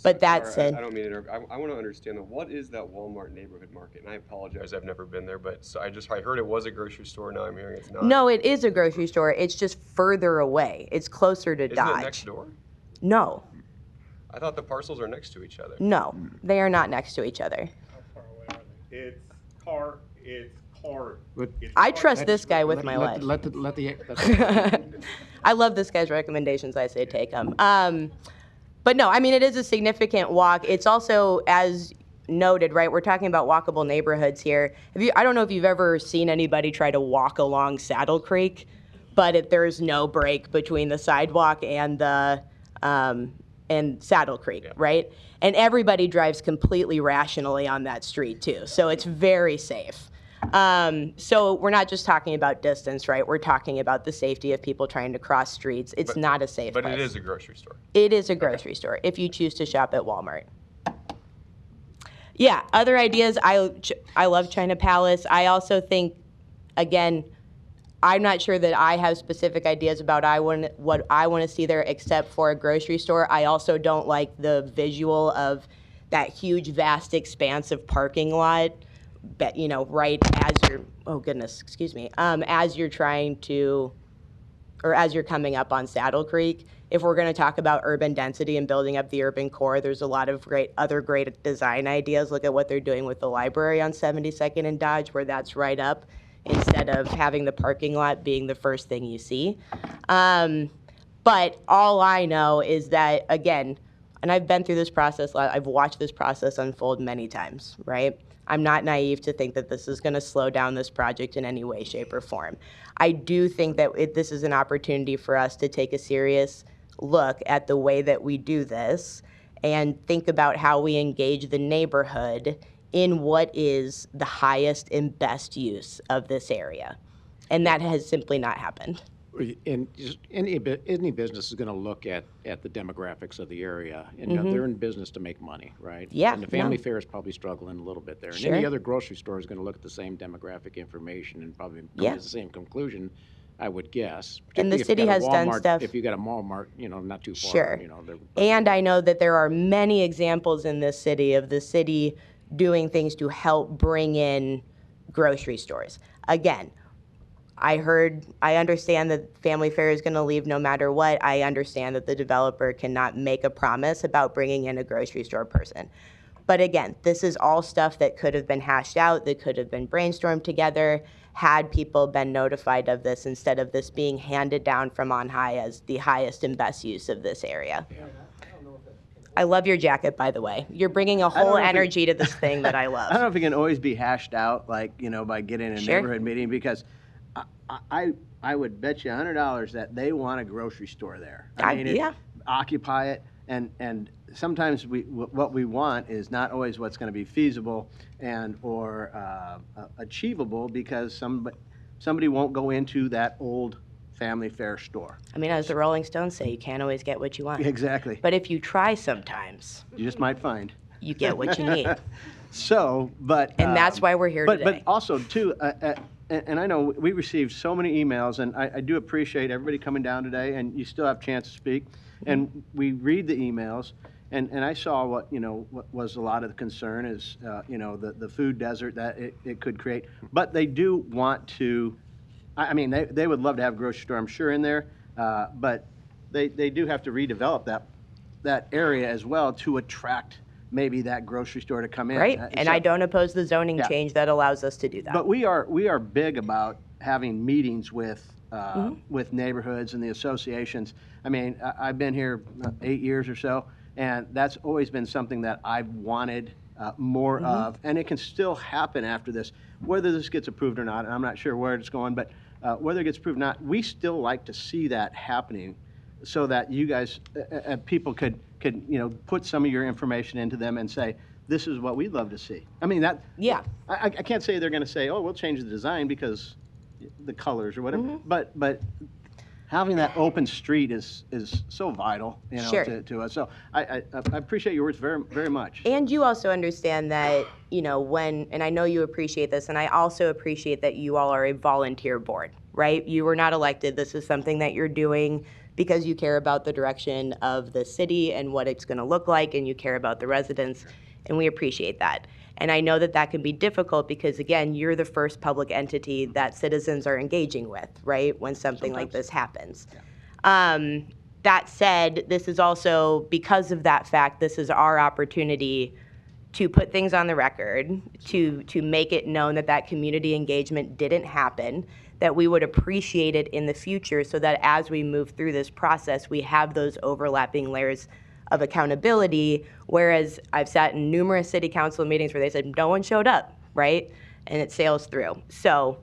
But that said, I don't mean to interrupt. I want to understand, what is that Walmart neighborhood market? And I apologize, I've never been there, but I heard it was a grocery store. Now I'm hearing it's not. no, it is a grocery store. It's just further away. It's closer to Isn't Dodge. it next door? No, I thought the parcels are next to each other. no, they are not next to each other. It's car. I trust this guy with my life. I love this guy's recommendations. I say take them. But no, I mean, it is a significant walk. It's also, as noted, right, we're talking about walkable neighborhoods here. I don't know if you've ever seen anybody try to walk along Saddle Creek, but there's no break between the sidewalk and Saddle Creek, right? And everybody drives completely rationally on that street too. So it's very safe. So we're not just talking about distance, right? We're talking about the safety of people trying to cross streets. It's not a safe place. But it is a grocery store. It is a grocery store if you choose to shop at Walmart. Yeah, other ideas. I love China Palace. I also think, again, I'm not sure that I have specific ideas about what I want to see there except for a grocery store. I also don't like the visual of that huge, vast expanse of parking lot. But, you know, right as you're, as you're trying to, or as you're coming up on Saddle Creek. If we're going to talk about urban density and building up the urban core, there's a lot of other great design ideas. Look at what they're doing with the library on 72nd and Dodge, where that's right up, instead of having the parking lot being the first thing you see. But all I know is that, again, and I've been through this process, I've watched this process unfold many times, right? I'm not naive to think that this is going to slow down this project in any way, shape, or form. I do think that this is an opportunity for us to take a serious look at the way that we do this and think about how we engage the neighborhood in what is the highest and best use of this area. And that has simply not happened. And just any business is going to look at the demographics of the area, and Mhm. they're in business to make money, right? Yeah, And the family no. fair is probably struggling a little bit there. And Sure. any other grocery store is going to look at the same demographic information and probably come Yeah. to the same conclusion, I would guess. And the Particularly if you city got a has done Walmart- stuff- If you got a Walmart, not too far, Sure. they're And I know that there are many examples in this city of the city doing things to help bring in grocery stores. Again, I understand that Family Fair is going to leave no matter what. I understand that the developer cannot make a promise about bringing in a grocery store person. But again, this is all stuff that could have been hashed out, that could have been brainstormed together, had people been notified of this instead of this being handed down from on high as the highest and best use of this area. I love your jacket, by the way. You're bringing a I don't whole know if it- energy to this thing that I love. I don't know if it can always be hashed out, like, by getting a Sure. neighborhood meeting, because I would bet you $100 that they want a grocery store there. Yeah. Occupy it, and sometimes what we want is not always what's going to be feasible or achievable, because somebody won't go into that old Family Fair store. I mean, as the Rolling Stones say, you can't always get what you want. Exactly. But if you try sometimes, You just might find. you get what you need. So, but. And that's why we're here but, today. But also, too, and I know we received so many emails, and I do appreciate everybody coming down today, and you still have a chance to speak. And we read the emails, and I saw what was a lot of the concern is, the food desert that it could create. But they do want to, I mean, they would love to have a grocery store, I'm sure, in there, but they do have to redevelop that area as well to attract maybe that grocery store to come in. Right? And I don't oppose the zoning Yeah. change that allows us to do that. But we are big about having meetings with neighborhoods and the associations. I mean, I've been here 8 years or so, and that's always been something that I've wanted more of, and it can still happen after this. Whether this gets approved or not, and I'm not sure where it's going, but whether it gets approved or not, we still like to see that happening, so that you guys, people could put some of your information into them and say, this is what we'd love to see. I mean, yeah. I can't say they're going to say, oh, we'll change the design because the colors or whatever, but having that open street is so vital, Sure. to us. So I appreciate your words very, very much. And you also understand that, and I know you appreciate this, and I also appreciate that you all are a volunteer board, right? You were not elected. This is something that you're doing because you care about the direction of the city and what it's going to look like, and you care about the residents, and we appreciate that. And I know that that can be difficult because, again, you're the first public entity that citizens are engaging with, right, when something like this happens. Yeah. That said, this is also, because of that fact, this is our opportunity to put things on the record, to make it known that that community engagement didn't happen, that we would appreciate it in the future, so that as we move through this process, we have those overlapping layers of accountability, whereas I've sat in numerous city council meetings where they said no one showed up, right? And it sails through. So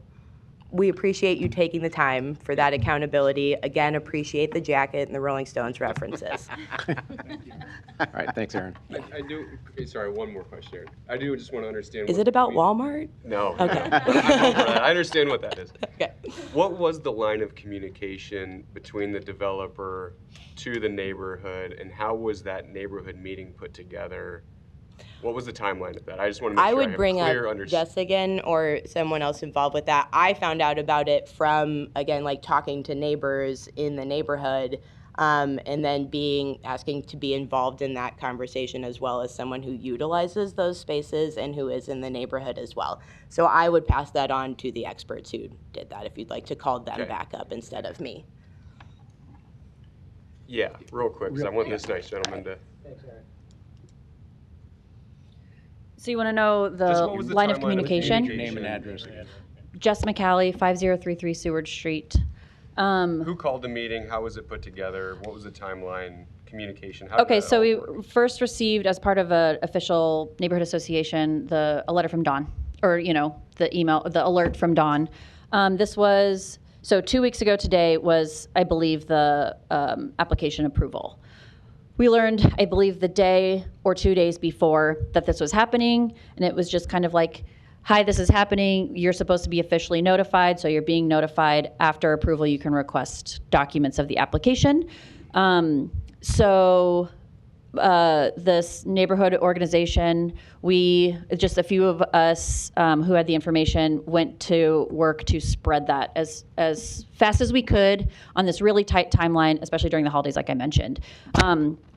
we appreciate you taking the time for that accountability. Again, appreciate the jacket and the Rolling Stones references. All right, thanks, Aaron. I do, sorry, one more question, Aaron. I do just want to understand. Is what it about we- Walmart? No. Okay. I understand what that is. Okay. What was the line of communication between the developer to the neighborhood, and how was that neighborhood meeting put together? What was the timeline of that? I just want to make I sure I would have bring clear up understanding. Jess again or someone else involved with that. I found out about it from, again, like talking to neighbors in the neighborhood, and then asking to be involved in that conversation, as well as someone who utilizes those spaces and who is in the neighborhood as well. So I would pass that on to the experts who did that, if you'd like to call them back up instead of me. Yeah, real quick, because I want this nice gentleman to. So you want to know Just the what was the line of timeline communication? Name and address. Jess McCallie, 5033 Seward Street. Who called the meeting? How was it put together? What was the timeline? Communication? How did Okay, that so all we work? first received, as part of an official neighborhood association, a letter from Dawn, or the alert from Dawn. This was, so 2 weeks ago today was, I believe, the application approval. we learned, I believe, the day or 2 days before that this was happening, and it was just kind of like, hi, this is happening. You're supposed to be officially notified, so you're being notified. After approval, you can request documents of the application. This neighborhood organization, just a few of us who had the information, went to work to spread that as fast as we could on this really tight timeline, especially during the holidays, like I mentioned.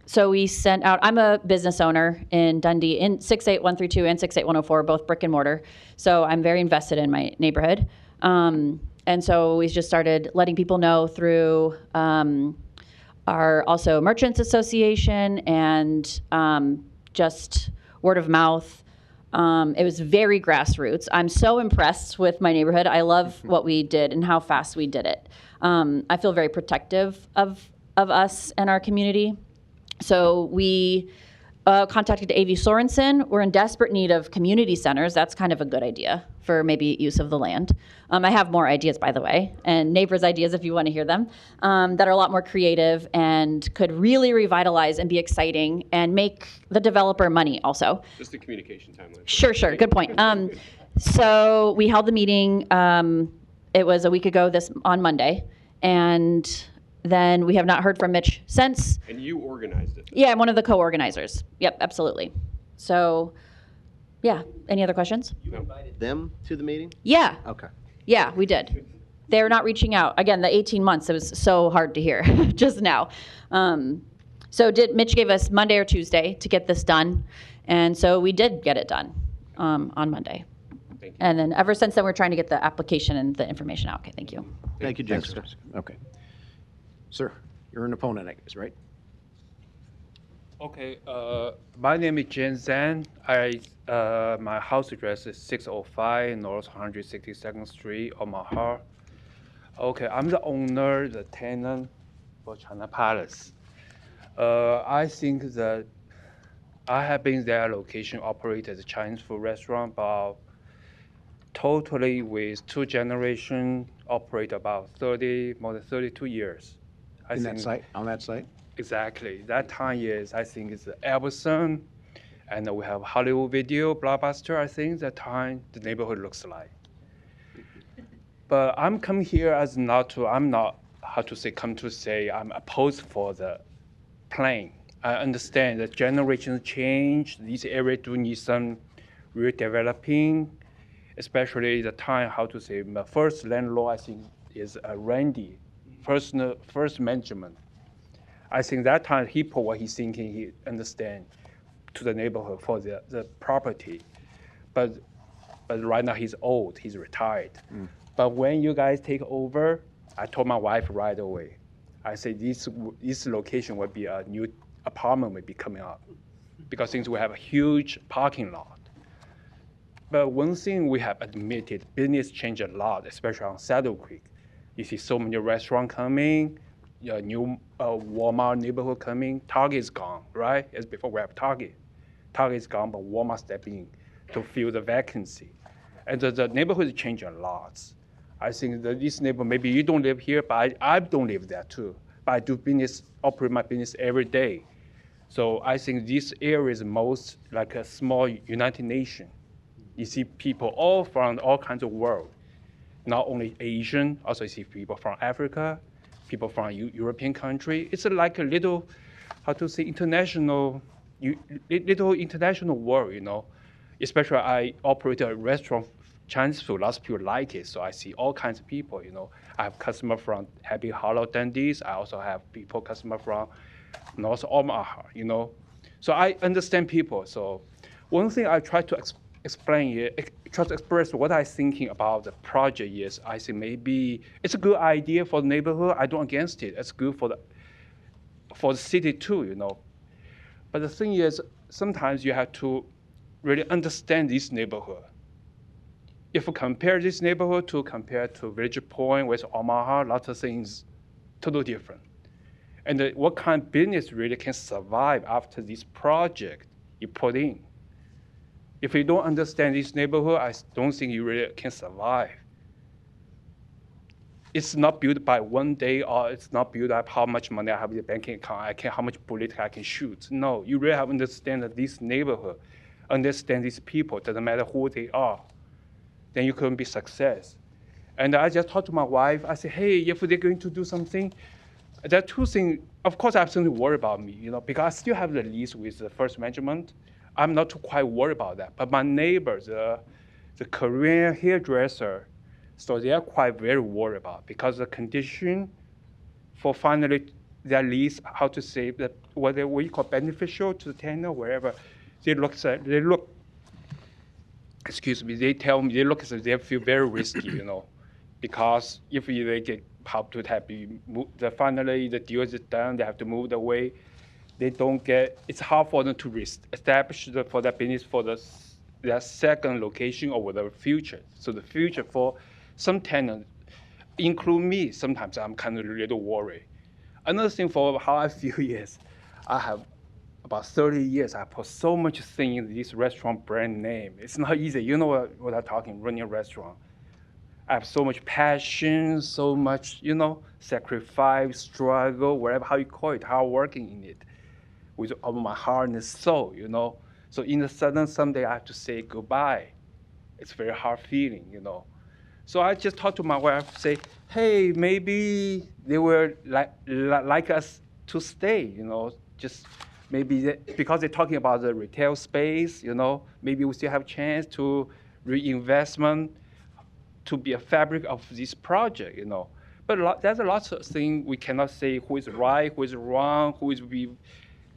So we sent out, I'm a business owner in Dundee, in 68132 and 68104, both brick and mortar. So I'm very invested in my neighborhood. And so we just started letting people know through our also Merchants Association and just word of mouth. It was very grassroots. I'm so impressed with my neighborhood. I love what we did and how fast we did it. I feel very protective of us and our community. So we contacted A.V. Sorensen. We're in desperate need of community centers. That's kind of a good idea for maybe use of the land. I have more ideas, by the way, and neighbors' ideas if you want to hear them, that are a lot more creative and could really revitalize and be exciting and make the developer money also. Just the communication timeline. Sure. Good point. So we held the meeting. It was a week ago on Monday, and then we have not heard from Mitch since. And you organized it. Yeah, I'm one of the co-organizers. Yep, absolutely. So, yeah. Any other questions? You invited them to the meeting? Yeah. Okay. Yeah, we did. They're not reaching out. Again, the 18 months, it was so hard to hear just now. So Mitch gave us Monday or Tuesday to get this done. And so we did get it done on Monday. Thank you. And then ever since then, we're trying to get the application and the information out. Okay, thank you. Thank you, Jessica. Okay. Sir, you're an opponent, I guess, right? Okay, my name is Jen Zhang. My house address is 605 North 162nd Street, Omaha. Okay, I'm the owner, the tenant for China Palace. I think that I have been their location operated as a Chinese food restaurant about totally with 2 generations, operate about more than 32 years. On that site? Exactly. That time is, I think, it's Everson, and we have Hollywood Video, Blockbuster. I think that time the neighborhood looks like. But I'm coming here as I'm not, come to say I'm opposed for the plan. I understand that generations change. This area do need some redeveloping, especially the time, my first landlord, I think, is Randy. First management. I think that time he put what he's thinking, he understand to the neighborhood for the property. But right now he's old, he's retired. But when you guys take over, I told my wife right away, I said this location will be a new apartment will be coming up because since we have a huge parking lot. But one thing we have admitted, business changed a lot, especially on Saddle Creek. You see so many restaurants coming, new Walmart neighborhood coming. Target is gone, right? As before we have Target. Target is gone, but Walmart stepped in to fill the vacancy. And the neighborhood is changing a lot. I think that this neighborhood, maybe you don't live here, but I don't live there too. But I do operate my business every day. So I think this area is most like a small United Nations. You see people all from all kinds of world. Not only Asian, also see people from Africa, people from European country. It's like a little, international, little international world, Especially I operate a restaurant, Chinese food, lots of people like it, so I see all kinds of people, I have customers from Happy Hollow Dundee's. I also have customer from North Omaha, So I understand people. So one thing I try to explain here, try to express what I'm thinking about the project is, I think maybe it's a good idea for the neighborhood. I don't against it. It's good for the city too, But the thing is, sometimes you have to really understand this neighborhood. If you compare this neighborhood compared to Village Point, West Omaha, lots of things totally different. And what kind of business really can survive after this project you put in? If you don't understand this neighborhood, I don't think you really can survive. it's not built by one day, or it's not built up how much money I have in the banking account, how much bullet I can shoot. No, you really have to understand that this neighborhood, understand these people, doesn't matter who they are, then you can be success. And I just talked to my wife. I said, hey, if they're going to do something, there are two things. Of course, I have something to worry about me, because I still have the lease with the First Management. I'm not too quite worried about that. But my neighbors, the Korean hairdresser, so they are quite very worried about, because the condition for finally their lease, how to say that, whether we call beneficial to the tenant or wherever, they look, excuse me, they tell me, they look as if they feel very risky, because if they get help to finally the deal is done, they have to move away. They don't get, it's hard for them to establish for their business for their second location or the future. So the future for some tenants, include me, sometimes I'm kind of a little worried. Another thing for how I feel is, I have about 30 years, I put so much thing in this restaurant brand name. It's not easy, you know what I'm talking, running a restaurant. I have so much passion, so much, sacrifice, struggle, whatever, how you call it, hard working in it, with all my heart and soul, So in the sudden, someday I have to say goodbye. It's very hard feeling, So I just talked to my wife, say, hey, maybe they will like us to stay, just maybe because they're talking about the retail space, maybe we still have a chance to reinvestment, to be a fabric of this project, But there's a lot of things we cannot say who is right, who is wrong,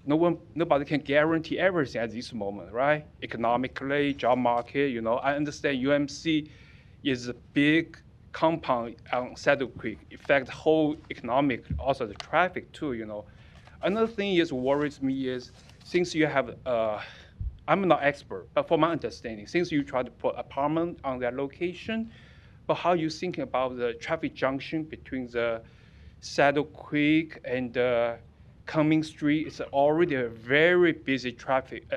nobody can guarantee everything at this moment, right? Economically, job market, I understand UMC is a big compound on Saddle Creek, affect whole economic, also the traffic too, Another thing is worries me is, since you have, I'm not expert, but for my understanding, since you try to put apartment on that location, but how you thinking about the traffic junction between the Saddle Creek and Cumming Street? It's already a very busy traffic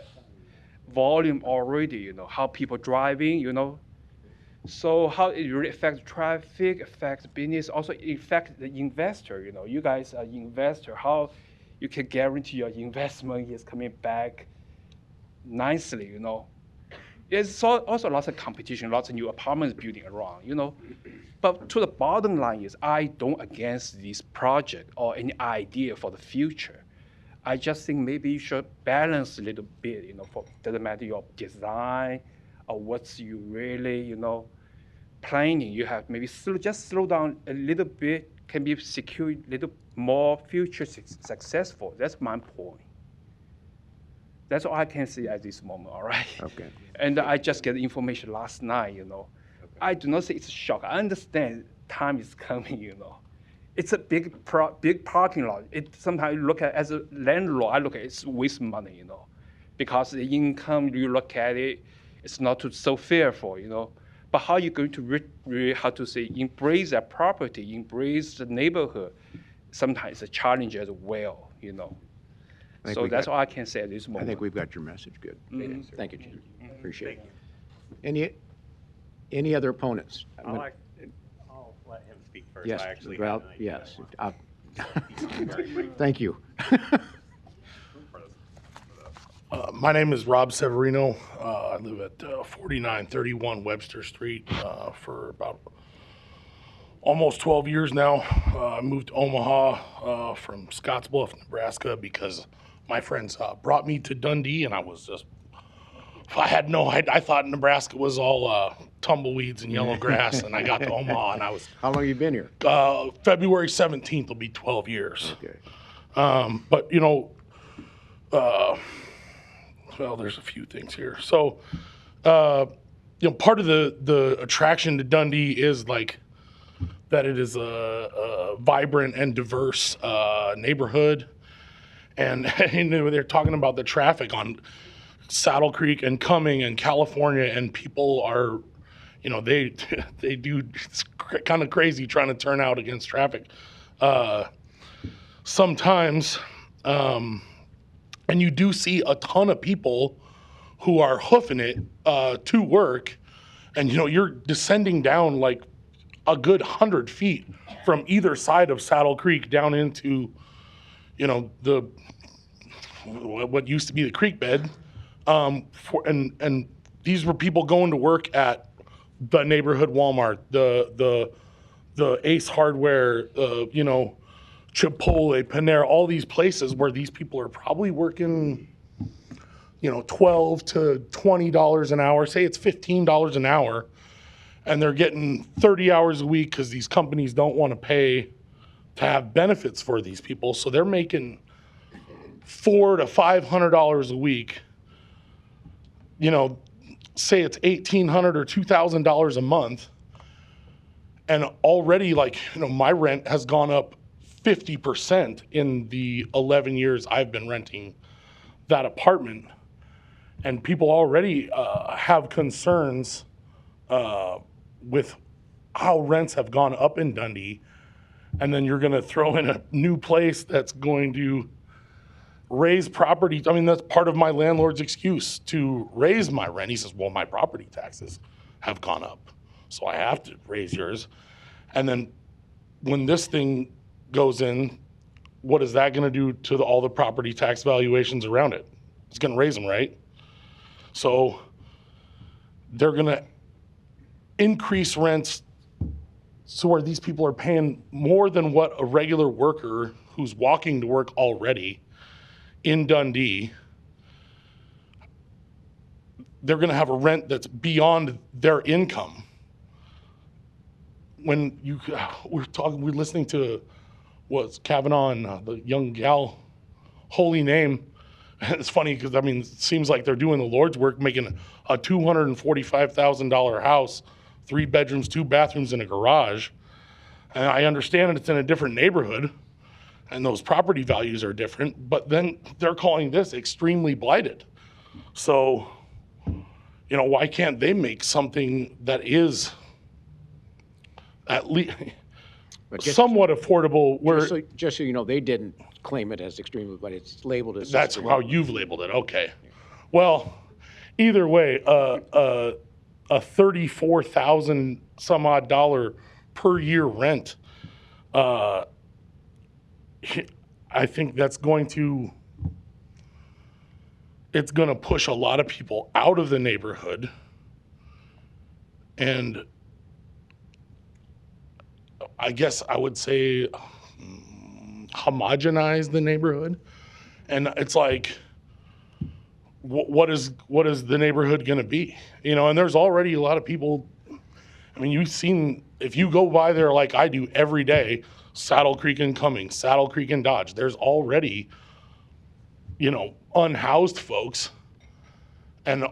volume already, how people driving, So how it really affects traffic, affects business, also affects the investor, You guys are investor, how you can guarantee your investment is coming back nicely, There's also lots of competition, lots of new apartments building around, But to the bottom line is, I don't against this project or any idea for the future. I just think maybe you should balance a little bit, doesn't matter your design or what's you really, planning. You have maybe just slow down a little bit, can be secure a little more future successful. That's my point. That's all I can say at this moment, all right? Okay. And I just get information last night, Okay. I do not say it's a shock. I understand time is coming, It's a big parking lot. Sometimes you look at, as a landlord, I look at it's waste money, Because the income, you look at it, it's not so fair for, But how you going to embrace that property, embrace the neighborhood? Sometimes it's a challenge as well, So that's all I can say at this moment. I think we've got your message good. Mhm. Thank you, Jim. Appreciate it. Any other opponents? I'll let him speak first. Yes, I actually well, have an idea. yes. Thank you. My name is Rob Severino. I live at 4931 Webster Street for about almost 12 years now. I moved to Omaha from Scottsbluff, Nebraska, because my friends brought me to Dundee, and I thought Nebraska was all tumbleweeds and yellow grass, and I got to Omaha, and I was. How long have you been here? February 17th will be 12 years. Okay. But well, there's a few things here. So, part of the attraction to Dundee is like that it is a vibrant and diverse neighborhood. And they're talking about the traffic on Saddle Creek and Cumming and California, and people are, they do, it's kind of crazy trying to turn out against traffic sometimes. And you do see a ton of people who are hoofing it to work, and you're descending down like a good 100 feet from either side of Saddle Creek down into, what used to be the creek bed. And these were people going to work at the neighborhood Walmart, the Ace Hardware, Chipotle, Panera, all these places where these people are probably working, $12 to $20 an hour. Say it's $15 an hour, and they're getting 30 hours a week because these companies don't want to pay to have benefits for these people. So they're making $400 to $500 a week. Say it's $1,800 or $2,000 a month. And already, my rent has gone up 50% in the 11 years I've been renting that apartment. And people already have concerns with how rents have gone up in Dundee. And then you're going to throw in a new place that's going to raise property. I mean, that's part of my landlord's excuse to raise my rent. He says, well, my property taxes have gone up, so I have to raise yours. And then when this thing goes in, what is that going to do to all the property tax valuations around it? It's going to raise them, right? So they're going to increase rents so where these people are paying more than what a regular worker who's walking to work already in Dundee, they're going to have a rent that's beyond their income. When we're listening to Kavanaugh, the young gal, holy name. And it's funny because, it seems like they're doing the Lord's work, making a $245,000 house, 3 bedrooms, 2 bathrooms, and a garage. And I understand it's in a different neighborhood, and those property values are different, but then they're calling this extremely blighted. So, why can't they make something that is at least somewhat affordable? Where Just so you know, they didn't claim it as extremely, but it's labeled as. That's how you've labeled it. Okay. Well, either way, a $34,000 some odd dollar per year rent. I think it's going to push a lot of people out of the neighborhood, and I guess I would say homogenize the neighborhood. And it's like, what is the neighborhood going to be? And there's already a lot of people. You've seen, if you go by there like I do every day, Saddle Creek and Cummings, Saddle Creek and Dodge, there's already, unhoused folks. And,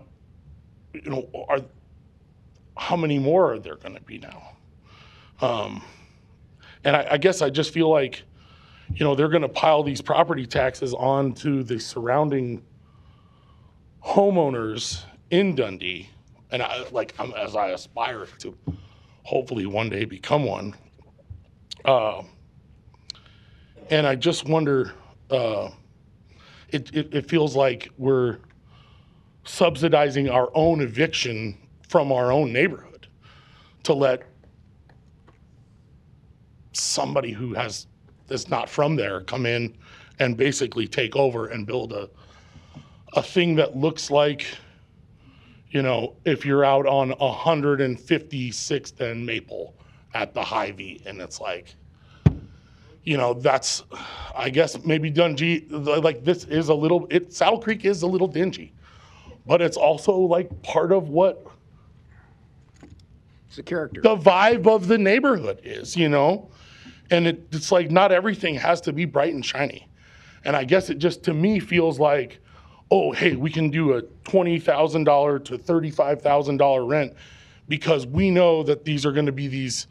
how many more are there going to be now? And I guess I just feel like, they're going to pile these property taxes onto the surrounding homeowners in Dundee. And as I aspire to hopefully one day become one. And I just wonder, it feels like we're subsidizing our own eviction from our own neighborhood to let somebody who that's not from there come in and basically take over and build a thing that looks like, if you're out on 156th and Maple at the Hy-Vee, and it's like, that's, I guess maybe Dundee, this is Saddle Creek is a little dingy, but it's also part of what it's the character, the vibe of the neighborhood is, and it's like not everything has to be bright and shiny. And I guess it just, to me, feels like, oh, hey, we can do a $20,000 to $35,000 rent because we know that these are going to be these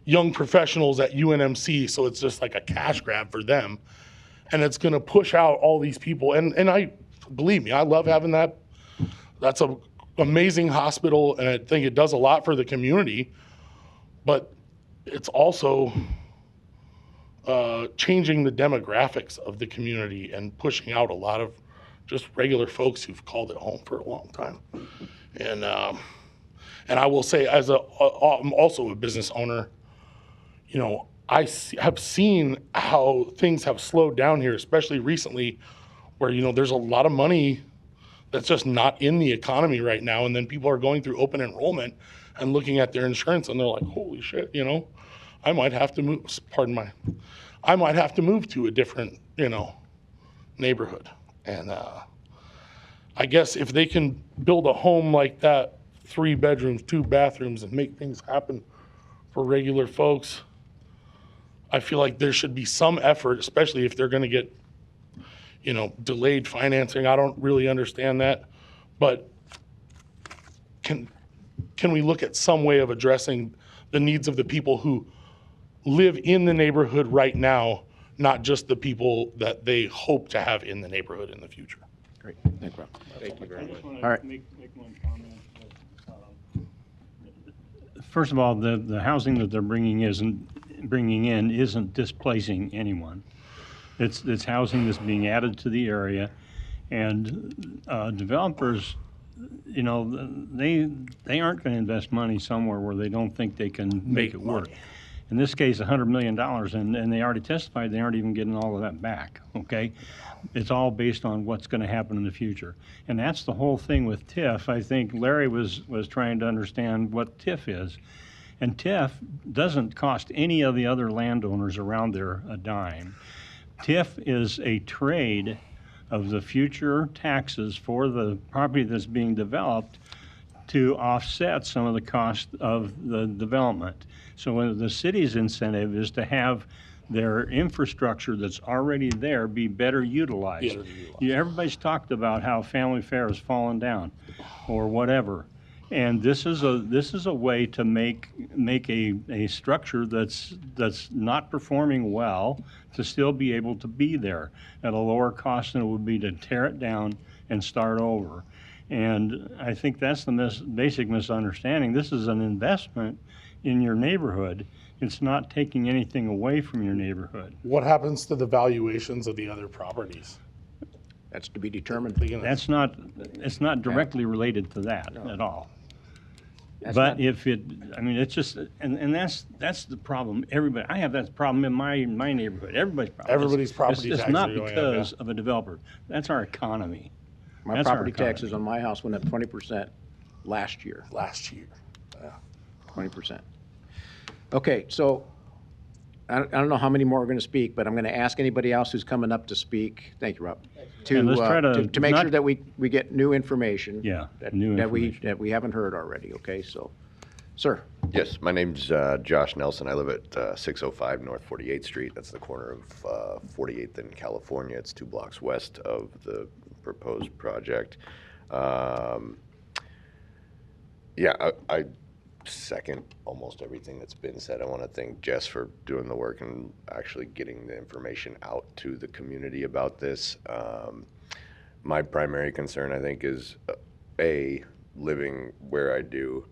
young professionals at UNMC, so it's just like a cash grab for them. And it's going to push out all these people. And I, believe me, I love having that. That's an amazing hospital, and I think it does a lot for the community. But it's also changing the demographics of the community and pushing out a lot of just regular folks who've called it home for a long time. And I will say, I'm also a business owner. have seen how things have slowed down here, especially recently, where, there's a lot of money that's just not in the economy right now. And then people are going through open enrollment and looking at their insurance and they're like, holy shit, I might have to move, I might have to move to a different, neighborhood. And I guess if they can build a home like that, 3 bedrooms, 2 bathrooms, and make things happen for regular folks, I feel like there should be some effort, especially if they're going to get, delayed financing. I don't really understand that, but can we look at some way of addressing the needs of the people who live in the neighborhood right now, not just the people that they hope to have in the neighborhood in the future? Great. Thank you, Rob. Thank you very I much. just want All right. to make one comment. First of all, the housing that they're bringing in isn't displacing anyone. It's housing that's being added to the area, and developers, they aren't going to invest money somewhere where they don't think they can make it work. In this case, $100 million, and they already testified they aren't even getting all of that back, okay? It's all based on what's going to happen in the future. And that's the whole thing with TIF. I think Larry was trying to understand what TIF is. And TIF doesn't cost any of the other landowners around there a dime. TIF is a trade of the future taxes for the property that's being developed to offset some of the cost of the development. So the city's incentive is to have their infrastructure that's already there be better utilized. Everybody's talked about how family fare has fallen down or whatever. And this is a way to make a structure that's not performing well to still be able to be there at a lower cost than it would be to tear it down and start over. And I think that's the basic misunderstanding. This is an investment in your neighborhood. It's not taking anything away from your neighborhood. What happens to the valuations of the other properties? That's to be determined. It's not directly related to that at all. But it's just, and that's the problem. I have that problem in my neighborhood. Everybody's problem. Everybody's property It's taxes not are going up, because of a developer. That's our economy. My That's our property economy. taxes on my house went up 20% last year. Yeah. 20%. Okay, so I don't know how many more are going to speak, but I'm going to ask anybody else who's coming up to speak. Thank you, Rob. And let's try To make not- sure that we get new information. Yeah, that we haven't heard already. Okay, so, sir. Yes, my name's Josh Nelson. I live at 605 North 48th Street. That's the corner of 48th and California. It's 2 blocks west of the proposed project. I second almost everything that's been said. I want to thank Jess for doing the work and actually getting the information out to the community about this. My primary concern, I think, is living where I do.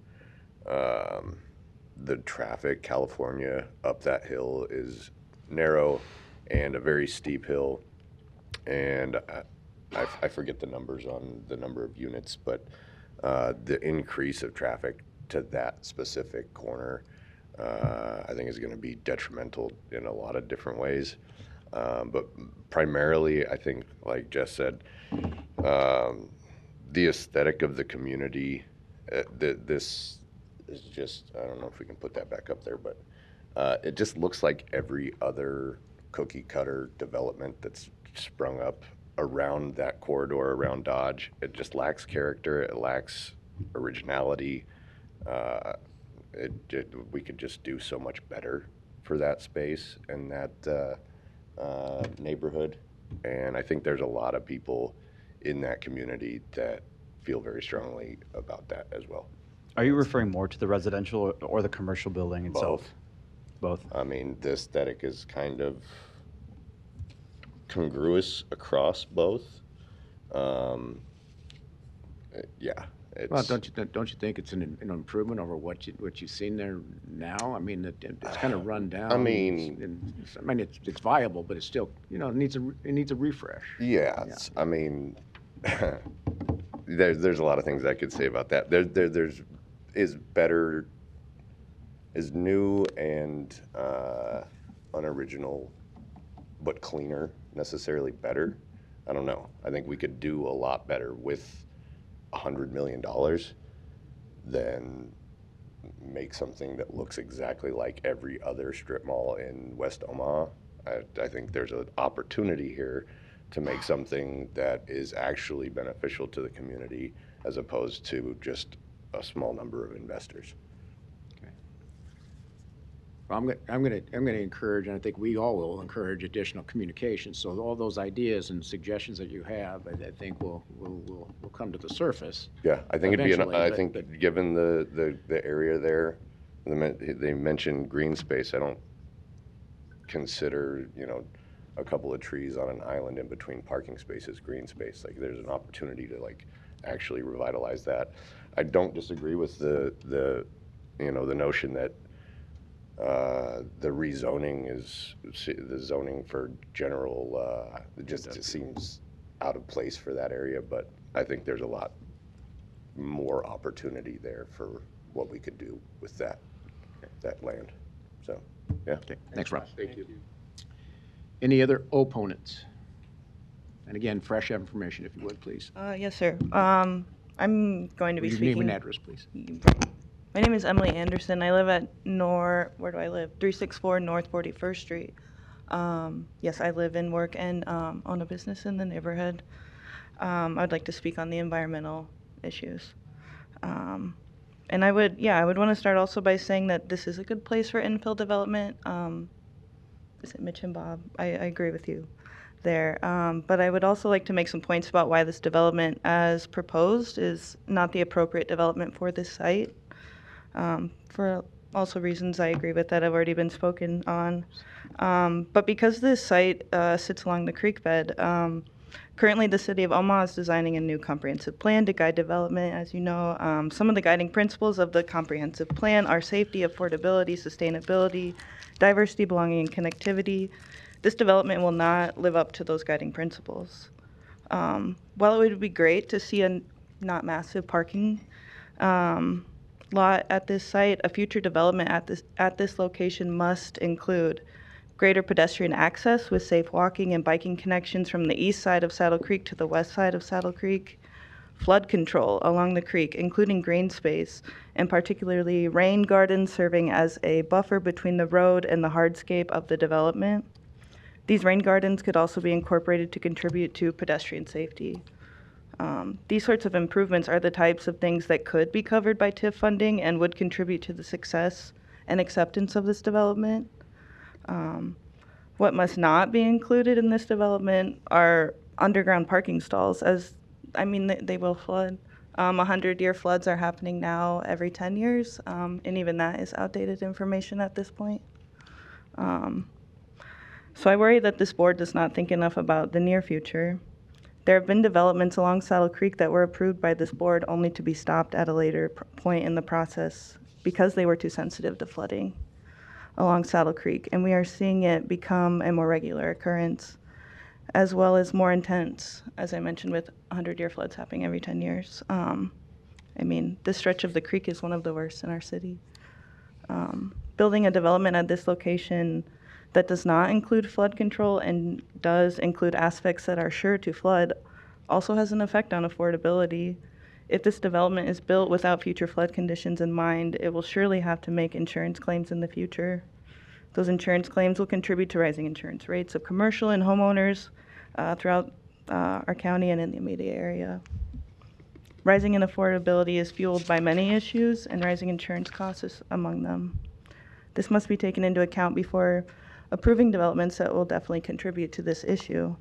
The traffic, California, up that hill is narrow and a very steep hill. And I forget the numbers on the number of units, but the increase of traffic to that specific corner, I think is going to be detrimental in a lot of different ways. But primarily, I think, like Jess said, the aesthetic of the community, this is just, I don't know if we can put that back up there, but it just looks like every other cookie cutter development that's sprung up around that corridor, around Dodge. It just lacks character. It lacks originality. We could just do so much better for that space and that neighborhood. And I think there's a lot of people in that community that feel very strongly about that as well. Are you referring more to the residential or the commercial building itself? Both. I mean, the aesthetic is kind of congruous across both. Well, don't you think it's an improvement over what you've seen there now? I mean, it's kind of run down. I mean, it's viable, but it's still, it needs a refresh. Yeah. I mean, there's a lot of things I could say about that. There's better is new and unoriginal, but cleaner necessarily better? I don't know. I think we could do a lot better with $100 million than make something that looks exactly like every other strip mall in West Omaha. I think there's an opportunity here to make something that is actually beneficial to the community as opposed to just a small number of investors. Well, I'm going to encourage, and I think we all will encourage additional communication. So all those ideas and suggestions that you have, I think will come to the surface. Yeah, I think it'd be. I eventually, think given the area there, they mentioned green space. I don't consider a couple of trees on an island in between parking spaces green space. Like there's an opportunity to actually revitalize that. I don't disagree with the notion that the rezoning is the zoning for general. It seems out of place for that area, but I think there's a lot more opportunity there for what we could do with that land. So, yeah. Okay. Thanks, Rob. Thank you. Any other opponents? And again, fresh information, if you would, please. Yes, sir. I'm going to be Your speaking. name and address, please. My name is Emily Anderson. I live at where do I live? 364 North 41st Street. Yes, I live and work and own a business in the neighborhood. I'd like to speak on the environmental issues. And I would want to start also by saying that this is a good place for infill development. Is it Mitch and Bob? I agree with you there. But I would also like to make some points about why this development as proposed is not the appropriate development for this site. For also reasons I agree with that have already been spoken on. But because this site sits along the creek bed, currently the city of Omaha is designing a new comprehensive plan to guide development. As you know, some of the guiding principles of the comprehensive plan are safety, affordability, sustainability, diversity, belonging, and connectivity. This development will not live up to those guiding principles. While it would be great to see a not massive parking lot at this site, a future development at this location must include greater pedestrian access with safe walking and biking connections from the east side of Saddle Creek to the west side of Saddle Creek, flood control along the creek, including green space, and particularly rain gardens serving as a buffer between the road and the hardscape of the development. These rain gardens could also be incorporated to contribute to pedestrian safety. These sorts of improvements are the types of things that could be covered by TIF funding and would contribute to the success and acceptance of this development. What must not be included in this development are underground parking stalls, they will flood. 100-year floods are happening now every 10 years, and even that is outdated information at this point. So I worry that this board does not think enough about the near future. There have been developments along Saddle Creek that were approved by this board only to be stopped at a later point in the process because they were too sensitive to flooding along Saddle Creek, and we are seeing it become a more regular occurrence, as well as more intense, as I mentioned, with 100-year floods happening every 10 years. This stretch of the creek is one of the worst in our city. Building a development at this location that does not include flood control and does include aspects that are sure to flood also has an effect on affordability. If this development is built without future flood conditions in mind, it will surely have to make insurance claims in the future. Those insurance claims will contribute to rising insurance rates of commercial and homeowners throughout our county and in the immediate area. Rising in affordability is fueled by many issues, and rising insurance costs is among them. This must be taken into account before approving developments that will definitely contribute to this issue.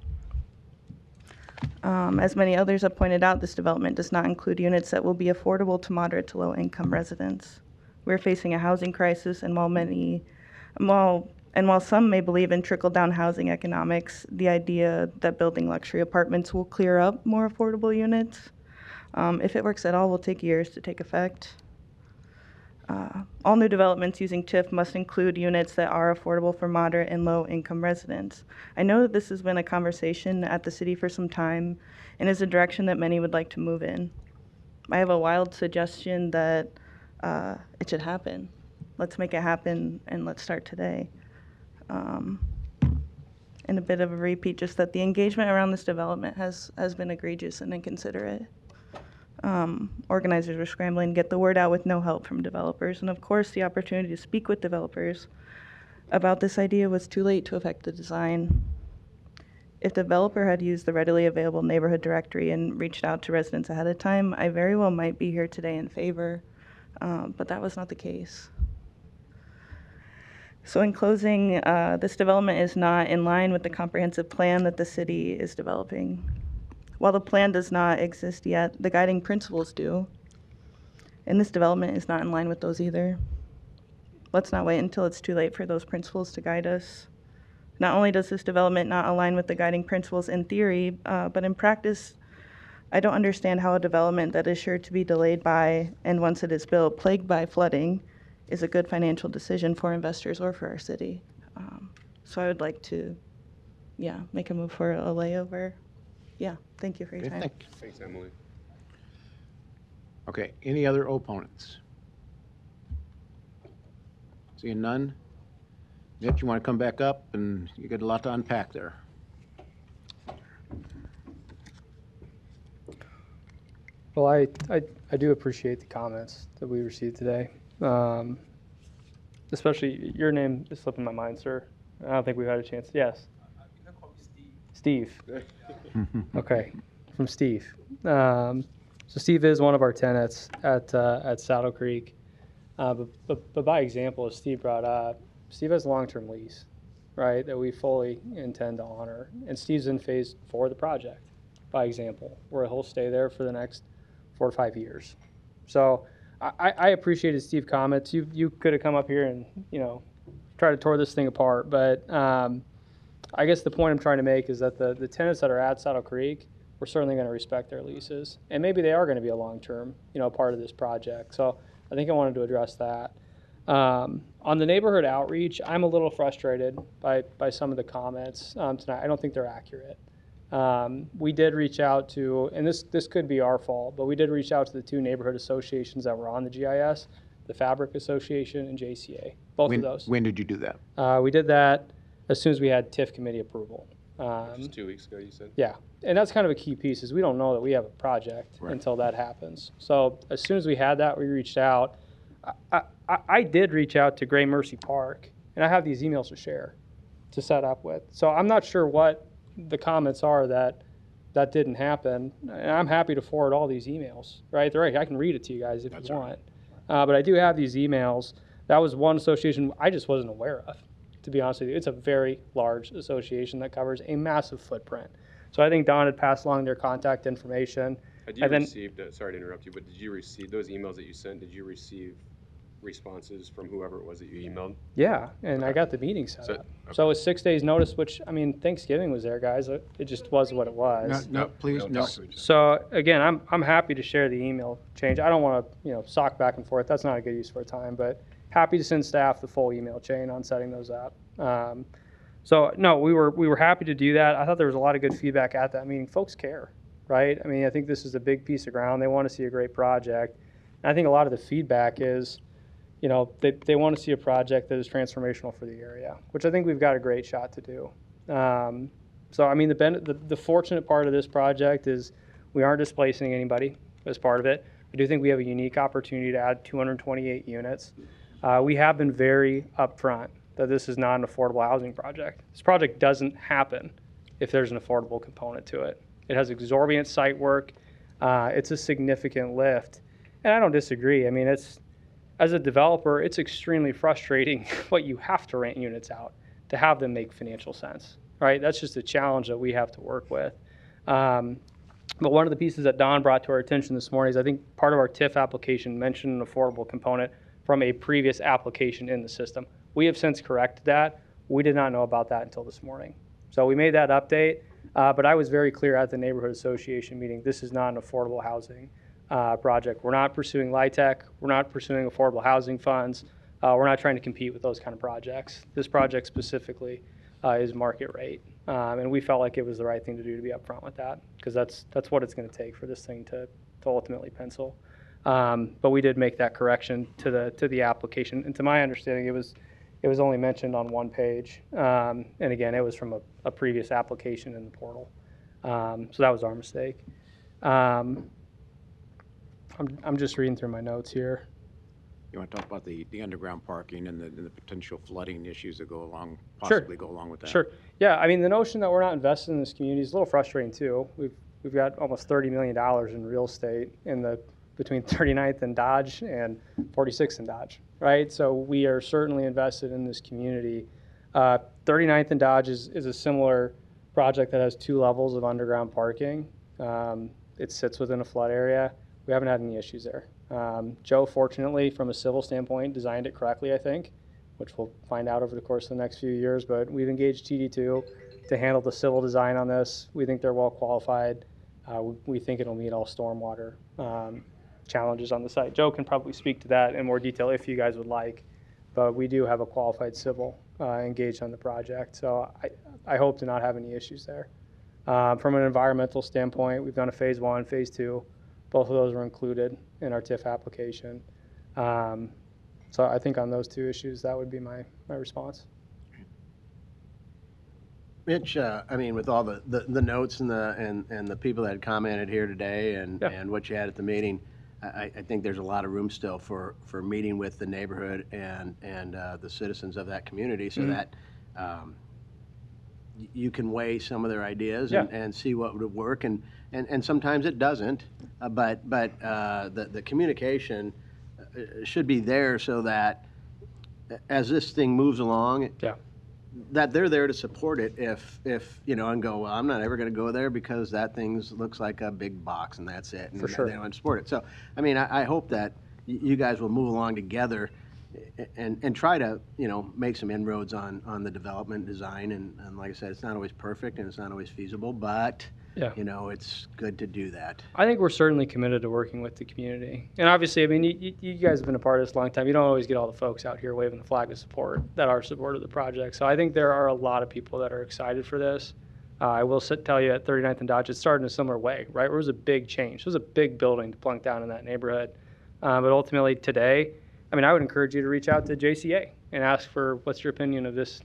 As many others have pointed out, this development does not include units that will be affordable to moderate to low income residents. We're facing a housing crisis, and while some may believe in trickle-down housing economics, the idea that building luxury apartments will clear up more affordable units, if it works at all, will take years to take effect. All new developments using TIF must include units that are affordable for moderate and low-income residents. I know that this has been a conversation at the city for some time and is a direction that many would like to move in. I have a wild suggestion that it should happen. let's make it happen and let's start today. And a bit of a repeat, just that the engagement around this development has been egregious and inconsiderate. Organizers were scrambling to get the word out with no help from developers. And of course, the opportunity to speak with developers about this idea was too late to affect the design. If the developer had used the readily available neighborhood directory and reached out to residents ahead of time, I very well might be here today in favor, but that was not the case. So in closing, this development is not in line with the comprehensive plan that the city is developing. While the plan does not exist yet, the guiding principles do. And this development is not in line with those either. Let's not wait until it's too late for those principles to guide us. Not only does this development not align with the guiding principles in theory, but in practice, I don't understand how a development that is sure to be delayed by, and once it is built, plagued by flooding, is a good financial decision for investors or for our city. So I would like to, make a move for a layover. Yeah, thank you for your time. Thanks, Emily. Okay, any other opponents? Seeing none? Mitch, you want to come back up? And you got a lot to unpack there. Well, I do appreciate the comments that we received today. Especially your name is slipping my mind, sir. I don't think we've had a chance. Yes. You can call me Steve. Steve. Okay, from Steve. So Steve is one of our tenants at Saddle Creek. But by example, as Steve brought up, Steve has a long-term lease, right, that we fully intend to honor. And Steve's in phase 4 of the project, by example, where he'll stay there for the next 4 to 5 years. So I appreciated Steve's comments. You could have come up here and, try to tear this thing apart. But I guess the point I'm trying to make is that the tenants that are at Saddle Creek, we're certainly going to respect their leases. And maybe they are going to be a long-term, part of this project. So I think I wanted to address that. On the neighborhood outreach, I'm a little frustrated by some of the comments tonight. I don't think they're accurate. We did reach out to, and this could be our fault, but we did reach out to the 2 neighborhood associations that were on the GIS, the Fabric Association and JCA, both of those. When did you do that? We did that as soon as we had TIF committee approval. Just 2 weeks ago, you said? Yeah, and that's kind of a key piece is we don't know that we have a project until that happens. So as soon as we had that, we reached out. I did reach out to Gray Mercy Park, and I have these emails to share, to set up with. So I'm not sure what the comments are that didn't happen. And I'm happy to forward all these emails, right? I can read it to you guys if you want. But I do have these emails. That was one association I just wasn't aware of, to be honest with you. It's a very large association that covers a massive footprint. So I think Don had passed along their contact information. Had you received, sorry to interrupt you, but did you receive those emails that you sent? Did you receive responses from whoever it was that you emailed? Yeah, and I got the meeting set up. So it was 6 days notice, which, Thanksgiving was there, guys. It just was what it was. No, please, no. So again, I'm happy to share the email change. I don't want to, sock back and forth. That's not a good use of our time, but happy to send staff the full email chain on setting those up. So no, we were happy to do that. I thought there was a lot of good feedback at that meeting. Folks care, right? I think this is a big piece of ground. They want to see a great project. And I think a lot of the feedback is, they want to see a project that is transformational for the area, which I think we've got a great shot to do. So the fortunate part of this project is we aren't displacing anybody as part of it. I do think we have a unique opportunity to add 228 units. We have been very upfront that this is not an affordable housing project. This project doesn't happen if there's an affordable component to it. It has exorbitant site work. It's a significant lift. And I don't disagree. As a developer, it's extremely frustrating what you have to rent units out to have them make financial sense, right? That's just a challenge that we have to work with. But one of the pieces that Don brought to our attention this morning is I think part of our TIF application mentioned an affordable component from a previous application in the system. We have since corrected that. We did not know about that until this morning. So we made that update, but I was very clear at the neighborhood association meeting, this is not an affordable housing project. We're not pursuing LIHTC. We're not pursuing affordable housing funds. We're not trying to compete with those kind of projects. This project specifically is market rate. And we felt like it was the right thing to do to be upfront with that because that's what it's going to take for this thing to ultimately pencil. But we did make that correction to the application. And to my understanding, it was only mentioned on one page. And again, it was from a previous application in the portal. So that was our mistake. I'm just reading through my notes here. You want to talk about the underground parking and the potential flooding issues that go along, Sure. possibly go along with that? Sure. Yeah, I mean, the notion that we're not invested in this community is a little frustrating too. We've got almost $30 million in real estate between 39th and Dodge and 46th and Dodge, right? So we are certainly invested in this community. 39th and Dodge is a similar project that has 2 levels of underground parking. It sits within a flood area. We haven't had any issues there. Joe, fortunately, from a civil standpoint, designed it correctly, I think, which we'll find out over the course of the next few years. But we've engaged TD2 to handle the civil design on this. We think they're well qualified. We think it'll meet all stormwater challenges on the site. Joe can probably speak to that in more detail if you guys would like. But we do have a qualified civil engaged on the project. So I hope to not have any issues there. From an environmental standpoint, we've done a phase 1, phase 2. Both of those were included in our TIF application. So I think on those 2 issues, that would be my response. Mitch, I mean, with all the notes and the people that had commented here today and what you had at the meeting, I think there's a lot of room still for meeting with the neighborhood and the citizens of that community so that you can weigh some of their ideas and see what would work. And sometimes it doesn't, but the communication should be there so that as this thing moves along, that they're there to support it if and go, well, I'm not ever going to go there because that thing looks like a big box and that's it. And For sure. They don't support it. So, I mean, I hope that you guys will move along together and try to, make some inroads on the development design. And like I said, it's not always perfect and it's not always feasible, but it's good to do that. I think we're certainly committed to working with the community. And obviously, I mean, you guys have been a part of this a long time. You don't always get all the folks out here waving the flag of support that are supportive of the project. So I think there are a lot of people that are excited for this. I will tell you at 39th and Dodge, it started in a similar way, right? It was a big change. It was a big building to plunk down in that neighborhood. But ultimately today, I mean, I would encourage you to reach out to JCA and ask for what's your opinion of this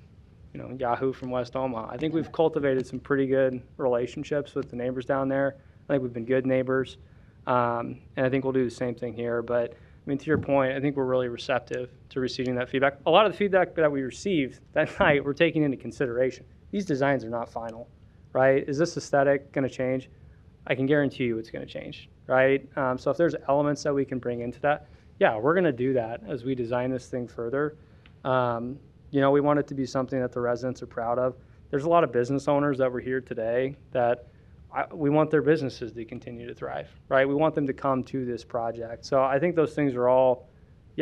Yahoo from West Omaha. I think we've cultivated some pretty good relationships with the neighbors down there. I think we've been good neighbors. And I think we'll do the same thing here. But I mean, to your point, I think we're really receptive to receiving that feedback. A lot of the feedback that we received that night, we're taking into consideration. These designs are not final, right? Is this aesthetic going to change? I can guarantee you it's going to change, right? So if there's elements that we can bring into that, yeah, we're going to do that as we design this thing further. We want it to be something that the residents are proud of. There's a lot of business owners that were here today that we want their businesses to continue to thrive, right? We want them to come to this project. So I think those things are all,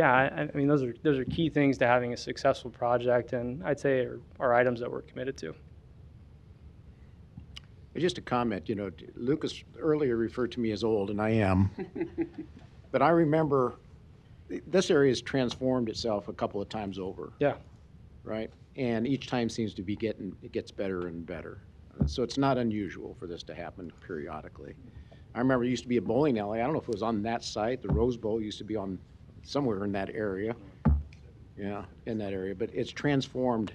I mean, those are key things to having a successful project, and I'd say are items that we're committed to. Just a comment, Lucas earlier referred to me as old, and I am. But I remember this area has transformed itself a couple of times over. Yeah. Right? And each time seems to be it gets better and better. So it's not unusual for this to happen periodically. I remember it used to be a bowling alley. I don't know if it was on that site. The Rose Bowl used to be on somewhere in that area. Yeah, in that area. But it's transformed.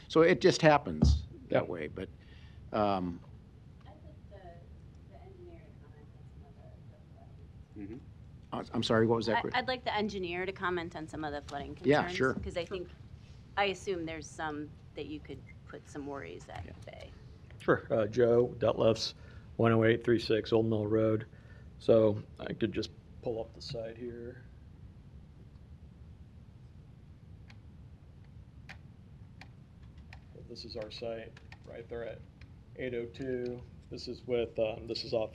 So it just happens that way. But I'm sorry, what was that? I'd like the engineer to comment on some of the flooding concerns. Yeah, sure. Because I assume there's some that you could put some worries at bay. Sure. Joe Detlefs, 10836 Old Mill Road. So I could just pull up the site here. This is our site right there at 802. This is this is off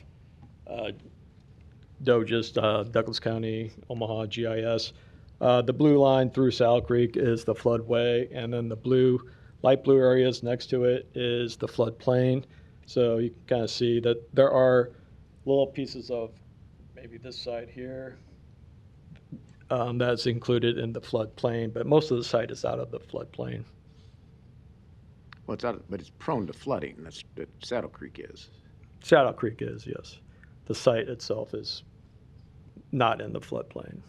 Douglas County, Omaha GIS. The blue line through Sal Creek is the floodway, and then the light blue areas next to it is the floodplain. So you can kind of see that there are little pieces of maybe this side here that's included in the floodplain, but most of the site is out of the floodplain. Well, but it's prone to flooding. That's what Saddle Creek is. Shadow Creek is, yes. The site itself is not in the floodplain.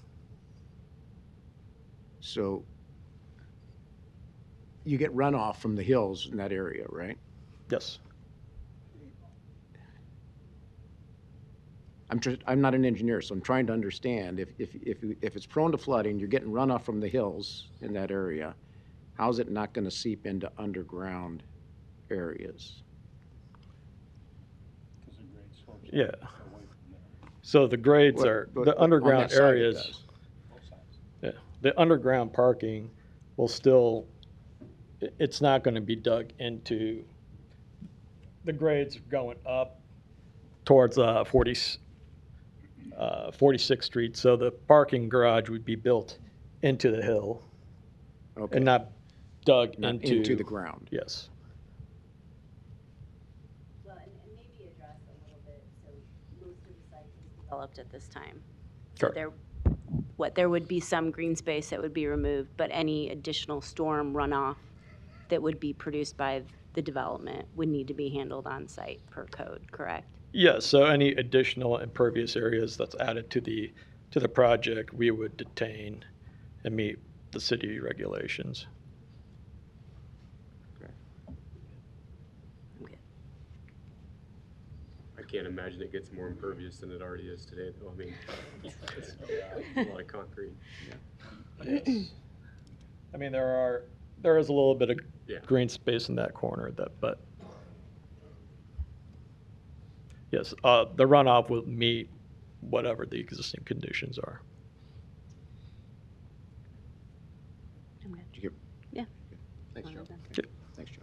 So you get runoff from the hills in that area, right? Yes. I'm not an engineer, so I'm trying to understand if it's prone to flooding, you're getting runoff from the hills in that area. How's it not going to seep into underground areas? Yeah. So the grades the underground areas. Yeah, the underground parking will still, it's not going to be dug into. The grades going up towards 46th Street, so the parking garage would be built into the hill and not dug into the ground. Yes. Well, and maybe address a little bit, so most of the site is developed at this time. Sure. So there would be some green space that would be removed, but any additional storm runoff that would be produced by the development would need to be handled on site per code, correct? Yes, so any additional impervious areas that's added to the project, we would detain and meet the city regulations. I can't imagine it gets more impervious than it already is today, though. I mean, it's a lot of concrete. Yes. I mean, there is a little bit of green space in that corner, but yes, the runoff will meet whatever the existing conditions are. Yeah. Thanks, Joe. Thanks, Joe.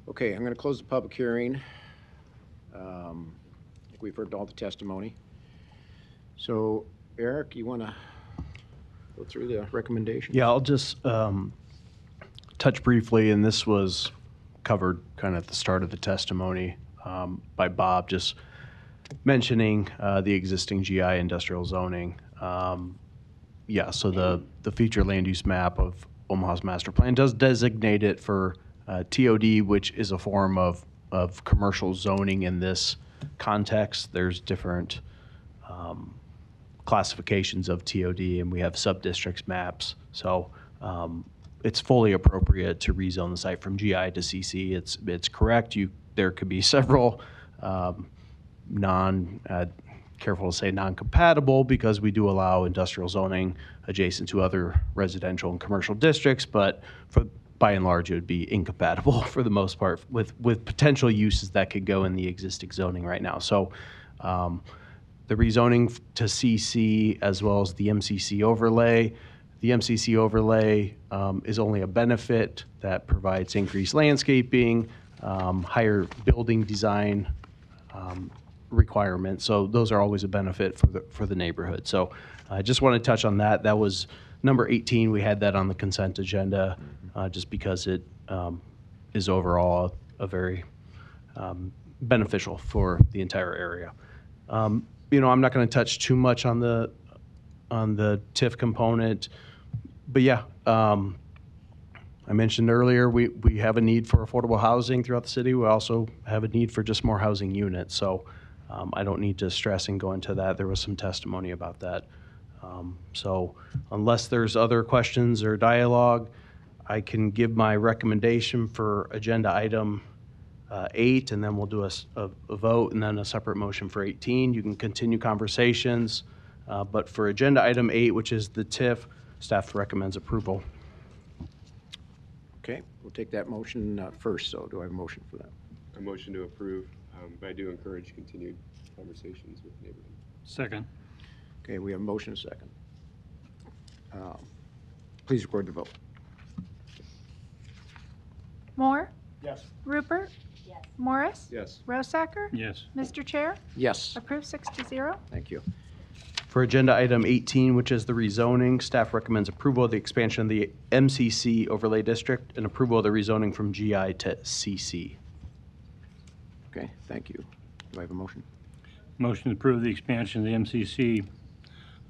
Okay, I'm going to close the public hearing. I think we've heard all the testimony. So, Eric, you want to go through the recommendation? Yeah, I'll just touch briefly, and this was covered kind of at the start of the testimony by Bob, just mentioning the existing GI industrial zoning. Yeah, so the future land use map of Omaha's master plan does designate it for TOD, which is a form of commercial zoning in this context. There's different classifications of TOD, and we have sub-districts maps. So it's fully appropriate to rezone the site from GI to CC. It's correct. There could be several careful to say non-compatible, because we do allow industrial zoning adjacent to other residential and commercial districts, but by and large, it would be incompatible for the most part with potential uses that could go in the existing zoning right now. So the rezoning to CC as well as the MCC overlay. The MCC overlay is only a benefit that provides increased landscaping, higher building design requirements. So those are always a benefit for the neighborhood. So I just want to touch on that. That was number 18. We had that on the consent agenda just because it is overall a very beneficial for the entire area. I'm not going to touch too much on the TIF component, but yeah, I mentioned earlier we have a need for affordable housing throughout the city. We also have a need for just more housing units. So I don't need to stress and go into that. There was some testimony about that. So unless there's other questions or dialogue, I can give my recommendation for agenda item 8, and then we'll do a vote and then a separate motion for 18. You can continue conversations, but for agenda item 8, which is the TIF, staff recommends approval. Okay, we'll take that motion first. So do I have a motion for that? A motion to approve, but I do encourage continued conversations with the neighborhood. Second. Okay, we have a motion and a second. Please record the vote. Moore? Yes. Rupert? Yes. Morris? Yes. Rosacker? Yes. Mr. Chair? Yes. Approved 6-0. Thank you. For agenda item 18, which is the rezoning, staff recommends approval of the expansion of the MCC overlay district and approval of the rezoning from GI to CC. Okay, thank you. Do I have a motion? Motion to approve the expansion of the MCC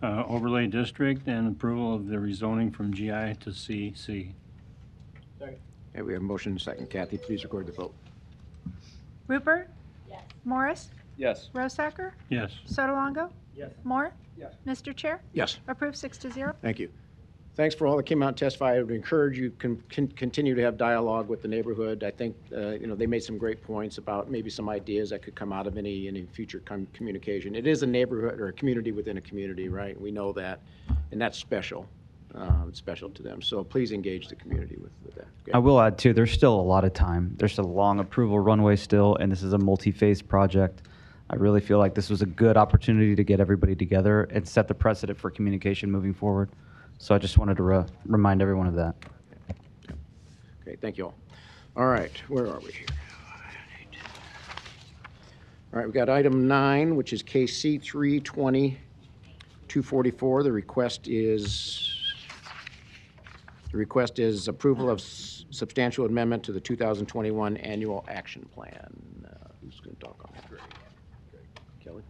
overlay district and approval of the rezoning from GI to CC. Second. Okay, we have a motion and a second. Kathy, please record the vote. Rupert? Morris? Yes. Rosacker? Yes. Sotolongo? Yes. Moore? Yes. Mr. Chair? Yes. Approved 6-0. Thank you. Thanks for all that came out and testified. I would encourage you continue to have dialogue with the neighborhood. I think, they made some great points about maybe some ideas that could come out of any future communication. It is a neighborhood or a community within a community, right? We know that, and that's special. It's special to them. So please engage the community with that. Okay. I will add too, there's still a lot of time. There's a long approval runway still, and this is a multi-phase project. I really feel like this was a good opportunity to get everybody together and set the precedent for communication moving forward. So I just wanted to remind everyone of that. Okay, thank you all. All right, where are we here? All right, we've got item 9, which is KC 320-244. The request is approval of substantial amendment to the 2021 annual action plan. Who's going to talk on that? Greg. Kelly?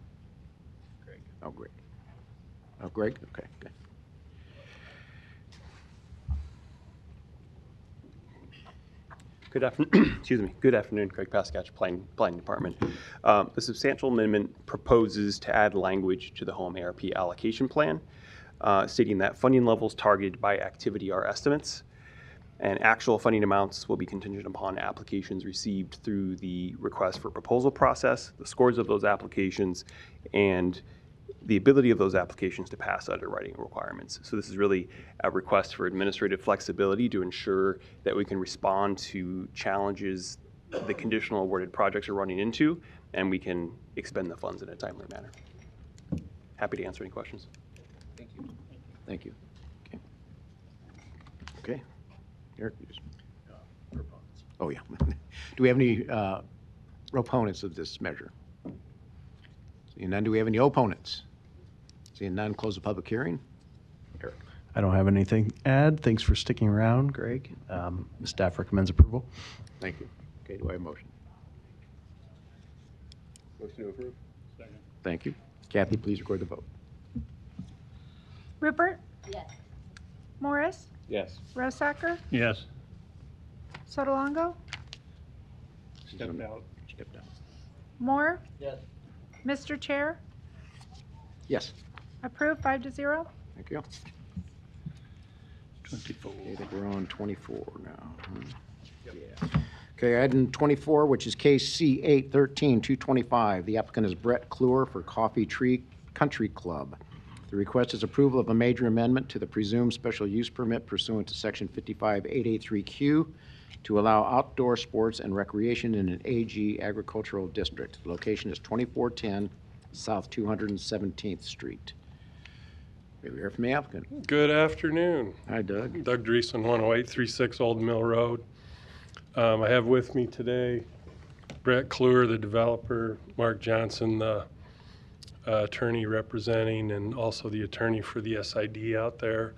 Greg. Oh, Greg. Oh, Greg? Okay. Good afternoon. Excuse me. Good afternoon, Craig Paskatch, Planning Department. The substantial amendment proposes to add language to the home ARP allocation plan, stating that funding levels targeted by activity are estimates, and actual funding amounts will be contingent upon applications received through the request for proposal process, the scores of those applications, and the ability of those applications to pass underwriting requirements. So this is really a request for administrative flexibility to ensure that we can respond to challenges the conditional awarded projects are running into, and we can expend the funds in a timely manner. Happy to answer any questions. Thank you. Thank you. Okay. Eric, oh, yeah. Do we have any proponents of this measure? Seeing none, do we have any opponents? Seeing none, close the public hearing. Eric. I don't have anything to add. Thanks for sticking around, Greg. The staff recommends approval. Thank you. Okay, do I have a motion? Motion to approve. Second. Thank you. Kathy, please record the vote. Rupert? Yes. Morris? Yes. Rosacker? Yes. Sotolongo? Stepped out. Step down. Moore? Yes. Mr. Chair? Yes. Approved 5-0. Thank you. 24. Okay, I think we're on 24 now. Yeah. Okay, item 24, which is case C813-225. The applicant is Brett Kluwer for Coffee Tree Country Club. The request is approval of a major amendment to the presumed special use permit pursuant to section 55883Q to allow outdoor sports and recreation in an AG agricultural district. The location is 2410 South 217th Street. May we hear from the applicant? Good afternoon. Hi, Doug. Doug Dreesen, 10836 Old Mill Road. I have with me today Brett Kluwer, the developer, Mark Johnson, the attorney representing, and also the attorney for the SID out there.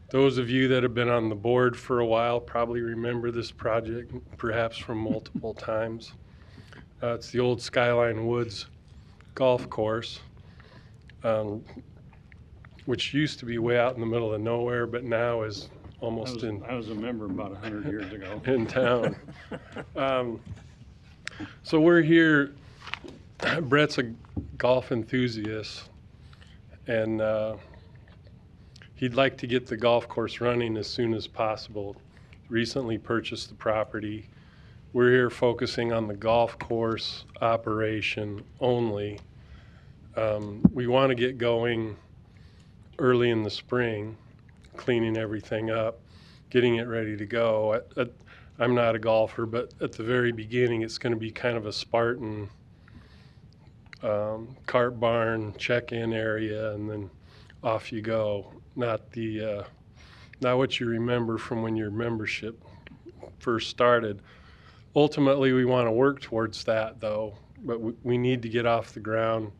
Those of you that have been on the board for a while probably remember this project, perhaps from multiple times. It's the old Skyline Woods golf course, which used to be way out in the middle of nowhere, but now is almost I was a member about 100 years ago. in town. So we're here. Brett's a golf enthusiast, and he'd like to get the golf course running as soon as possible. Recently purchased the property. We're here focusing on the golf course operation only. We want to get going early in the spring, cleaning everything up, getting it ready to go. I'm not a golfer, but at the very beginning, it's going to be kind of a Spartan cart barn, check-in area, and then off you go. Not what you remember from when your membership first started. Ultimately, we want to work towards that, though, but we need to get off the ground.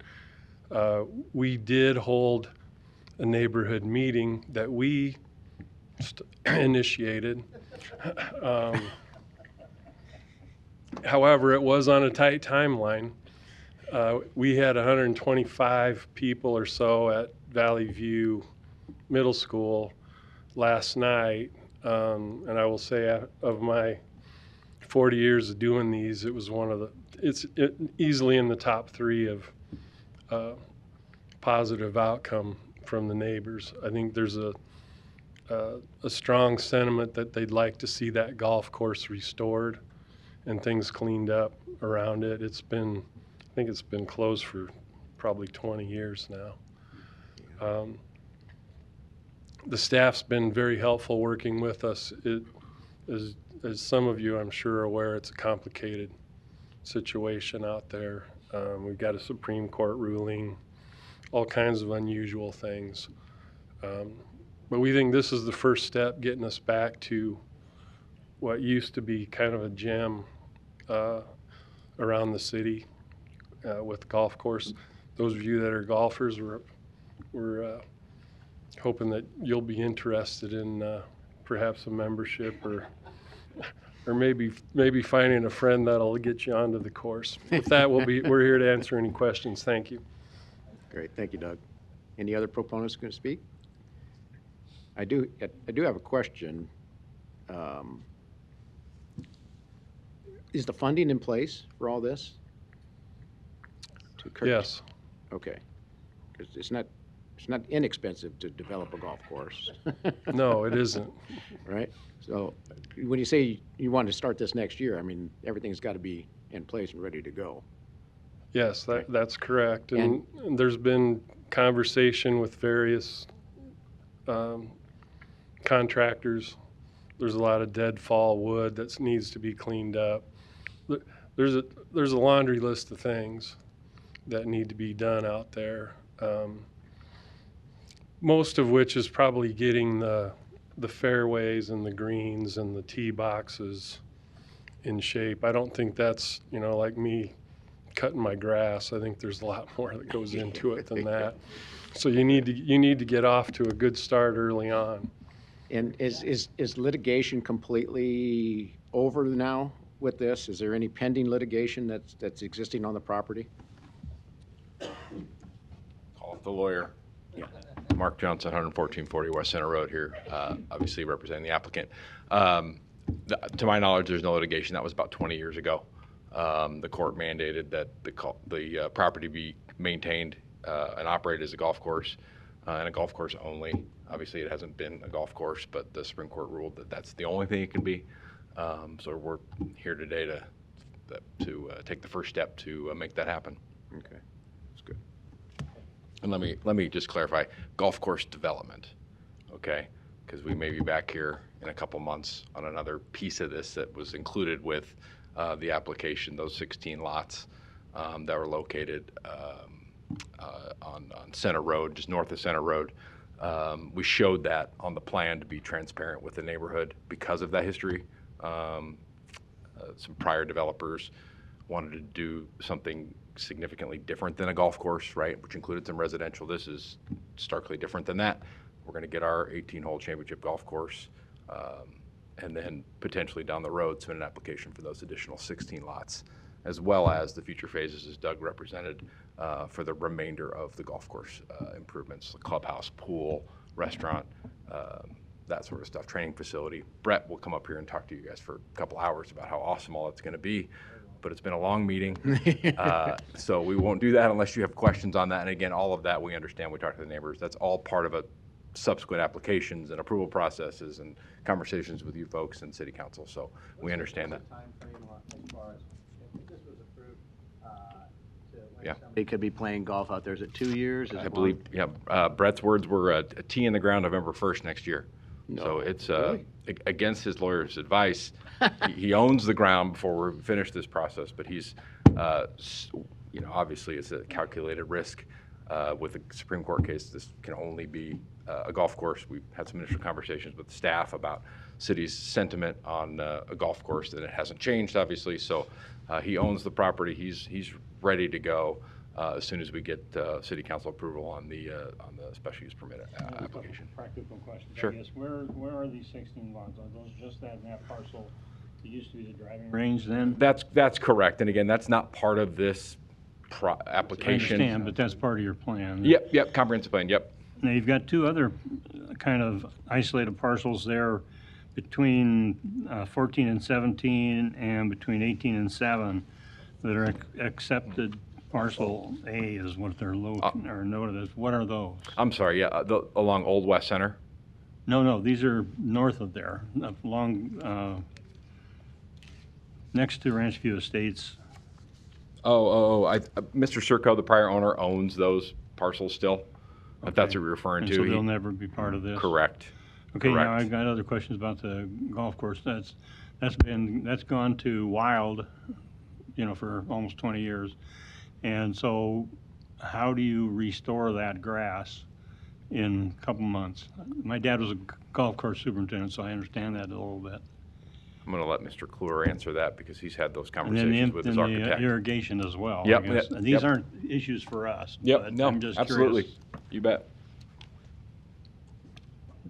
We did hold a neighborhood meeting that we initiated. However, it was on a tight timeline. We had 125 people or so at Valley View Middle School last night, and I will say of my 40 years of doing these, it was one of the it's easily in the top 3 of positive outcome from the neighbors. I think there's a strong sentiment that they'd like to see that golf course restored and things cleaned up around it. I think it's been closed for probably 20 years now. The staff's been very helpful working with us. As some of you, I'm sure, are aware, it's a complicated situation out there. We've got a Supreme Court ruling, all kinds of unusual things. But we think this is the first step getting us back to what used to be kind of a gem around the city with the golf course. Those of you that are golfers, we're hoping that you'll be interested in perhaps a membership or maybe finding a friend that'll get you onto the course. With that, we're here to answer any questions. Thank you. Great, thank you, Doug. Any other proponents going to speak? I do have a question. Is the funding in place for all this? Yes. Okay, because it's not inexpensive to develop a golf course. No, it isn't. Right? So when you say you want to start this next year, I mean, everything's got to be in place and ready to go. Yes, that's correct. And there's been conversation with various contractors. There's a lot of deadfall wood that needs to be cleaned up. There's a laundry list of things that need to be done out there. Most of which is probably getting the fairways and the greens and the tee boxes in shape. I don't think that's, like me cutting my grass. I think there's a lot more that goes into it than that. So you need to get off to a good start early on. And is litigation completely over now with this? Is there any pending litigation that's existing on the property? Call it the lawyer. Yeah. Mark Johnson, 11440 West Center Road here, obviously representing the applicant. To my knowledge, there's no litigation. That was about 20 years ago. The court mandated that the property be maintained and operated as a golf course and a golf course only. Obviously, it hasn't been a golf course, but the Supreme Court ruled that that's the only thing it can be. So we're here today to take the first step to make that happen. Okay, that's good. And let me just clarify, golf course development, okay? Because we may be back here in a couple months on another piece of this that was included with the application, those 16 lots that were located on Center Road, just north of Center Road. We showed that on the plan to be transparent with the neighborhood because of that history. Some prior developers wanted to do something significantly different than a golf course, right, which included some residential. This is starkly different than that. We're going to get our 18-hole championship golf course and then potentially down the road submit an application for those additional 16 lots, as well as the future phases, as Doug represented, for the remainder of the golf course improvements, the clubhouse, pool, restaurant, that sort of stuff, training facility. Brett will come up here and talk to you guys for a couple hours about how awesome all that's going to be, but it's been a long meeting, so we won't do that unless you have questions on that. And again, all of that we understand. We talk to the neighbors. That's all part of a subsequent applications and approval processes and conversations with you folks and city council. So we understand that. Yeah. They could be playing golf out there. Is it 2 years? Is I it believe, yeah, Brett's words were a tee in the ground November 1st next year. No, so it's really? Against his lawyer's advice. He owns the ground before we finish this process, but he's, obviously it's a calculated risk. With the Supreme Court case, this can only be a golf course. We've had some initial conversations with the staff about city's sentiment on a golf course, and it hasn't changed, obviously. So he owns the property. He's ready to go as soon as we get city council approval on the special use permit application. Practical question. Sure. I guess where are these 16 lots? Are those just that parcel that used to be the driving range then? That's correct. And again, that's not part of this application. I understand, but that's part of your plan. Yep, comprehensive plan, yep. Now, you've got two other kind of isolated parcels there between 14 and 17 and between 18 and 7 that are accepted. Parcel A is what they're or noted as. What are those? I'm sorry, yeah, along Old West Center. No, these are north of there, along, next to Ranchview Estates. Mr. Circo, the prior owner, owns those parcels still, if that's what you're referring And to. so they'll never be part of this? Correct. Okay, Correct. now I've got other questions about the golf course. That's gone to wild, for almost 20 years. And so how do you restore that grass in a couple months? My dad was a golf course superintendent, so I understand that a little bit. I'm going to let Mr. Kluwer answer that because he's had those And then conversations with his architect. the irrigation as well. I Yep, guess. yep, And these yep. aren't issues for us. Yep, but no, I'm just absolutely. curious. You bet.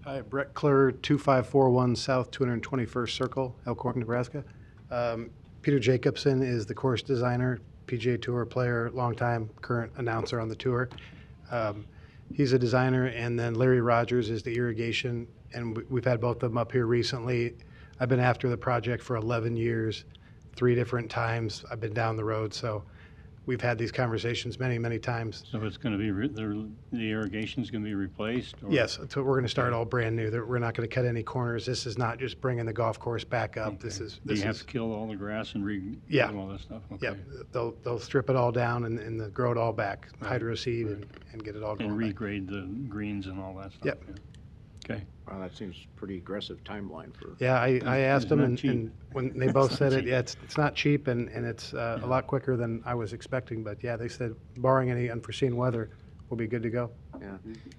Hi, Brett Clure, 2541 South 221st Circle, Elkhorn, Nebraska. Peter Jacobson is the course designer, PGA Tour player, longtime current announcer on the tour. He's a designer, and then Larry Rogers is the irrigation, and we've had both of them up here recently. I've been after the project for 11 years, 3 different times. I've been down the road, so we've had these conversations many, many times. So it's going to be, the irrigation's going to be replaced? Or? Yes, so we're going to start all brand new. We're not going to cut any corners. This is not just bringing the golf course back up. Okay. This Do you have is to kill all the grass and Yeah. do all that stuff? Okay. Yeah, they'll strip it all down and then grow it all back, hydro seed and get it all going And back. regrade the greens and all that stuff? Yep. Yeah. Okay. Wow, that seems pretty aggressive timeline for. Yeah, I asked It's them, not and cheap. when they both It's said not it, cheap. yeah, it's not cheap, and it's a lot quicker than I was expecting, but yeah, they said barring any unforeseen weather, we'll be good to go. Yeah.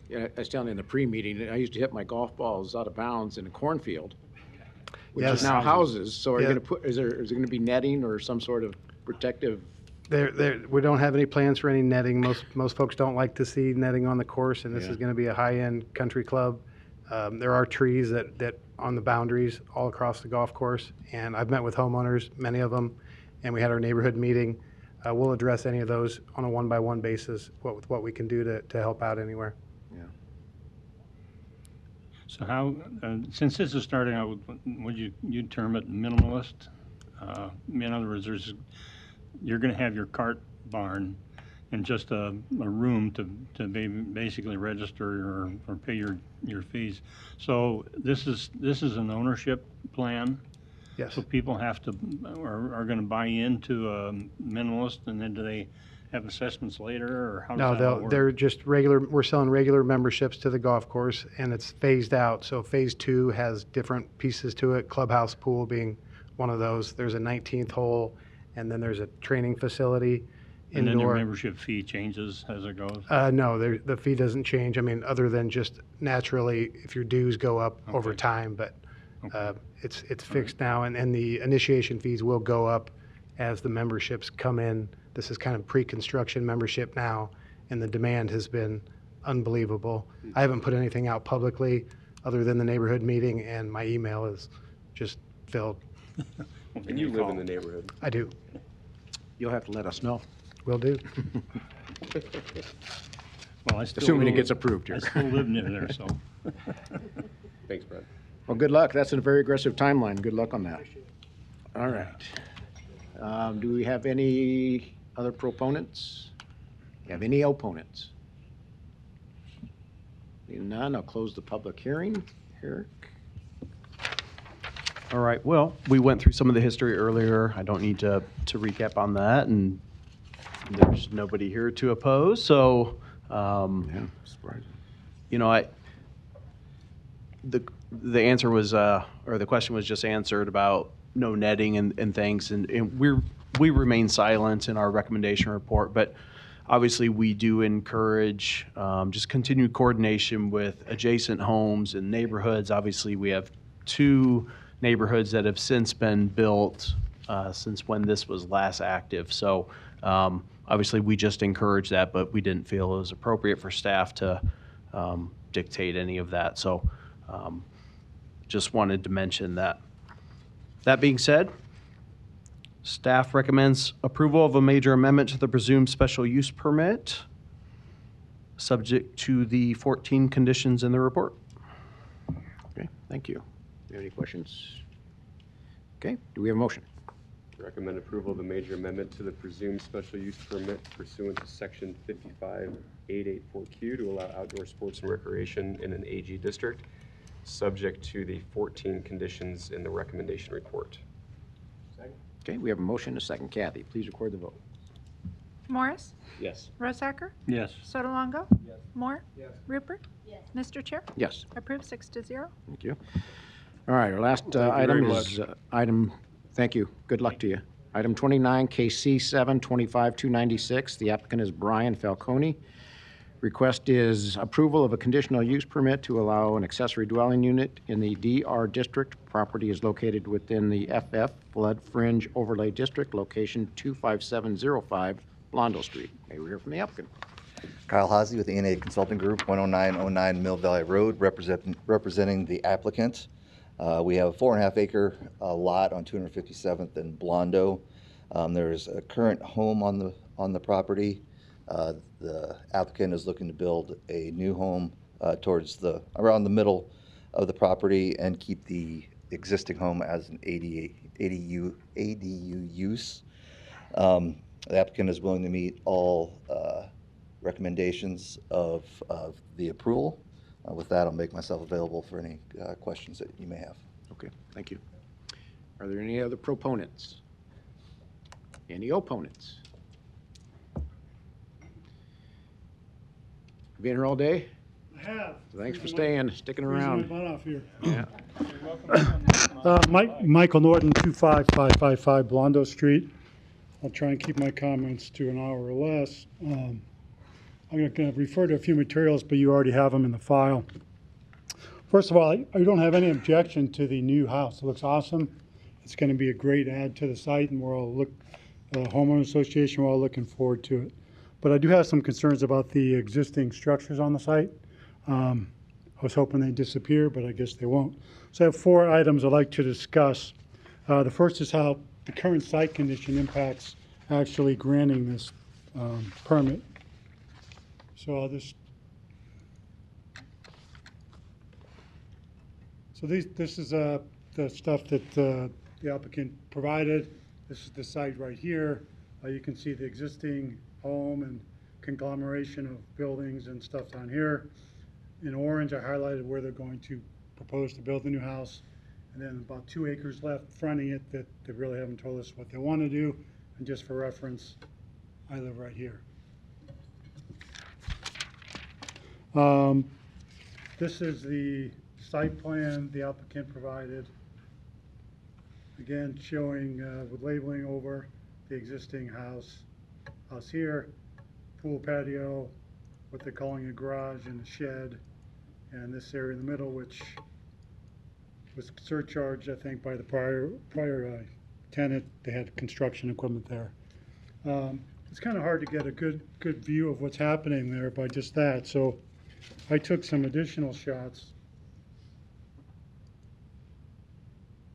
Yeah, I was telling you in the pre-meeting, I used to hit my golf balls out of bounds in a cornfield, which Yes. is now houses. So are you Yeah. going to is there going to be netting or some sort of protective? We don't have any plans for any netting. Most folks don't like to see netting on the course, and this Yeah. is going to be a high-end country club. There are trees that on the boundaries all across the golf course, and I've met with homeowners, many of them, and we had our neighborhood meeting. We'll address any of those on a one-by-one basis, what we can do to help out anywhere. So how, since this is starting out with, would you term it minimalist? In other words, you're going to have your cart barn and just a room to basically register or pay your fees. So this is an ownership plan? Yes. So people have to, are going to buy into a minimalist, and then do they have assessments later, or how does that all work? They're just regular, we're selling regular memberships to the golf course, and it's phased out. So phase 2 has different pieces to it, clubhouse pool being one of those. There's a 19th hole, and then there's a training facility, And then the indoor. membership fee changes as it goes? No, the fee doesn't change. I mean, other than just naturally, if your dues go up over time, but it's fixed now, and the initiation fees will go up as the memberships come in. This is kind of pre-construction membership now, and the demand has been unbelievable. I haven't put anything out publicly other than the neighborhood meeting, and my email is just filled. And you live in the neighborhood? I do. You'll have to let us know. Will do. Well, I still Assuming it live- gets approved here. I still live near there, so. Thanks, Brett. Well, good luck. That's a very aggressive timeline. Good luck on that. All right. Do we have any other proponents? Have any opponents? Seeing none, I'll close the public hearing. Eric? All right, well, we went through some of the history earlier. I don't need to recap on that, and there's nobody here to oppose, so, surprising. you know, the answer was, or the question was just answered about no netting and things, and we remain silent in our recommendation report, but obviously we do encourage just continued coordination with adjacent homes and neighborhoods. Obviously, we have 2 neighborhoods that have since been built since when this was last active. So obviously, we just encourage that, but we didn't feel it was appropriate for staff to dictate any of that. So just wanted to mention that. That being said, staff recommends approval of a major amendment to the presumed special use permit, subject to the 14 conditions in the report. Okay, thank you. Do you have any questions? Okay, do we have a motion? Recommend approval of the major amendment to the presumed special use permit pursuant to section 55884Q to allow outdoor sports and recreation in an AG district, subject to the 14 conditions in the recommendation report. Okay, we have a motion and a second. Kathy, please record the vote. Morris? Yes. Rosacker? Yes. Sotolongo? Moore? Rupert? Mr. Chair? Yes. Approved 6-0. Thank you. All right, our last you item very is thank you. Good luck to you. Item 29, KC 725-296. The applicant is Brian Falcone. Request is approval of a conditional use permit to allow an accessory dwelling unit in the DR district. Property is located within the FF Flood Fringe Overlay District, location 25705 Blondo Street. May we hear from the applicant? Kyle Hazy with ANA Consulting Group, 10909 Mill Valley Road, representing the applicant. We have a 4.5 acre lot on 257th and Blondo. There's a current home on the property. The applicant is looking to build a new home towards around the middle of the property and keep the existing home as an ADU use. The applicant is willing to meet all recommendations of the approval. With that, I'll make myself available for any questions that you may have. Okay, thank you. Are there any other proponents? Any opponents? Been here all day? I have. Thanks for sticking around. My butt off here. Yeah. Michael Norton, 25555 Blondo Street. I'll try and keep my comments to an hour or less. I'm going to refer to a few materials, but you already have them in the file. First of all, I don't have any objection to the new house. It looks awesome. It's going to be a great add to the site, and we're all homeowner association, we're all looking forward to it. But I do have some concerns about the existing structures on the site. I was hoping they'd disappear, but I guess they won't. So I have 4 items I'd like to discuss. The first is how the current site condition impacts actually granting this permit. So I'll just. So this is the stuff that the applicant provided. This is the site right here. You can see the existing home and conglomeration of buildings and stuff down here. In orange, I highlighted where they're going to propose to build the new house. And then about 2 acres left fronting it that they really haven't told us what they want to do. And just for reference, I live right here. This is the site plan the applicant provided. Again, showing with labeling over the existing house here, pool patio, what they're calling a garage and a shed, and this area in the middle, which was surcharged, I think, by the prior tenant. They had construction equipment there. It's kind of hard to get a good view of what's happening there by just that. So I took some additional shots.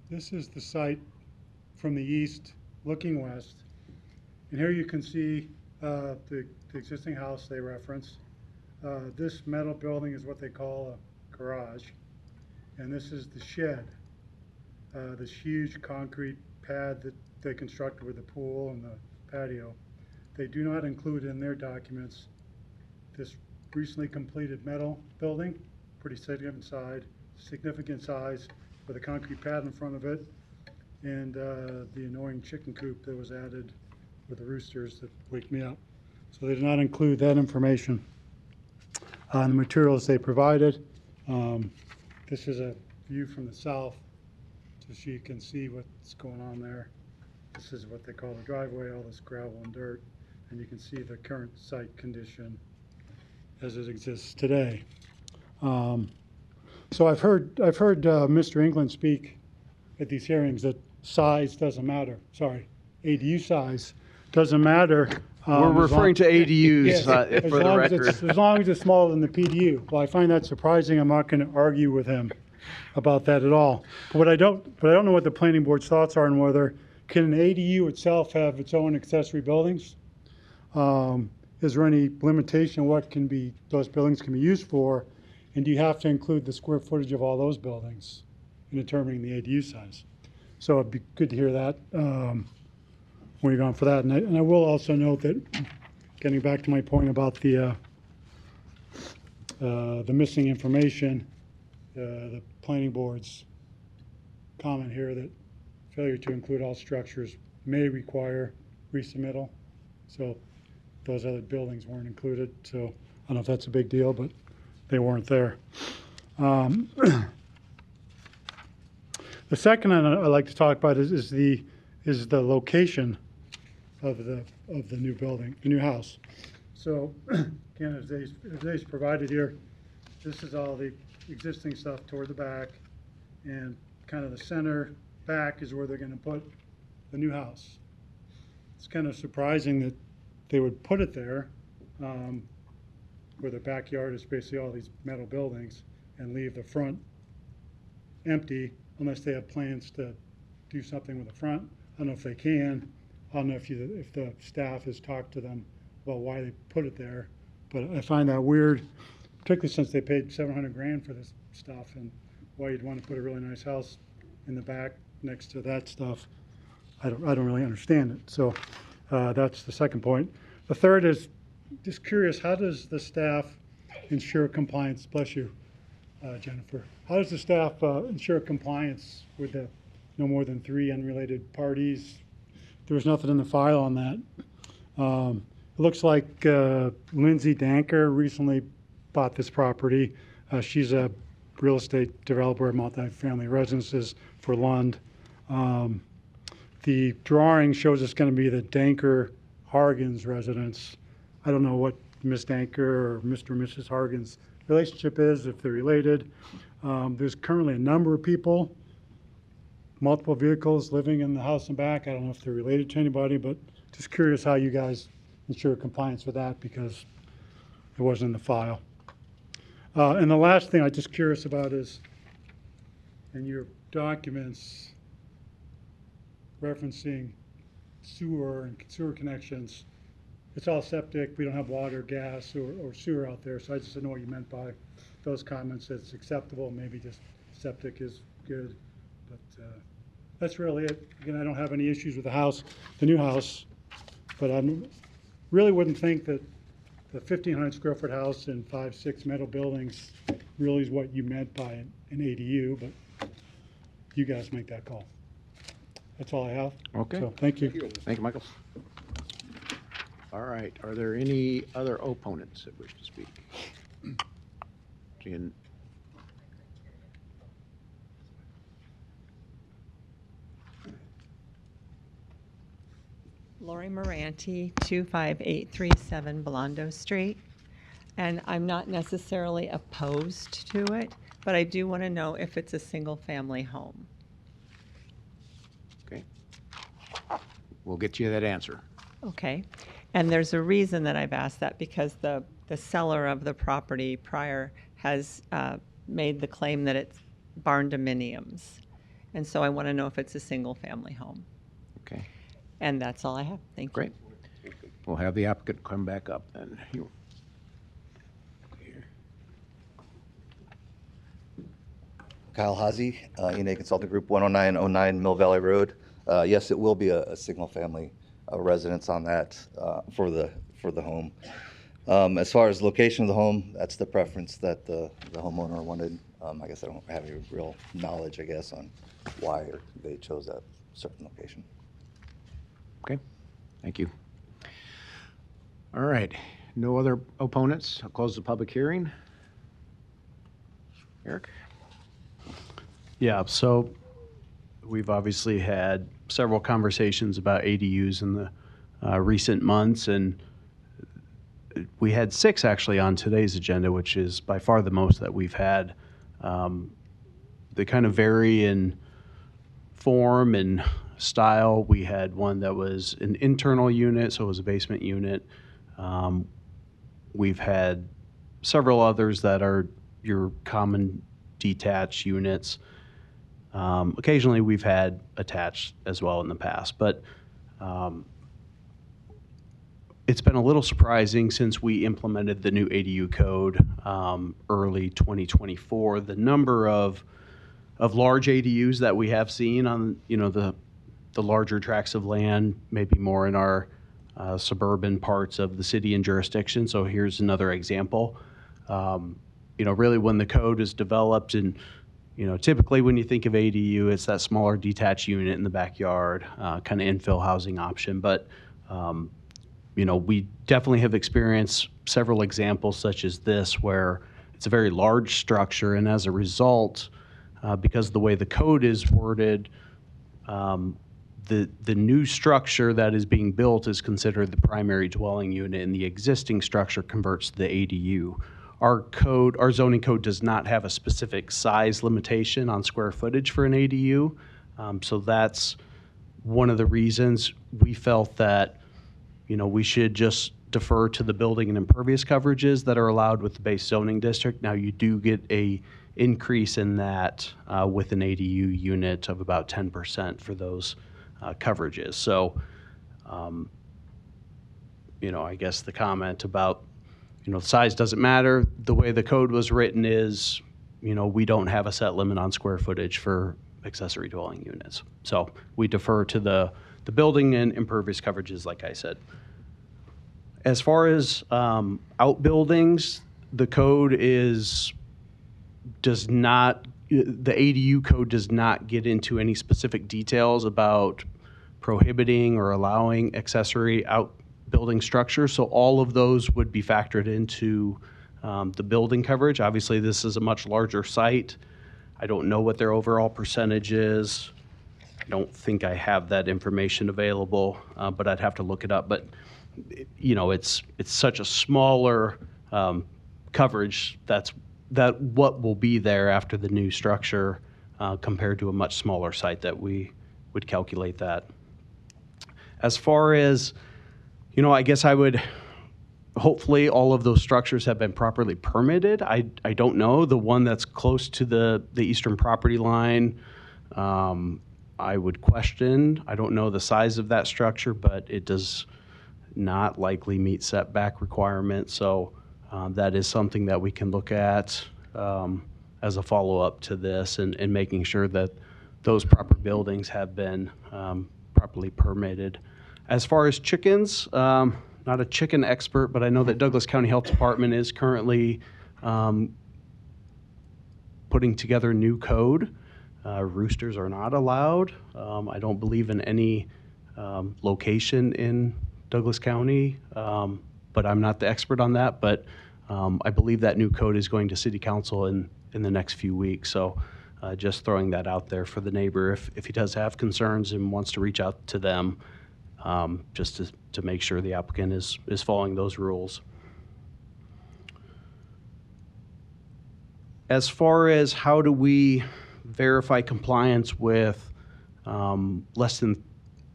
This is the site from the east looking west. And here you can see the existing house they reference. This metal building is what they call a garage. And this is the shed, this huge concrete pad that they constructed with the pool and the patio. They do not include in their documents this recently completed metal building, pretty significant size, with a concrete pad in front of it, and the annoying chicken coop that was added with the roosters that wake me up. So they did not include that information on the materials they provided. This is a view from the south, just so you can see what's going on there. This is what they call the driveway, all this gravel and dirt, and you can see the current site condition as it exists today. So I've heard Mr. England speak at these hearings that size doesn't matter. Sorry, ADU size doesn't matter. We're referring to ADUs yes, for the record. As long as it's smaller than the PDU. Well, I find that surprising. I'm not going to argue with him about that at all. But I don't know what the planning board's thoughts are on whether can an ADU itself have its own accessory buildings. Is there any limitation on what those buildings can be used for? And do you have to include the square footage of all those buildings in determining the ADU size? So it'd be good to hear that moving on for that. And I will also note that, getting back to my point about the missing information, the planning board's comment here that failure to include all structures may require resubmittal. So those other buildings weren't included. So I don't know if that's a big deal, but they weren't there. The second I'd like to talk about is the location of the new building, the new house. So again, as they've provided here, this is all the existing stuff toward the back, and kind of the center back is where they're going to put the new house. It's kind of surprising that they would put it there, where the backyard is basically all these metal buildings, and leave the front empty unless they have plans to do something with the front. I don't know if they can. I don't know if the staff has talked to them about why they put it there, but I find that weird, particularly since they paid $700,000 for this stuff, and why you'd want to put a really nice house in the back next to that stuff. I don't really understand it. So that's the second point. The third is just curious, how does the staff ensure compliance? Bless you, Jennifer. How does the staff ensure compliance with the no more than 3 unrelated parties? There was nothing in the file on that. It looks like Lindsay Danker recently bought this property. She's a real estate developer of multifamily residences for Lund. The drawing shows it's going to be the Danker Hargens residence. I don't know what Ms. Danker or Mr. and Mrs. Hargens' relationship is, if they're related. There's currently a number of people, multiple vehicles living in the house and back. I don't know if they're related to anybody, but just curious how you guys ensure compliance with that, because it wasn't in the file. And the last thing I'm just curious about is, in your documents referencing sewer and sewer connections, it's all septic. We don't have water, gas, or sewer out there. So I just didn't know what you meant by those comments. That it's acceptable. Maybe just septic is good. But that's really it. Again, I don't have any issues with the house, the new house. But I really wouldn't think that the 1,500 square foot house and 5, 6 metal buildings really is what you meant by an ADU. But you guys make that call. That's all I have. Okay. So thank you. Thank you, Michael. All right. Are there any other opponents that wish to speak? Seeing Lori Moranti, 25837 Blondo Street. And I'm not necessarily opposed to it, but I do want to know if it's a single-family home. Okay. We'll get you that answer. Okay. And there's a reason that I've asked that, because the seller of the property prior has made the claim that it's barn dominiums. And so I want to know if it's a single-family home. Okay. And that's all I have. Thank you. Great. We'll have the applicant come back up then. Kyle Hazy, ENA Consulting Group, 10909 Mill Valley Road. Yes, it will be a single-family residence on that for the home. As far as location of the home, that's the preference that the homeowner wanted. I guess I don't have any real knowledge, I guess, on why they chose that certain location. Okay. Thank you. All right. No other opponents? I'll close the public hearing. Eric? Yeah, so we've obviously had several conversations about ADUs in the recent months, and we had 6 actually on today's agenda, which is by far the most that we've had. They kind of vary in form and style. We had one that was an internal unit, so it was a basement unit. We've had several others that are your common detached units. Occasionally we've had attached as well in the past, but it's been a little surprising since we implemented the new ADU code early 2024. The number of large ADUs that we have seen on the the larger tracts of land, maybe more in our suburban parts of the city and jurisdiction. So here's another example. Really when the code is developed, and typically when you think of ADU, it's that smaller detached unit in the backyard, kind of infill housing option. But we definitely have experienced several examples such as this where it's a very large structure, and as a result, because of the way the code is worded, the new structure that is being built is considered the primary dwelling unit, and the existing structure converts to the ADU. Our zoning code does not have a specific size limitation on square footage for an ADU. So that's one of the reasons we felt that, we should just defer to the building and impervious coverages that are allowed with the base zoning district. Now you do get a increase in that with an ADU unit of about 10% for those coverages. So, I guess the comment about, size doesn't matter. The way the code was written is, we don't have a set limit on square footage for accessory dwelling units. So we defer to the building and impervious coverages, like I said. As far as outbuildings, the code the ADU code does not get into any specific details about prohibiting or allowing accessory outbuilding structures. So all of those would be factored into the building coverage. Obviously, this is a much larger site. I don't know what their overall percentage is. I don't think I have that information available, but I'd have to look it up. But it's such a smaller coverage that what will be there after the new structure compared to a much smaller site that we would calculate that. As far as, I guess I would, hopefully all of those structures have been properly permitted. I don't know. The one that's close to the eastern property line, I would question. I don't know the size of that structure, but it does not likely meet setback requirements. So that is something that we can look at as a follow-up to this and making sure that those proper buildings have been properly permitted. As far as chickens, not a chicken expert, but I know that Douglas County Health Department is currently putting together new code. Roosters are not allowed. I don't believe in any location in Douglas County, but I'm not the expert on that. But I believe that new code is going to City Council in the next few weeks. So just throwing that out there for the neighbor if he does have concerns and wants to reach out to them, just to make sure the applicant is following those rules. As far as how do we verify compliance with less than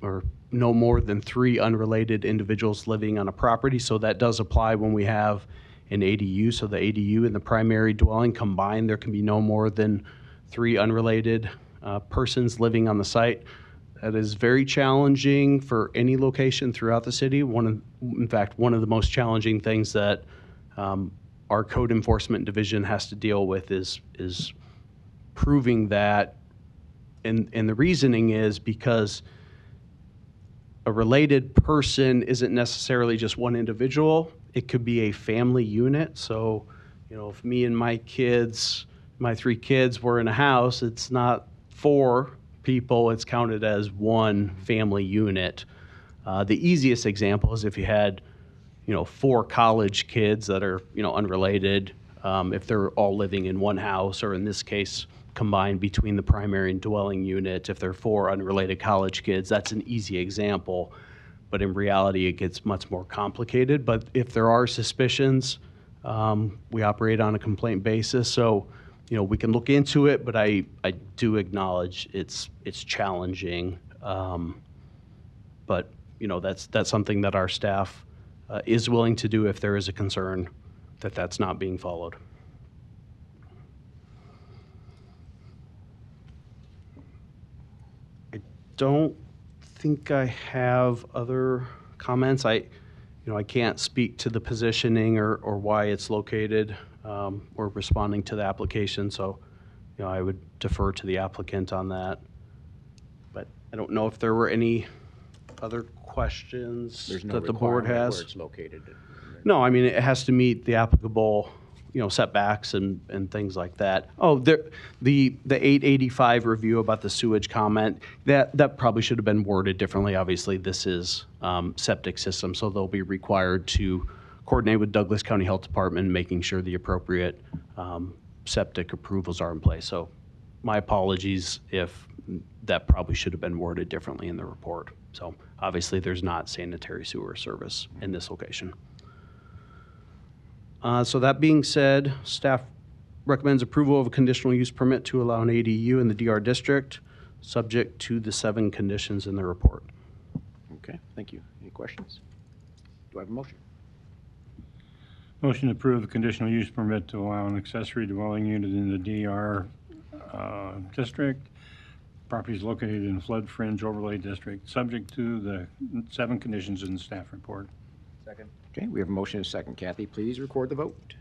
or no more than 3 unrelated individuals living on a property, so that does apply when we have an ADU. So the ADU and the primary dwelling combined, there can be no more than 3 unrelated persons living on the site. That is very challenging for any location throughout the city. In fact, one of the most challenging things that our code enforcement division has to deal with is proving that. And the reasoning is because a related person isn't necessarily just one individual. It could be a family unit. So, if me and my 3 kids were in a house, it's not 4 people, it's counted as one family unit. The easiest example is if you had, 4 college kids that are, unrelated, if they're all living in one house, or in this case, combined between the primary and dwelling unit. If they're 4 unrelated college kids, that's an easy example. But in reality, it gets much more complicated. But if there are suspicions, we operate on a complaint basis. So, we can look into it, but I do acknowledge it's challenging. But, that's something that our staff is willing to do if there is a concern that that's not being followed. I don't think I have other comments. I can't speak to the positioning or why it's located or responding to the application. So, I would defer to the applicant on that. But I don't know if there were any other questions There's no that the board requirement has. where it's located. No, I mean, it has to meet the applicable, setbacks and things like that. Oh, the 885 review about the sewage comment, that probably should have been worded differently. Obviously, this is septic system, so they'll be required to coordinate with Douglas County Health Department, making sure the appropriate septic approvals are in place. So my apologies if that probably should have been worded differently in the report. So obviously, there's not sanitary sewer service in this location. So that being said, staff recommends approval of a conditional use permit to allow an ADU in the DR district, subject to the 7 conditions in the report. Okay, thank you. Any questions? Do I have a motion? Motion to approve a conditional use permit to allow an accessory dwelling unit in the DR district. Property is located in flood fringe overlay district, subject to the 7 conditions in the staff report. Second. Okay, we have a motion and a second. Kathy, please record the vote.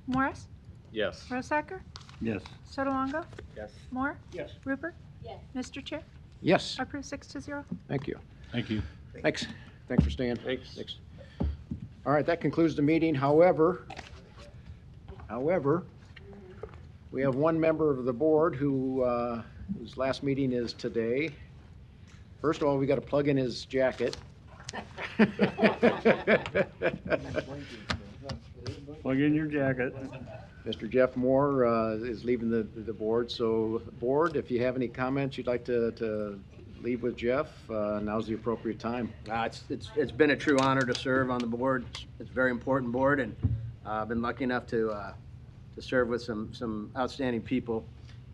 Morris? Yes. Rosacker? Yes. Sotolongo? Yes. Moore? Yes. Rupert? Yes. Mr. Chair? Yes, Approved 6-0. thank you. Thank you. Thanks. Thanks for staying. Thanks. All right, that concludes the meeting. However, we have one member of the board whose last meeting is today. First of all, we got to plug in his jacket. Plug in your jacket. Mr. Jeff Moore is leaving the board, so board, if you have any comments you'd like to leave with Jeff, now's the appropriate time. It's been a true honor to serve on the board. It's a very important board, and I've been lucky enough to serve with some outstanding people,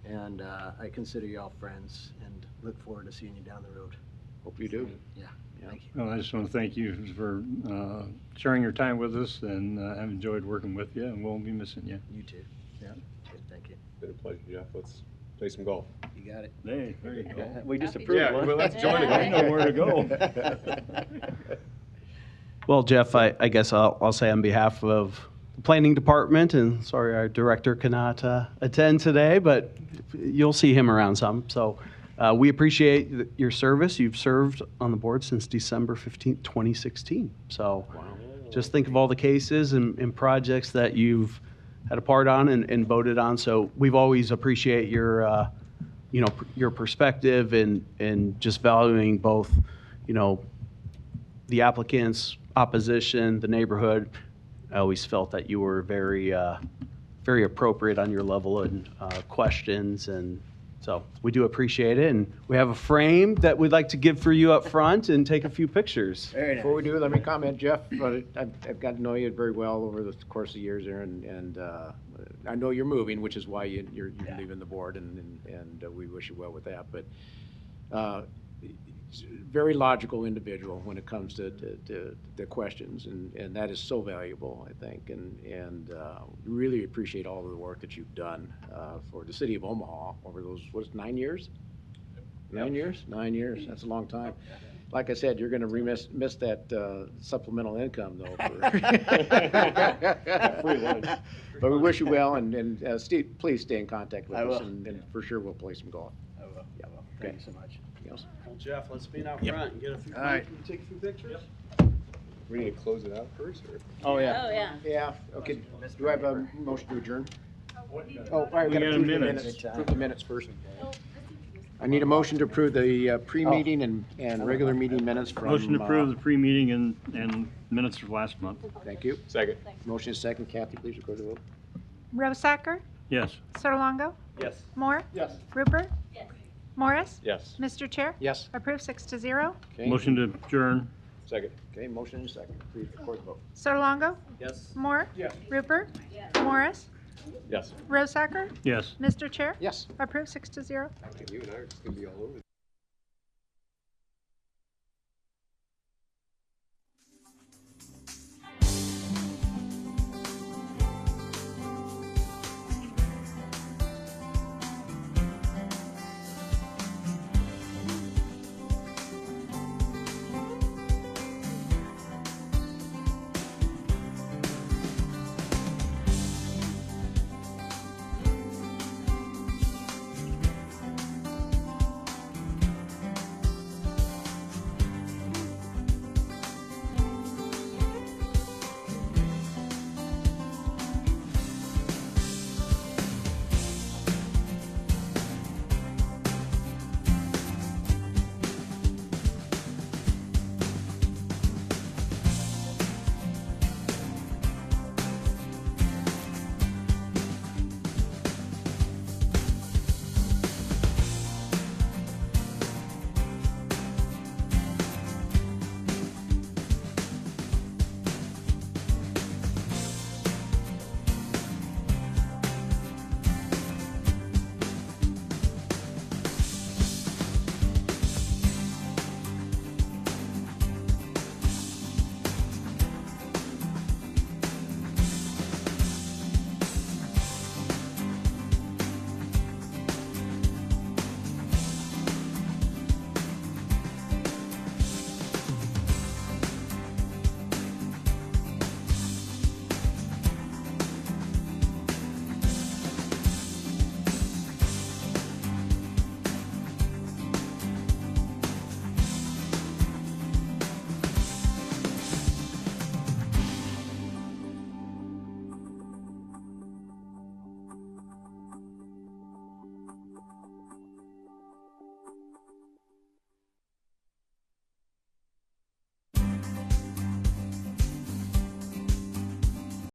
and I consider you all friends and look forward to seeing you down the road. Hope you do. Yeah, thank you. Well, I just want to thank you for sharing your time with us, and I've enjoyed working with you, and we'll be missing you. You too. Yeah. Good, thank you. Been a pleasure, Jeff. Let's play some golf. You got it. Hey, there you go. We just Yeah, approved one. well, let's join it. I know where to go. Well, Jeff, I guess I'll say on behalf of the planning department, and sorry our director cannot attend today, but you'll see him around some. So we appreciate your service. You've served on the board since December 15th, 2016. So just think of all the cases and projects that you've had a part on and voted on. So we've always appreciate your your perspective and just valuing both, the applicants, opposition, the neighborhood. I always felt that you were very appropriate on your level and questions, and so we do appreciate it. And we have a frame that we'd like to give for you up front and take a few pictures. Very nice. Before we do, let me comment, Jeff, I've gotten to know you very well over the course of years there, and I know you're moving, which is why you're leaving the board, and we wish you well with that. But very logical individual when it comes to the questions, and that is so valuable, I think, and really appreciate all of the work that you've done for the city of Omaha over those, 9 years? 9 years? 9 years, that's a long time. Like I said, you're going to miss that supplemental income, though. Free lunch. But we wish you well, and Steve, please stay in contact with I us, will. and for sure we'll play some golf. I will. Yeah. Thank Okay. you so much. Anything else? Well, Jeff, let's be out Yep. front and get a few, All right. take a few pictures. We need to close it out first, or? Oh, yeah. Oh, yeah. Yeah, okay. Do I have a motion to adjourn? Oh, all right, we We got to got approve the minutes. minutes. Approve the minutes first. I need a motion to approve the pre-meeting and regular meeting minutes from. Motion to approve the pre-meeting and minutes of last month. Thank you. Second. Motion is second. Kathy, please record the vote. Rosacker? Yes. Sotolongo? Yes. Moore? Yes. Rupert? Yes. Morris? Yes. Mr. Chair? Yes. Approved 6-0. Okay. Motion to adjourn. Second. Okay, motion is second. Please record the vote. Sotolongo? Yes. Moore? Yes. Rupert? Morris? Yes. Rosacker? Yes. Mr. Chair? Yes. Approved 6-0. You and I are just going to be all over.